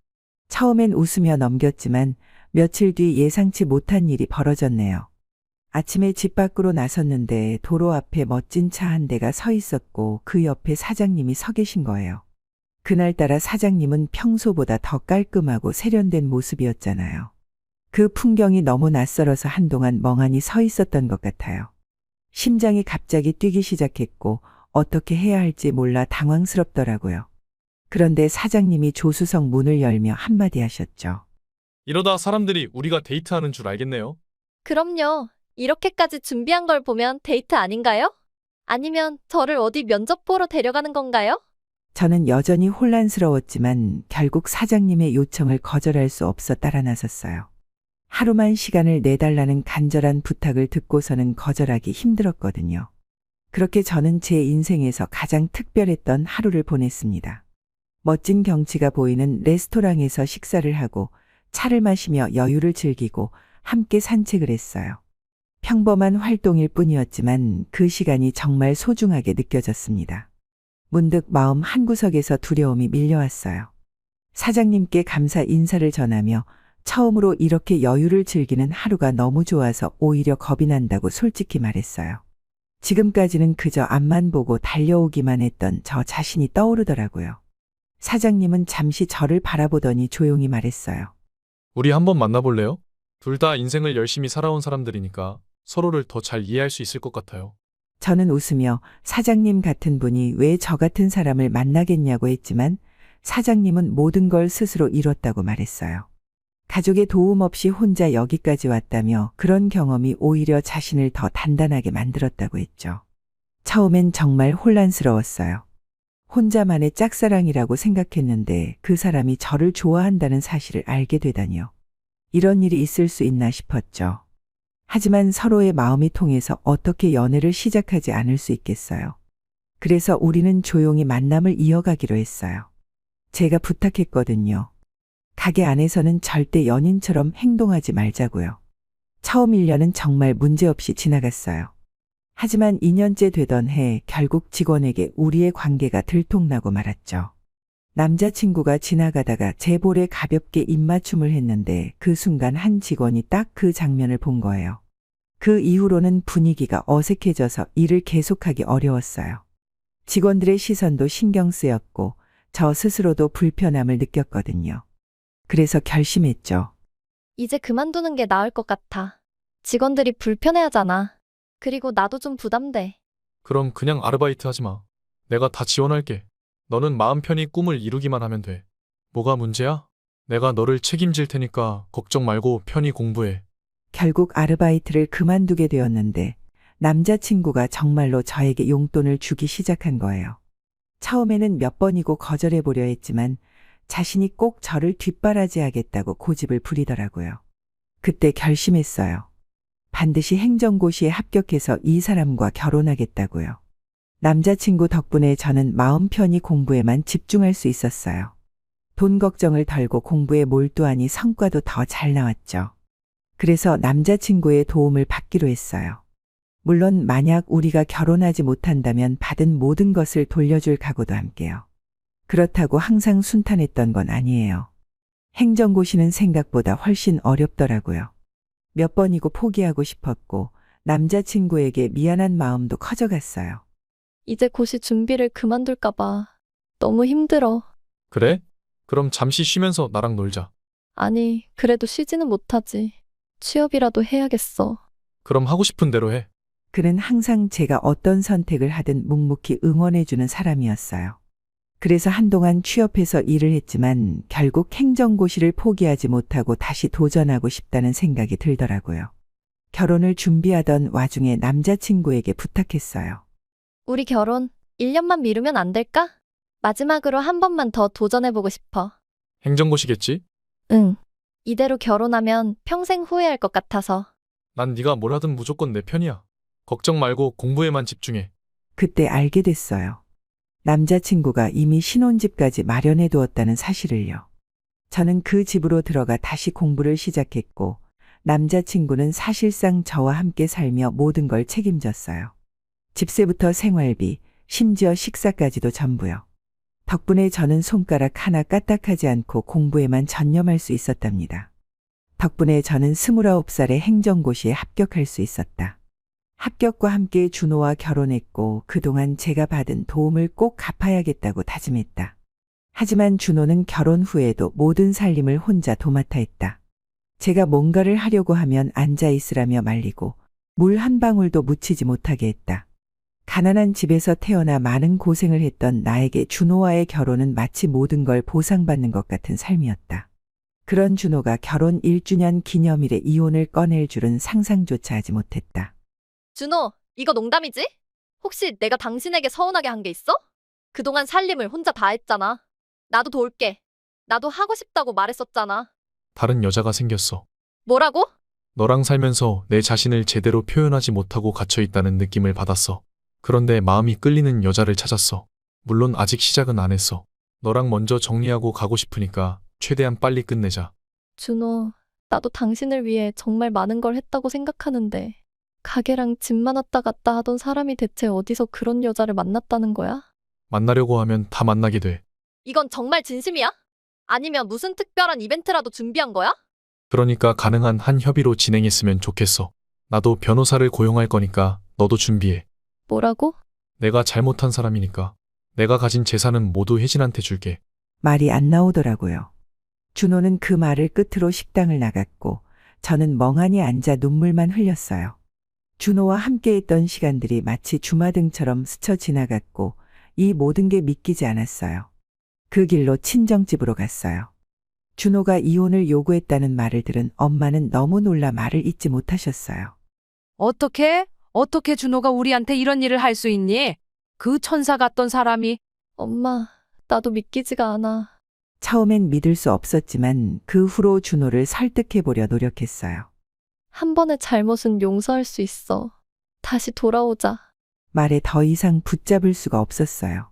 처음엔 웃으며 넘겼지만 며칠 뒤 예상치 못한 일이 벌어졌네요. 아침에 집 밖으로 나섰는데 도로 앞에 멋진 차 한 대가 서 있었고 그 옆에 사장님이 서 계신 거예요. 그날따라 사장님은 평소보다 더 깔끔하고 세련된 모습이었잖아요. 그 풍경이 너무 낯설어서 한동안 멍하니 서 있었던 것 같아요. 심장이 갑자기 뛰기 시작했고 어떻게 해야 할지 몰라 당황스럽더라고요. 그런데 사장님이 조수석 문을 열며 한마디 하셨죠. 이러다 사람들이 우리가 데이트하는 줄 알겠네요. 그럼요. 이렇게까지 준비한 걸 보면 데이트 아닌가요? 아니면 저를 어디 면접 보러 데려가는 건가요? 저는 여전히 혼란스러웠지만 결국 사장님의 요청을 거절할 수 없어 따라 나섰어요. 하루만 시간을 내달라는 간절한 부탁을 듣고서는 거절하기 힘들었거든요. 그렇게 저는 제 인생에서 가장 특별했던 하루를 보냈습니다. 멋진 경치가 보이는 레스토랑에서 식사를 하고 차를 마시며 여유를 즐기고 함께 산책을 했어요. 평범한 활동일 뿐이었지만 그 시간이 정말 소중하게 느껴졌습니다. 문득 마음 한구석에서 두려움이 밀려왔어요. 사장님께 감사 인사를 전하며 처음으로 이렇게 여유를 즐기는 하루가 너무 좋아서 오히려 겁이 난다고 솔직히 말했어요. 지금까지는 그저 앞만 보고 달려오기만 했던 저 자신이 떠오르더라고요. 사장님은 잠시 저를 바라보더니 조용히 말했어요. 우리 한번 만나볼래요? 둘 다 인생을 열심히 살아온 사람들이니까 서로를 더 잘 이해할 수 있을 것 같아요. 저는 웃으며 사장님 같은 분이 왜 저 같은 사람을 만나겠냐고 했지만 사장님은 모든 걸 스스로 이뤘다고 말했어요. 가족의 도움 없이 혼자 여기까지 왔다며 그런 경험이 오히려 자신을 더 단단하게 만들었다고 했죠. 처음엔 정말 혼란스러웠어요. 혼자만의 짝사랑이라고 생각했는데 그 사람이 저를 좋아한다는 사실을 알게 되다니요. 이런 일이 있을 수 있나 싶었죠. 하지만 서로의 마음이 통해서 어떻게 연애를 시작하지 않을 수 있겠어요. 그래서 우리는 조용히 만남을 이어가기로 했어요. 제가 부탁했거든요. 가게 안에서는 절대 연인처럼 행동하지 말자고요. 처음 1년은 정말 문제없이 지나갔어요. 하지만 2년째 되던 해 결국 직원에게 우리의 관계가 들통나고 말았죠. 남자친구가 지나가다가 제 볼에 가볍게 입맞춤을 했는데 그 순간 한 직원이 딱 그 장면을 본 거예요. 그 이후로는 분위기가 어색해져서 일을 계속하기 어려웠어요. 직원들의 시선도 신경 쓰였고 저 스스로도 불편함을 느꼈거든요. 그래서 결심했죠. 이제 그만두는 게 나을 것 같아. 직원들이 불편해하잖아. 그리고 나도 좀 부담돼. 그럼 그냥 아르바이트 하지 마. 내가 다 지원할게. 너는 마음 편히 꿈을 이루기만 하면 돼. 뭐가 문제야? 내가 너를 책임질 테니까 걱정 말고 편히 공부해. 결국 아르바이트를 그만두게 되었는데 남자친구가 정말로 저에게 용돈을 주기 시작한 거예요. 처음에는 몇 번이고 거절해보려 했지만 자신이 꼭 저를 뒷바라지하겠다고 고집을 부리더라고요. 그때 결심했어요. 반드시 행정고시에 합격해서 이 사람과 결혼하겠다고요. 남자친구 덕분에 저는 마음 편히 공부에만 집중할 수 있었어요. 돈 걱정을 덜고 공부에 몰두하니 성과도 더 잘 나왔죠. 그래서 남자친구의 도움을 받기로 했어요. 물론 만약 우리가 결혼하지 못한다면 받은 모든 것을 돌려줄 각오도 함께요. 그렇다고 항상 순탄했던 건 아니에요. 행정고시는 생각보다 훨씬 어렵더라고요. 몇 번이고 포기하고 싶었고 남자친구에게 미안한 마음도 커져갔어요. 이제 고시 준비를 그만둘까 봐. 너무 힘들어. 그래? 그럼 잠시 쉬면서 나랑 놀자. 아니, 그래도 쉬지는 못하지. 취업이라도 해야겠어. 그럼 하고 싶은 대로 해. 그는 항상 제가 어떤 선택을 하든 묵묵히 응원해주는 사람이었어요. 그래서 한동안 취업해서 일을 했지만 결국 행정고시를 포기하지 못하고 다시 도전하고 싶다는 생각이 들더라고요. 결혼을 준비하던 와중에 남자친구에게 부탁했어요. 우리 결혼 1년만 미루면 안 될까? 마지막으로 한 번만 더 도전해보고 싶어. 행정고시겠지? 응. 이대로 결혼하면 평생 후회할 것 같아서. 난 네가 뭘 하든 무조건 내 편이야. 걱정 말고 공부에만 집중해. 그때 알게 됐어요. 남자친구가 이미 신혼집까지 마련해 두었다는 사실을요. 저는 그 집으로 들어가 다시 공부를 시작했고 남자친구는 사실상 저와 함께 살며 모든 걸 책임졌어요. 집세부터 생활비, 심지어 식사까지도 전부요. 덕분에 저는 손가락 하나 까딱하지 않고 공부에만 전념할 수 있었답니다. 덕분에 저는 29살의 행정고시에 합격할 수 있었다. 합격과 함께 준호와 결혼했고 그동안 제가 받은 도움을 꼭 갚아야겠다고 다짐했다. 하지만 준호는 결혼 후에도 모든 살림을 혼자 도맡아 했다. 제가 뭔가를 하려고 하면 앉아 있으라며 말리고 물 한 방울도 묻히지 못하게 했다. 가난한 집에서 태어나 많은 고생을 했던 나에게 준호와의 결혼은 마치 모든 걸 보상받는 것 같은 삶이었다. 그런 준호가 결혼 1주년 기념일에 이혼을 꺼낼 줄은 상상조차 하지 못했다. 준호, 이거 농담이지? 혹시 내가 당신에게 서운하게 한 게 있어? 그동안 살림을 혼자 다 했잖아. 나도 도울게. 나도 하고 싶다고 말했었잖아. 다른 여자가 생겼어. 뭐라고? 너랑 살면서 내 자신을 제대로 표현하지 못하고 갇혀있다는 느낌을 받았어. 그런데 마음이 끌리는 여자를 찾았어. 물론 아직 시작은 안 했어. 너랑 먼저 정리하고 가고 싶으니까 최대한 빨리 끝내자. 준호, 나도 당신을 위해 정말 많은 걸 했다고 생각하는데 가게랑 집만 왔다 갔다 하던 사람이 대체 어디서 그런 여자를 만났다는 거야? 만나려고 하면 다 만나게 돼. 이건 정말 진심이야? 아니면 무슨 특별한 이벤트라도 준비한 거야? 그러니까 가능한 한 협의로 진행했으면 좋겠어. 나도 변호사를 고용할 거니까 너도 준비해. 뭐라고? 내가 잘못한 사람이니까. 내가 가진 재산은 모두 혜진한테 줄게. 말이 안 나오더라고요. 준호는 그 말을 끝으로 식당을 나갔고 저는 멍하니 앉아 눈물만 흘렸어요. 준호와 함께했던 시간들이 마치 주마등처럼 스쳐 지나갔고 이 모든 게 믿기지 않았어요. 그 길로 친정집으로 갔어요. 준호가 이혼을 요구했다는 말을 들은 엄마는 너무 놀라 말을 잇지 못하셨어요. 어떻게 준호가 우리한테 이런 일을 할 수 있니? 그 천사 같던 사람이. 엄마, 나도 믿기지가 않아. 처음엔 믿을 수 없었지만 그 후로 준호를 설득해보려 노력했어요. 한 번의 잘못은 용서할 수 있어. 다시 돌아오자. 말에 더 이상 붙잡을 수가 없었어요.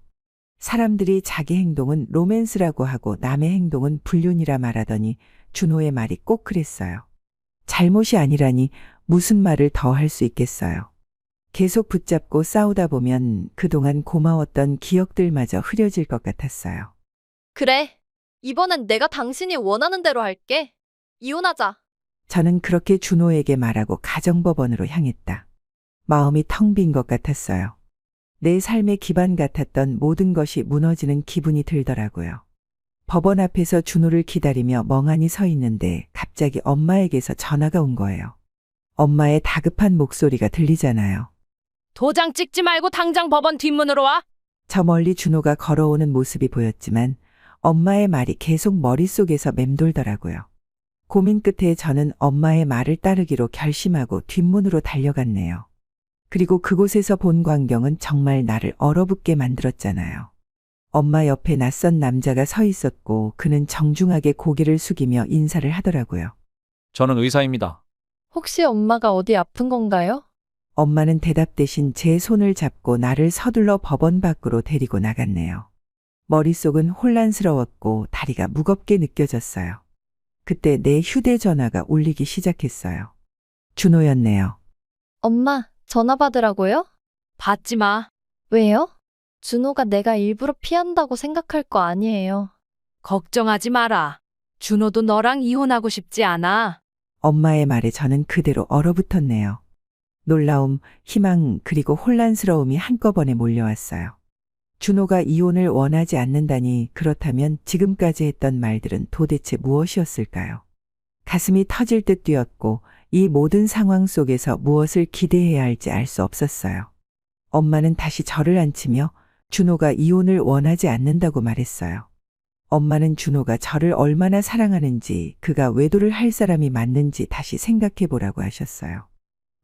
사람들이 자기 행동은 로맨스라고 하고 남의 행동은 불륜이라 말하더니 준호의 말이 꼭 그랬어요. 잘못이 아니라니 무슨 말을 더 할 수 있겠어요. 계속 붙잡고 싸우다 보면 그동안 고마웠던 기억들마저 흐려질 것 같았어요. 그래. 이번엔 내가 당신이 원하는 대로 할게. 이혼하자. 저는 그렇게 준호에게 말하고 가정법원으로 향했다. 마음이 텅 빈 것 같았어요. 내 삶의 기반 같았던 모든 것이 무너지는 기분이 들더라고요. 법원 앞에서 준호를 기다리며 멍하니 서 있는데 갑자기 엄마에게서 전화가 온 거예요. 엄마의 다급한 목소리가 들리잖아요. 도장 찍지 말고 당장 법원 뒷문으로 와. 저 멀리 준호가 걸어오는 모습이 보였지만 엄마의 말이 계속 머릿속에서 맴돌더라고요. 고민 끝에 저는 엄마의 말을 따르기로 결심하고 뒷문으로 달려갔네요. 그리고 그곳에서 본 광경은 정말 나를 얼어붙게 만들었잖아요. 엄마 옆에 낯선 남자가 서 있었고 그는 정중하게 고개를 숙이며 인사를 하더라고요. 저는 의사입니다. 혹시 엄마가 어디 아픈 건가요? 엄마는 대답 대신 제 손을 잡고 나를 서둘러 법원 밖으로 데리고 나갔네요. 머릿속은 혼란스러웠고 다리가 무겁게 느껴졌어요. 그때 내 휴대전화가 울리기 시작했어요. 준호였네요. 엄마, 전화 받으라고요? 받지 마. 왜요? 준호가 내가 일부러 피한다고 생각할 거 아니에요. 걱정하지 마라. 준호도 너랑 이혼하고 싶지 않아. 엄마의 말에 저는 그대로 얼어붙었네요. 놀라움, 희망, 그리고 혼란스러움이 한꺼번에 몰려왔어요. 준호가 이혼을 원하지 않는다니 그렇다면 지금까지 했던 말들은 도대체 무엇이었을까요? 가슴이 터질 듯 뛰었고 이 모든 상황 속에서 무엇을 기대해야 할지 알 수 없었어요. 엄마는 다시 저를 앉히며 준호가 이혼을 원하지 않는다고 말했어요. 엄마는 준호가 저를 얼마나 사랑하는지 그가 외도를 할 사람이 맞는지 다시 생각해 보라고 하셨어요.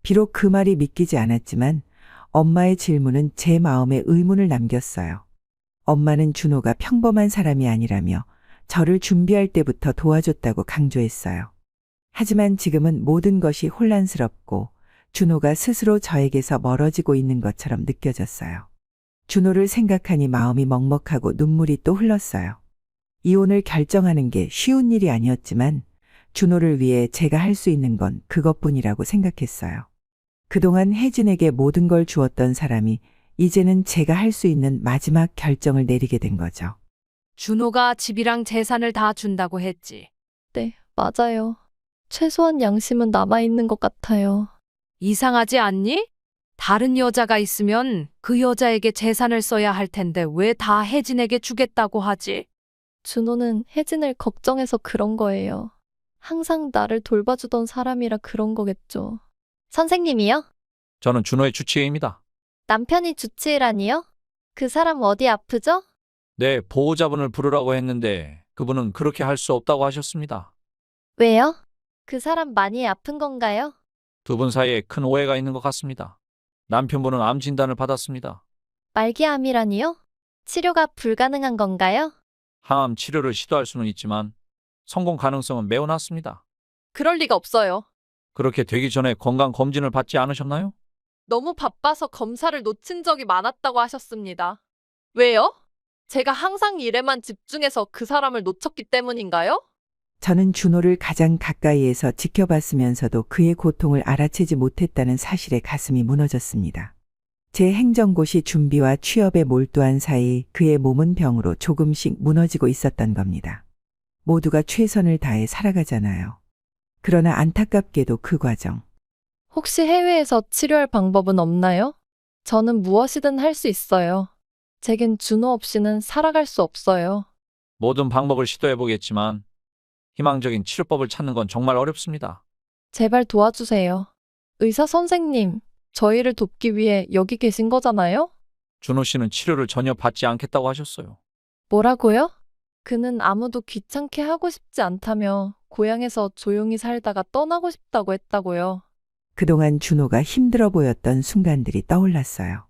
비록 그 말이 믿기지 않았지만 엄마의 질문은 제 마음에 의문을 남겼어요. 엄마는 준호가 평범한 사람이 아니라며 저를 준비할 때부터 도와줬다고 강조했어요. 하지만 지금은 모든 것이 혼란스럽고 준호가 스스로 저에게서 멀어지고 있는 것처럼 느껴졌어요. 준호를 생각하니 마음이 먹먹하고 눈물이 또 흘렀어요. 이혼을 결정하는 게 쉬운 일이 아니었지만 준호를 위해 제가 할 수 있는 건 그것뿐이라고 생각했어요. 그동안 혜진에게 모든 걸 주었던 사람이 이제는 제가 할 수 있는 마지막 결정을 내리게 된 거죠. 준호가 집이랑 재산을 다 준다고 했지. 네, 맞아요. 최소한 양심은 남아있는 것 같아요. 이상하지 않니? 다른 여자가 있으면 그 여자에게 재산을 써야 할 텐데 왜 다 혜진에게 주겠다고 하지? 준호는 혜진을 걱정해서 그런 거예요. 항상 나를 돌봐주던 사람이라 그런 거겠죠. 선생님이요? 저는 준호의 주치의입니다. 남편이 주치의라니요? 그 사람 어디 아프죠? 네, 보호자분을 부르라고 했는데 그분은 그렇게 할 수 없다고 하셨습니다. 왜요? 그 사람 많이 아픈 건가요? 두 분 사이에 큰 오해가 있는 것 같습니다. 남편분은 암 진단을 받았습니다. 말기암이라니요? 치료가 불가능한 건가요? 항암 치료를 시도할 수는 있지만 성공 가능성은 매우 낮습니다. 그럴 리가 없어요. 그렇게 되기 전에 건강 검진을 받지 않으셨나요? 너무 바빠서 검사를 놓친 적이 많았다고 하셨습니다. 왜요? 제가 항상 일에만 집중해서 그 사람을 놓쳤기 때문인가요? 저는 준호를 가장 가까이에서 지켜봤으면서도 그의 고통을 알아채지 못했다는 사실에 가슴이 무너졌습니다. 제 행정고시 준비와 취업에 몰두한 사이 그의 몸은 병으로 조금씩 무너지고 있었던 겁니다. 모두가 최선을 다해 살아가잖아요. 그러나 안타깝게도 그 과정. 혹시 해외에서 치료할 방법은 없나요? 저는 무엇이든 할 수 있어요. 제겐 준호 없이는 살아갈 수 없어요. 모든 방법을 시도해 보겠지만 희망적인 치료법을 찾는 건 정말 어렵습니다. 제발 도와주세요. 의사 선생님, 저희를 돕기 위해 여기 계신 거잖아요? 준호 씨는 치료를 전혀 받지 않겠다고 하셨어요. 뭐라고요? 그는 아무도 귀찮게 하고 싶지 않다며 고향에서 조용히 살다가 떠나고 싶다고 했다고요. 그동안 준호가 힘들어 보였던 순간들이 떠올랐어요.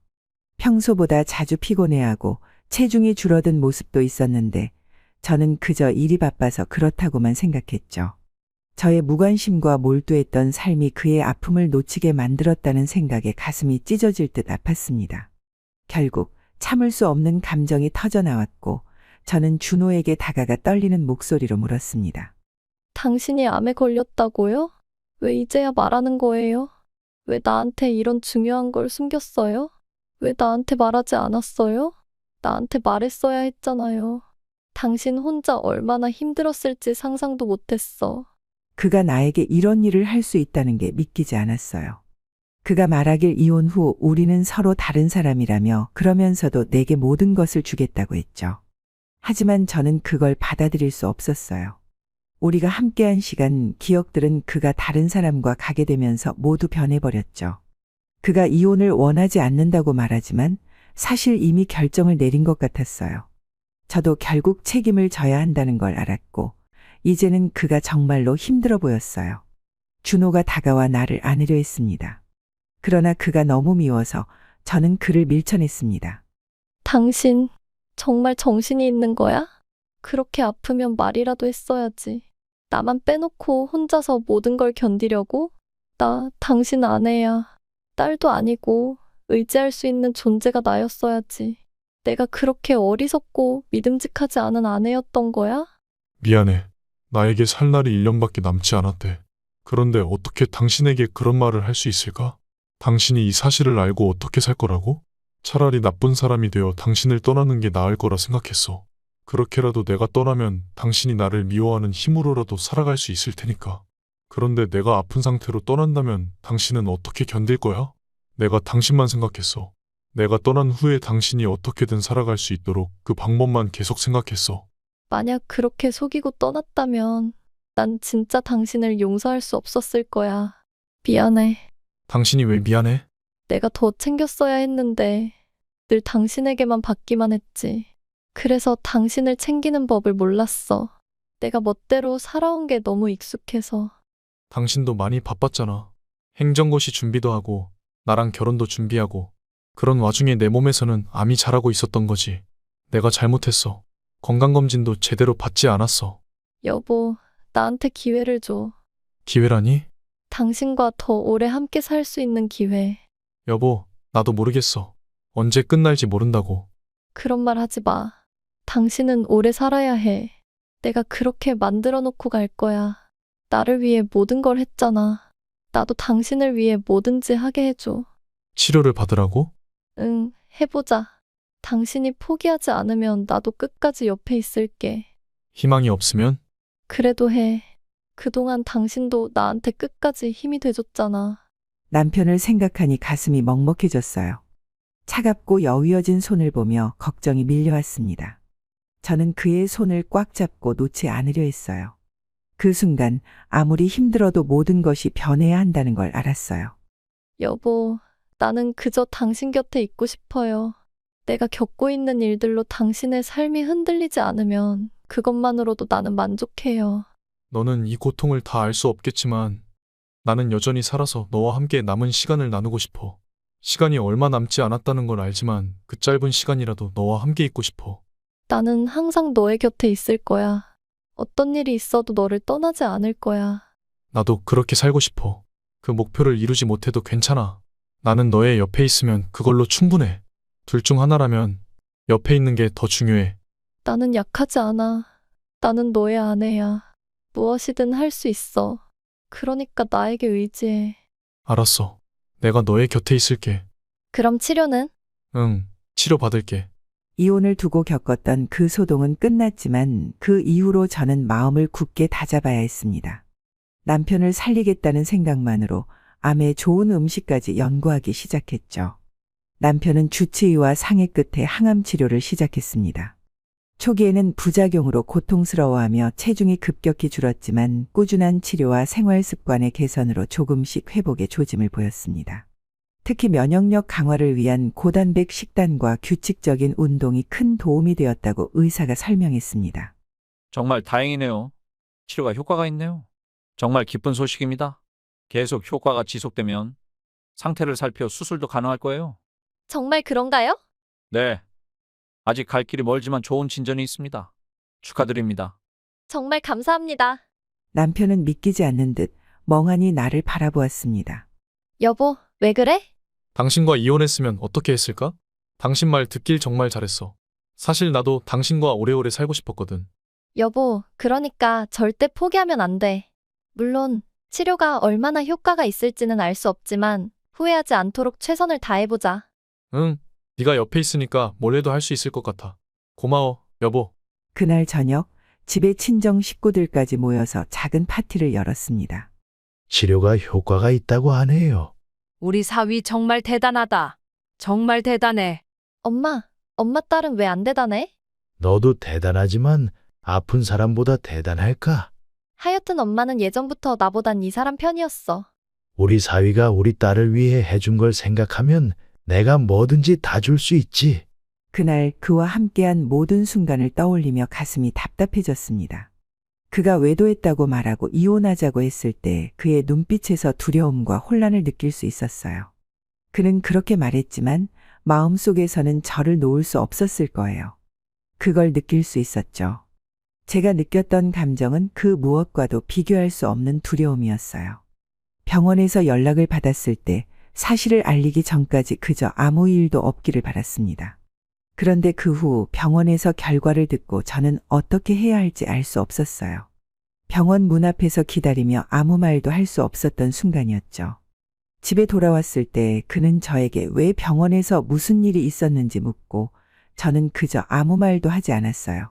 평소보다 자주 피곤해하고 체중이 줄어든 모습도 있었는데 저는 그저 일이 바빠서 그렇다고만 생각했죠. 저의 무관심과 몰두했던 삶이 그의 아픔을 놓치게 만들었다는 생각에 가슴이 찢어질 듯 아팠습니다. 결국 참을 수 없는 감정이 터져나왔고 저는 준호에게 다가가 떨리는 목소리로 물었습니다. 당신이 암에 걸렸다고요? 왜 이제야 말하는 거예요? 왜 나한테 이런 중요한 걸 숨겼어요? 왜 나한테 말하지 않았어요? 나한테 말했어야 했잖아요. 당신 혼자 얼마나 힘들었을지 상상도 못했어. 그가 나에게 이런 일을 할 수 있다는 게 믿기지 않았어요. 그가 말하길 이혼 후 우리는 서로 다른 사람이라며 그러면서도 내게 모든 것을 주겠다고 했죠. 하지만 저는 그걸 받아들일 수 없었어요. 우리가 함께한 시간, 기억들은 그가 다른 사람과 가게 되면서 모두 변해버렸죠. 그가 이혼을 원하지 않는다고 말하지만 사실 이미 결정을 내린 것 같았어요. 저도 결국 책임을 져야 한다는 걸 알았고 이제는 그가 정말로 힘들어 보였어요. 준호가 다가와 나를 안으려 했습니다. 그러나 그가 너무 미워서 저는 그를 밀쳐냈습니다. 당신 정말 정신이 있는 거야? 그렇게 아프면 말이라도 했어야지. 나만 빼놓고 혼자서 모든 걸 견디려고? 나 당신 아내야. 딸도 아니고 의지할 수 있는 존재가 나였어야지. 내가 그렇게 어리석고 믿음직하지 않은 아내였던 거야? 미안해. 나에게 살 날이 1년밖에 남지 않았대. 그런데 어떻게 당신에게 그런 말을 할 수 있을까? 당신이 이 사실을 알고 어떻게 살 거라고? 차라리 나쁜 사람이 되어 당신을 떠나는 게 나을 거라 생각했어. 그렇게라도 내가 떠나면 당신이 나를 미워하는 힘으로라도 살아갈 수 있을 테니까. 그런데 내가 아픈 상태로 떠난다면 당신은 어떻게 견딜 거야? 내가 당신만 생각했어. 내가 떠난 후에 당신이 어떻게든 살아갈 수 있도록 그 방법만 계속 생각했어. 만약 그렇게 속이고 떠났다면 난 진짜 당신을 용서할 수 없었을 거야. 미안해. 당신이 왜 미안해? 내가 더 챙겼어야 했는데 늘 당신에게만 받기만 했지. 그래서 당신을 챙기는 법을 몰랐어. 내가 멋대로 살아온 게 너무 익숙해서. 당신도 많이 바빴잖아. 행정고시 준비도 하고 나랑 결혼도 준비하고 그런 와중에 내 몸에서는 암이 자라고 있었던 거지. 내가 잘못했어. 건강검진도 제대로 받지 않았어. 여보, 나한테 기회를 줘. 기회라니? 당신과 더 오래 함께 살 수 있는 기회. 여보, 나도 모르겠어. 언제 끝날지 모른다고. 그런 말 하지 마. 당신은 오래 살아야 해. 내가 그렇게 만들어 놓고 갈 거야. 나를 위해 모든 걸 했잖아. 나도 당신을 위해 뭐든지 하게 해줘. 치료를 받으라고? 응, 해보자. 당신이 포기하지 않으면 나도 끝까지 옆에 있을게. 희망이 없으면? 그래도 해. 그동안 당신도 나한테 끝까지 힘이 돼줬잖아. 남편을 생각하니 가슴이 먹먹해졌어요. 차갑고 여위어진 손을 보며 걱정이 밀려왔습니다. 저는 그의 손을 꽉 잡고 놓지 않으려 했어요. 그 순간 아무리 힘들어도 모든 것이 변해야 한다는 걸 알았어요. 여보, 나는 그저 당신 곁에 있고 싶어요. 내가 겪고 있는 일들로 당신의 삶이 흔들리지 않으면 그것만으로도 나는 만족해요. 너는 이 고통을 다 알 수 없겠지만 나는 여전히 살아서 너와 함께 남은 시간을 나누고 싶어. 시간이 얼마 남지 않았다는 걸 알지만 그 짧은 시간이라도 너와 함께 있고 싶어. 나는 항상 너의 곁에 있을 거야. 어떤 일이 있어도 너를 떠나지 않을 거야. 나도 그렇게 살고 싶어. 그 목표를 이루지 못해도 괜찮아. 나는 너의 옆에 있으면 그걸로 충분해. 둘 중 하나라면 옆에 있는 게 더 중요해. 나는 약하지 않아. 나는 너의 아내야. 무엇이든 할 수 있어. 그러니까 나에게 의지해. 알았어. 내가 너의 곁에 있을게. 그럼 치료는? 응, 치료받을게. 이혼을 두고 겪었던 그 소동은 끝났지만 그 이후로 저는 마음을 굳게 다잡아야 했습니다. 남편을 살리겠다는 생각만으로 암에 좋은 음식까지 연구하기 시작했죠. 남편은 주치의와 상의 끝에 항암 치료를 시작했습니다. 초기에는 부작용으로 고통스러워하며 체중이 급격히 줄었지만 꾸준한 치료와 생활 습관의 개선으로 조금씩 회복의 조짐을 보였습니다. 특히 면역력 강화를 위한 고단백 식단과 규칙적인 운동이 큰 도움이 되었다고 의사가 설명했습니다. 정말 다행이네요. 치료가 효과가 있네요. 정말 기쁜 소식입니다. 계속 효과가 지속되면 상태를 살펴 수술도 가능할 거예요. 정말 그런가요? 네. 아직 갈 길이 멀지만 좋은 진전이 있습니다. 축하드립니다. 정말 감사합니다. 남편은 믿기지 않는 듯 멍하니 나를 바라보았습니다. 여보, 왜 그래? 당신과 이혼했으면 어떻게 했을까? 당신 말 듣길 정말 잘했어. 사실 나도 당신과 오래오래 살고 싶었거든. 여보, 그러니까 절대 포기하면 안 돼. 물론 치료가 얼마나 효과가 있을지는 알 수 없지만 후회하지 않도록 최선을 다해보자. 응, 네가 옆에 있으니까 뭘 해도 할 수 있을 것 같아. 고마워, 여보. 그날 저녁 집에 친정 식구들까지 모여서 작은 파티를 열었습니다. 치료가 효과가 있다고 하네요. 우리 사위 정말 대단하다. 정말 대단해. 엄마 딸은 왜 안 대단해? 너도 대단하지만 아픈 사람보다 대단할까? 하여튼 엄마는 예전부터 나보단 이 사람 편이었어. 우리 사위가 우리 딸을 위해 해준 걸 생각하면 내가 뭐든지 다 줄 수 있지. 그날 그와 함께한 모든 순간을 떠올리며 가슴이 답답해졌습니다. 그가 외도했다고 말하고 이혼하자고 했을 때 그의 눈빛에서 두려움과 혼란을 느낄 수 있었어요. 그는 그렇게 말했지만 마음속에서는 저를 놓을 수 없었을 거예요. 그걸 느낄 수 있었죠. 제가 느꼈던 감정은 그 무엇과도 비교할 수 없는 두려움이었어요. 병원에서 연락을 받았을 때 사실을 알리기 전까지 그저 아무 일도 없기를 바랐습니다. 그런데 그 후 병원에서 결과를 듣고 저는 어떻게 해야 할지 알 수 없었어요. 병원 문 앞에서 기다리며 아무 말도 할 수 없었던 순간이었죠. 집에 돌아왔을 때 그는 저에게 왜 병원에서 무슨 일이 있었는지 묻고 저는 그저 아무 말도 하지 않았어요.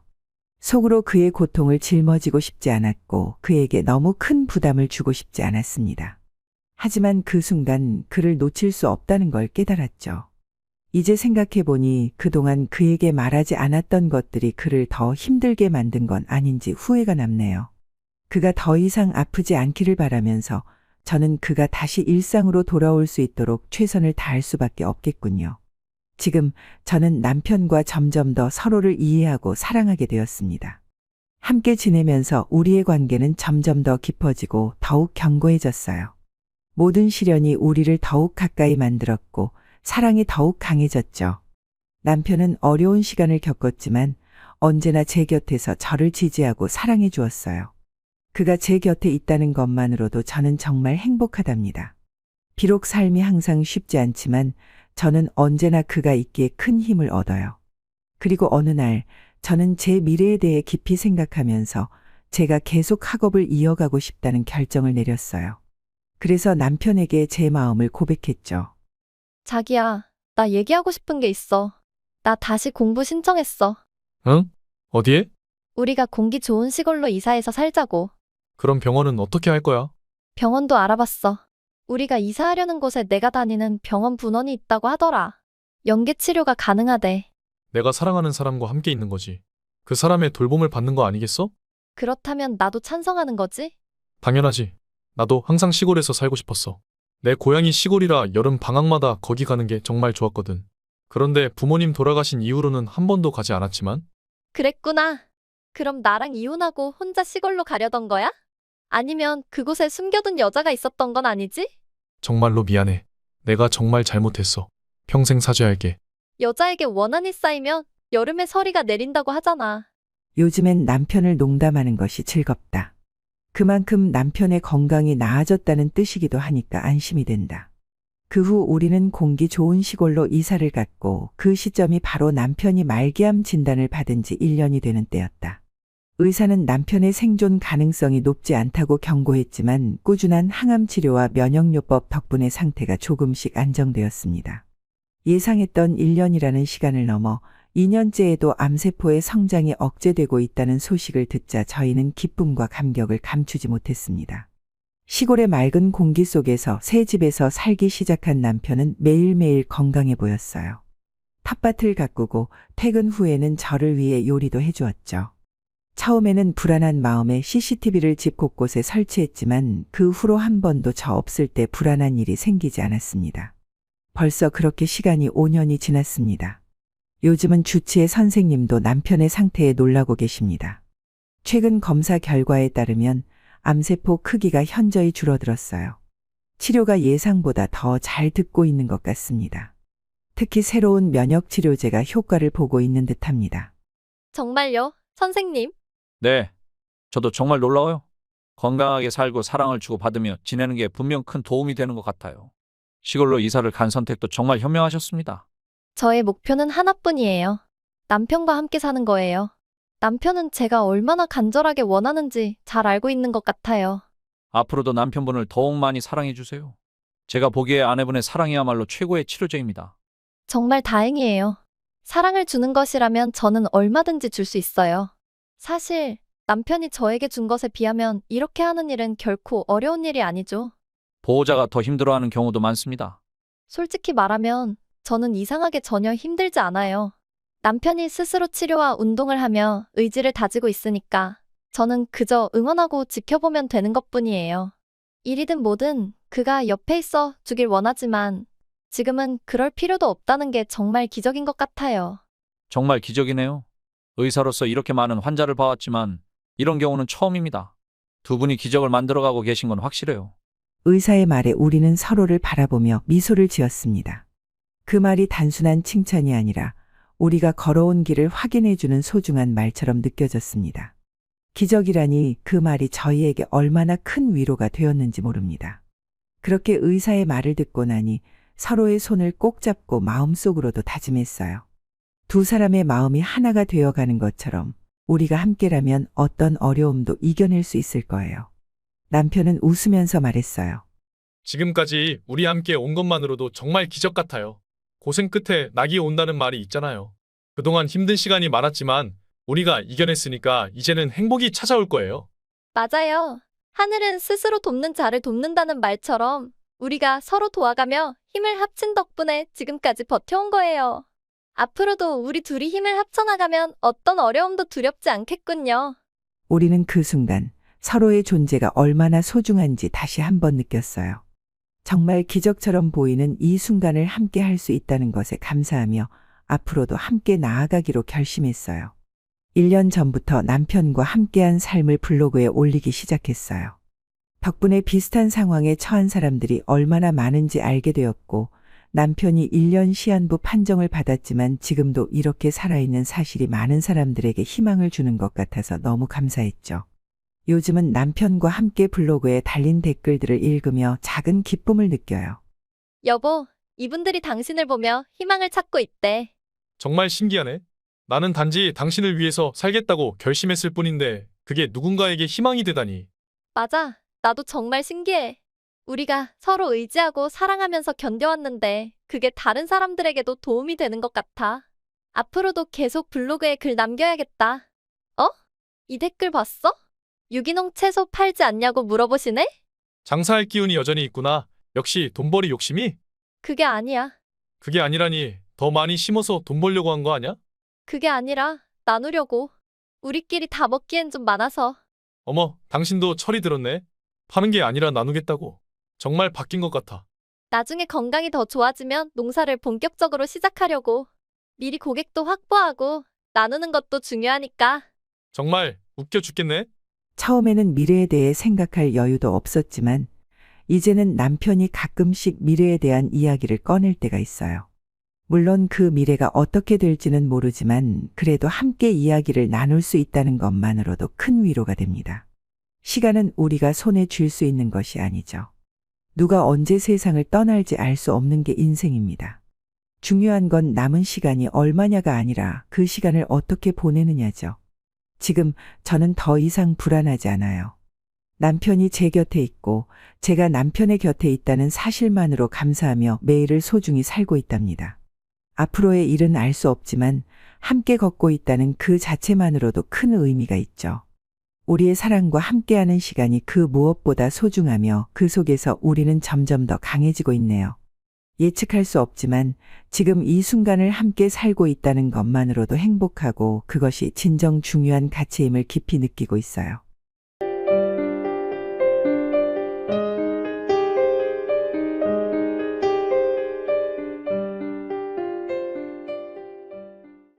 속으로 그의 고통을 짊어지고 싶지 않았고 그에게 너무 큰 부담을 주고 싶지 않았습니다. 하지만 그 순간 그를 놓칠 수 없다는 걸 깨달았죠. 이제 생각해보니 그동안 그에게 말하지 않았던 것들이 그를 더 힘들게 만든 건 아닌지 후회가 남네요. 그가 더 이상 아프지 않기를 바라면서 저는 그가 다시 일상으로 돌아올 수 있도록 최선을 다할 수밖에 없겠군요. 지금 저는 남편과 점점 더 서로를 이해하고 사랑하게 되었습니다. 함께 지내면서 우리의 관계는 점점 더 깊어지고 더욱 견고해졌어요. 모든 시련이 우리를 더욱 가까이 만들었고 사랑이 더욱 강해졌죠. 남편은 어려운 시간을 겪었지만 언제나 제 곁에서 저를 지지하고 사랑해 주었어요. 그가 제 곁에 있다는 것만으로도 저는 정말 행복하답니다. 비록 삶이 항상 쉽지 않지만 저는 언제나 그가 있기에 큰 힘을 얻어요. 그리고 어느 날 저는 제 미래에 대해 깊이 생각하면서 제가 계속 학업을 이어가고 싶다는 결정을 내렸어요. 그래서 남편에게 제 마음을 고백했죠. 자기야, 나 얘기하고 싶은 게 있어. 나 다시 공부 신청했어. 응? 어디에? 우리가 공기 좋은 시골로 이사해서 살자고. 그럼 병원은 어떻게 할 거야? 병원도 알아봤어. 우리가 이사하려는 곳에 내가 다니는 병원 분원이 있다고 하더라. 연계 치료가 가능하대. 내가 사랑하는 사람과 함께 있는 거지. 그 사람의 돌봄을 받는 거 아니겠어? 그렇다면 나도 찬성하는 거지? 당연하지. 나도 항상 시골에서 살고 싶었어. 내 고향이 시골이라 여름 방학마다 거기 가는 게 정말 좋았거든. 그런데 부모님 돌아가신 이후로는 한 번도 가지 않았지만 그랬구나. 그럼 나랑 이혼하고 혼자 시골로 가려던 거야? 아니면 그곳에 숨겨둔 여자가 있었던 건 아니지? 정말로 미안해. 내가 정말 잘못했어. 평생 사죄할게. 여자에게 원한이 쌓이면 여름에 서리가 내린다고 하잖아. 요즘엔 남편을 농담하는 것이 즐겁다. 그만큼 남편의 건강이 나아졌다는 뜻이기도 하니까 안심이 된다. 그 후 우리는 공기 좋은 시골로 이사를 갔고 그 시점이 바로 남편이 말기암 진단을 받은 지 1년이 되는 때였다. 의사는 남편의 생존 가능성이 높지 않다고 경고했지만 꾸준한 항암 치료와 면역요법 덕분에 상태가 조금씩 안정되었습니다. 예상했던 1년이라는 시간을 넘어 2년째에도 암세포의 성장이 억제되고 있다는 소식을 듣자 저희는 기쁨과 감격을 감추지 못했습니다. 시골의 맑은 공기 속에서 새 집에서 살기 시작한 남편은 매일매일 건강해 보였어요. 텃밭을 가꾸고 퇴근 후에는 저를 위해 요리도 해주었죠. 처음에는 불안한 마음에 CCTV를 집 곳곳에 설치했지만 그 후로 한 번도 저 없을 때 불안한 일이 생기지 않았습니다. 벌써 그렇게 시간이 5년이 지났습니다. 요즘은 주치의 선생님도 남편의 상태에 놀라고 계십니다. 최근 검사 결과에 따르면 암세포 크기가 현저히 줄어들었어요. 치료가 예상보다 더 잘 듣고 있는 것 같습니다. 특히 새로운 면역 치료제가 효과를 보고 있는 듯합니다. 정말요, 선생님? 네. 저도 정말 놀라워요. 건강하게 살고 사랑을 주고받으며 지내는 게 분명 큰 도움이 되는 것 같아요. 시골로 이사를 간 선택도 정말 현명하셨습니다. 저의 목표는 하나뿐이에요. 남편과 함께 사는 거예요. 남편은 제가 얼마나 간절하게 원하는지 잘 알고 있는 것 같아요. 앞으로도 남편분을 더욱 많이 사랑해 주세요. 제가 보기에 아내분의 사랑이야말로 최고의 치료제입니다. 정말 다행이에요. 사랑을 주는 것이라면 저는 얼마든지 줄 수 있어요. 사실 남편이 저에게 준 것에 비하면 이렇게 하는 일은 결코 어려운 일이 아니죠. 보호자가 더 힘들어하는 경우도 많습니다. 솔직히 말하면 저는 이상하게 전혀 힘들지 않아요. 남편이 스스로 치료와 운동을 하며 의지를 다지고 있으니까 저는 그저 응원하고 지켜보면 되는 것뿐이에요. 일이든 뭐든 그가 옆에 있어 주길 원하지만 지금은 그럴 필요도 없다는 게 정말 기적인 것 같아요. 정말 기적이네요. 의사로서 이렇게 많은 환자를 봐왔지만 이런 경우는 처음입니다. 두 분이 기적을 만들어가고 계신 건 확실해요. 의사의 말에 우리는 서로를 바라보며 미소를 지었습니다. 그 말이 단순한 칭찬이 아니라 우리가 걸어온 길을 확인해주는 소중한 말처럼 느껴졌습니다. 기적이라니 그 말이 저희에게 얼마나 큰 위로가 되었는지 모릅니다. 그렇게 의사의 말을 듣고 나니 서로의 손을 꼭 잡고 마음속으로도 다짐했어요. 두 사람의 마음이 하나가 되어가는 것처럼 우리가 함께라면 어떤 어려움도 이겨낼 수 있을 거예요. 남편은 웃으면서 말했어요. 지금까지 우리 함께 온 것만으로도 정말 기적 같아요. 고생 끝에 낙이 온다는 말이 있잖아요. 그동안 힘든 시간이 많았지만 우리가 이겨냈으니까 이제는 행복이 찾아올 거예요. 맞아요. 하늘은 스스로 돕는 자를 돕는다는 말처럼 우리가 서로 도와가며 힘을 합친 덕분에 지금까지 버텨온 거예요. 앞으로도 우리 둘이 힘을 합쳐나가면 어떤 어려움도 두렵지 않겠군요. 우리는 그 순간 서로의 존재가 얼마나 소중한지 다시 한번 느꼈어요. 정말 기적처럼 보이는 이 순간을 함께 할 수 있다는 것에 감사하며 앞으로도 함께 나아가기로 결심했어요. 1년 전부터 남편과 함께한 삶을 블로그에 올리기 시작했어요. 덕분에 비슷한 상황에 처한 사람들이 얼마나 많은지 알게 되었고 남편이 1년 시한부 판정을 받았지만 지금도 이렇게 살아있는 사실이 많은 사람들에게 희망을 주는 것 같아서 너무 감사했죠. 요즘은 남편과 함께 블로그에 달린 댓글들을 읽으며 작은 기쁨을 느껴요. 여보, 이분들이 당신을 보며 희망을 찾고 있대. 정말 신기하네. 나는 단지 당신을 위해서 살겠다고 결심했을 뿐인데 그게 누군가에게 희망이 되다니. 맞아. 나도 정말 신기해. 우리가 서로 의지하고 사랑하면서 견뎌왔는데 그게 다른 사람들에게도 도움이 되는 것 같아. 앞으로도 계속 블로그에 글 남겨야겠다. 어? 이 댓글 봤어? 유기농 채소 팔지 않냐고 물어보시네? 장사할 기운이 여전히 있구나. 역시 돈벌이 욕심이? 그게 아니야. 그게 아니라니 더 많이 심어서 돈 벌려고 한 거 아니야? 그게 아니라 나누려고. 우리끼리 다 먹기엔 좀 많아서. 어머, 당신도 철이 들었네. 파는 게 아니라 나누겠다고. 정말 바뀐 것 같아. 나중에 건강이 더 좋아지면 농사를 본격적으로 시작하려고. 미리 고객도 확보하고 나누는 것도 중요하니까. 정말 웃겨 죽겠네. 처음에는 미래에 대해 생각할 여유도 없었지만 이제는 남편이 가끔씩 미래에 대한 이야기를 꺼낼 때가 있어요. 물론 그 미래가 어떻게 될지는 모르지만 그래도 함께 이야기를 나눌 수 있다는 것만으로도 큰 위로가 됩니다. 시간은 우리가 손에 쥘 수 있는 것이 아니죠. 누가 언제 세상을 떠날지 알 수 없는 게 인생입니다. 중요한 건 남은 시간이 얼마냐가 아니라 그 시간을 어떻게 보내느냐죠. 지금 저는 더 이상 불안하지 않아요. 남편이 제 곁에 있고 제가 남편의 곁에 있다는 사실만으로 감사하며 매일을 소중히 살고 있답니다. 앞으로의 일은 알 수 없지만 함께 걷고 있다는 그 자체만으로도 큰 의미가 있죠. 우리의 사랑과 함께하는 시간이 그 무엇보다 소중하며 그 속에서 우리는 점점 더 강해지고 있네요. 예측할 수 없지만 지금 이 순간을 함께 살고 있다는 것만으로도 행복하고 그것이 진정 중요한 가치임을 깊이 느끼고 있어요.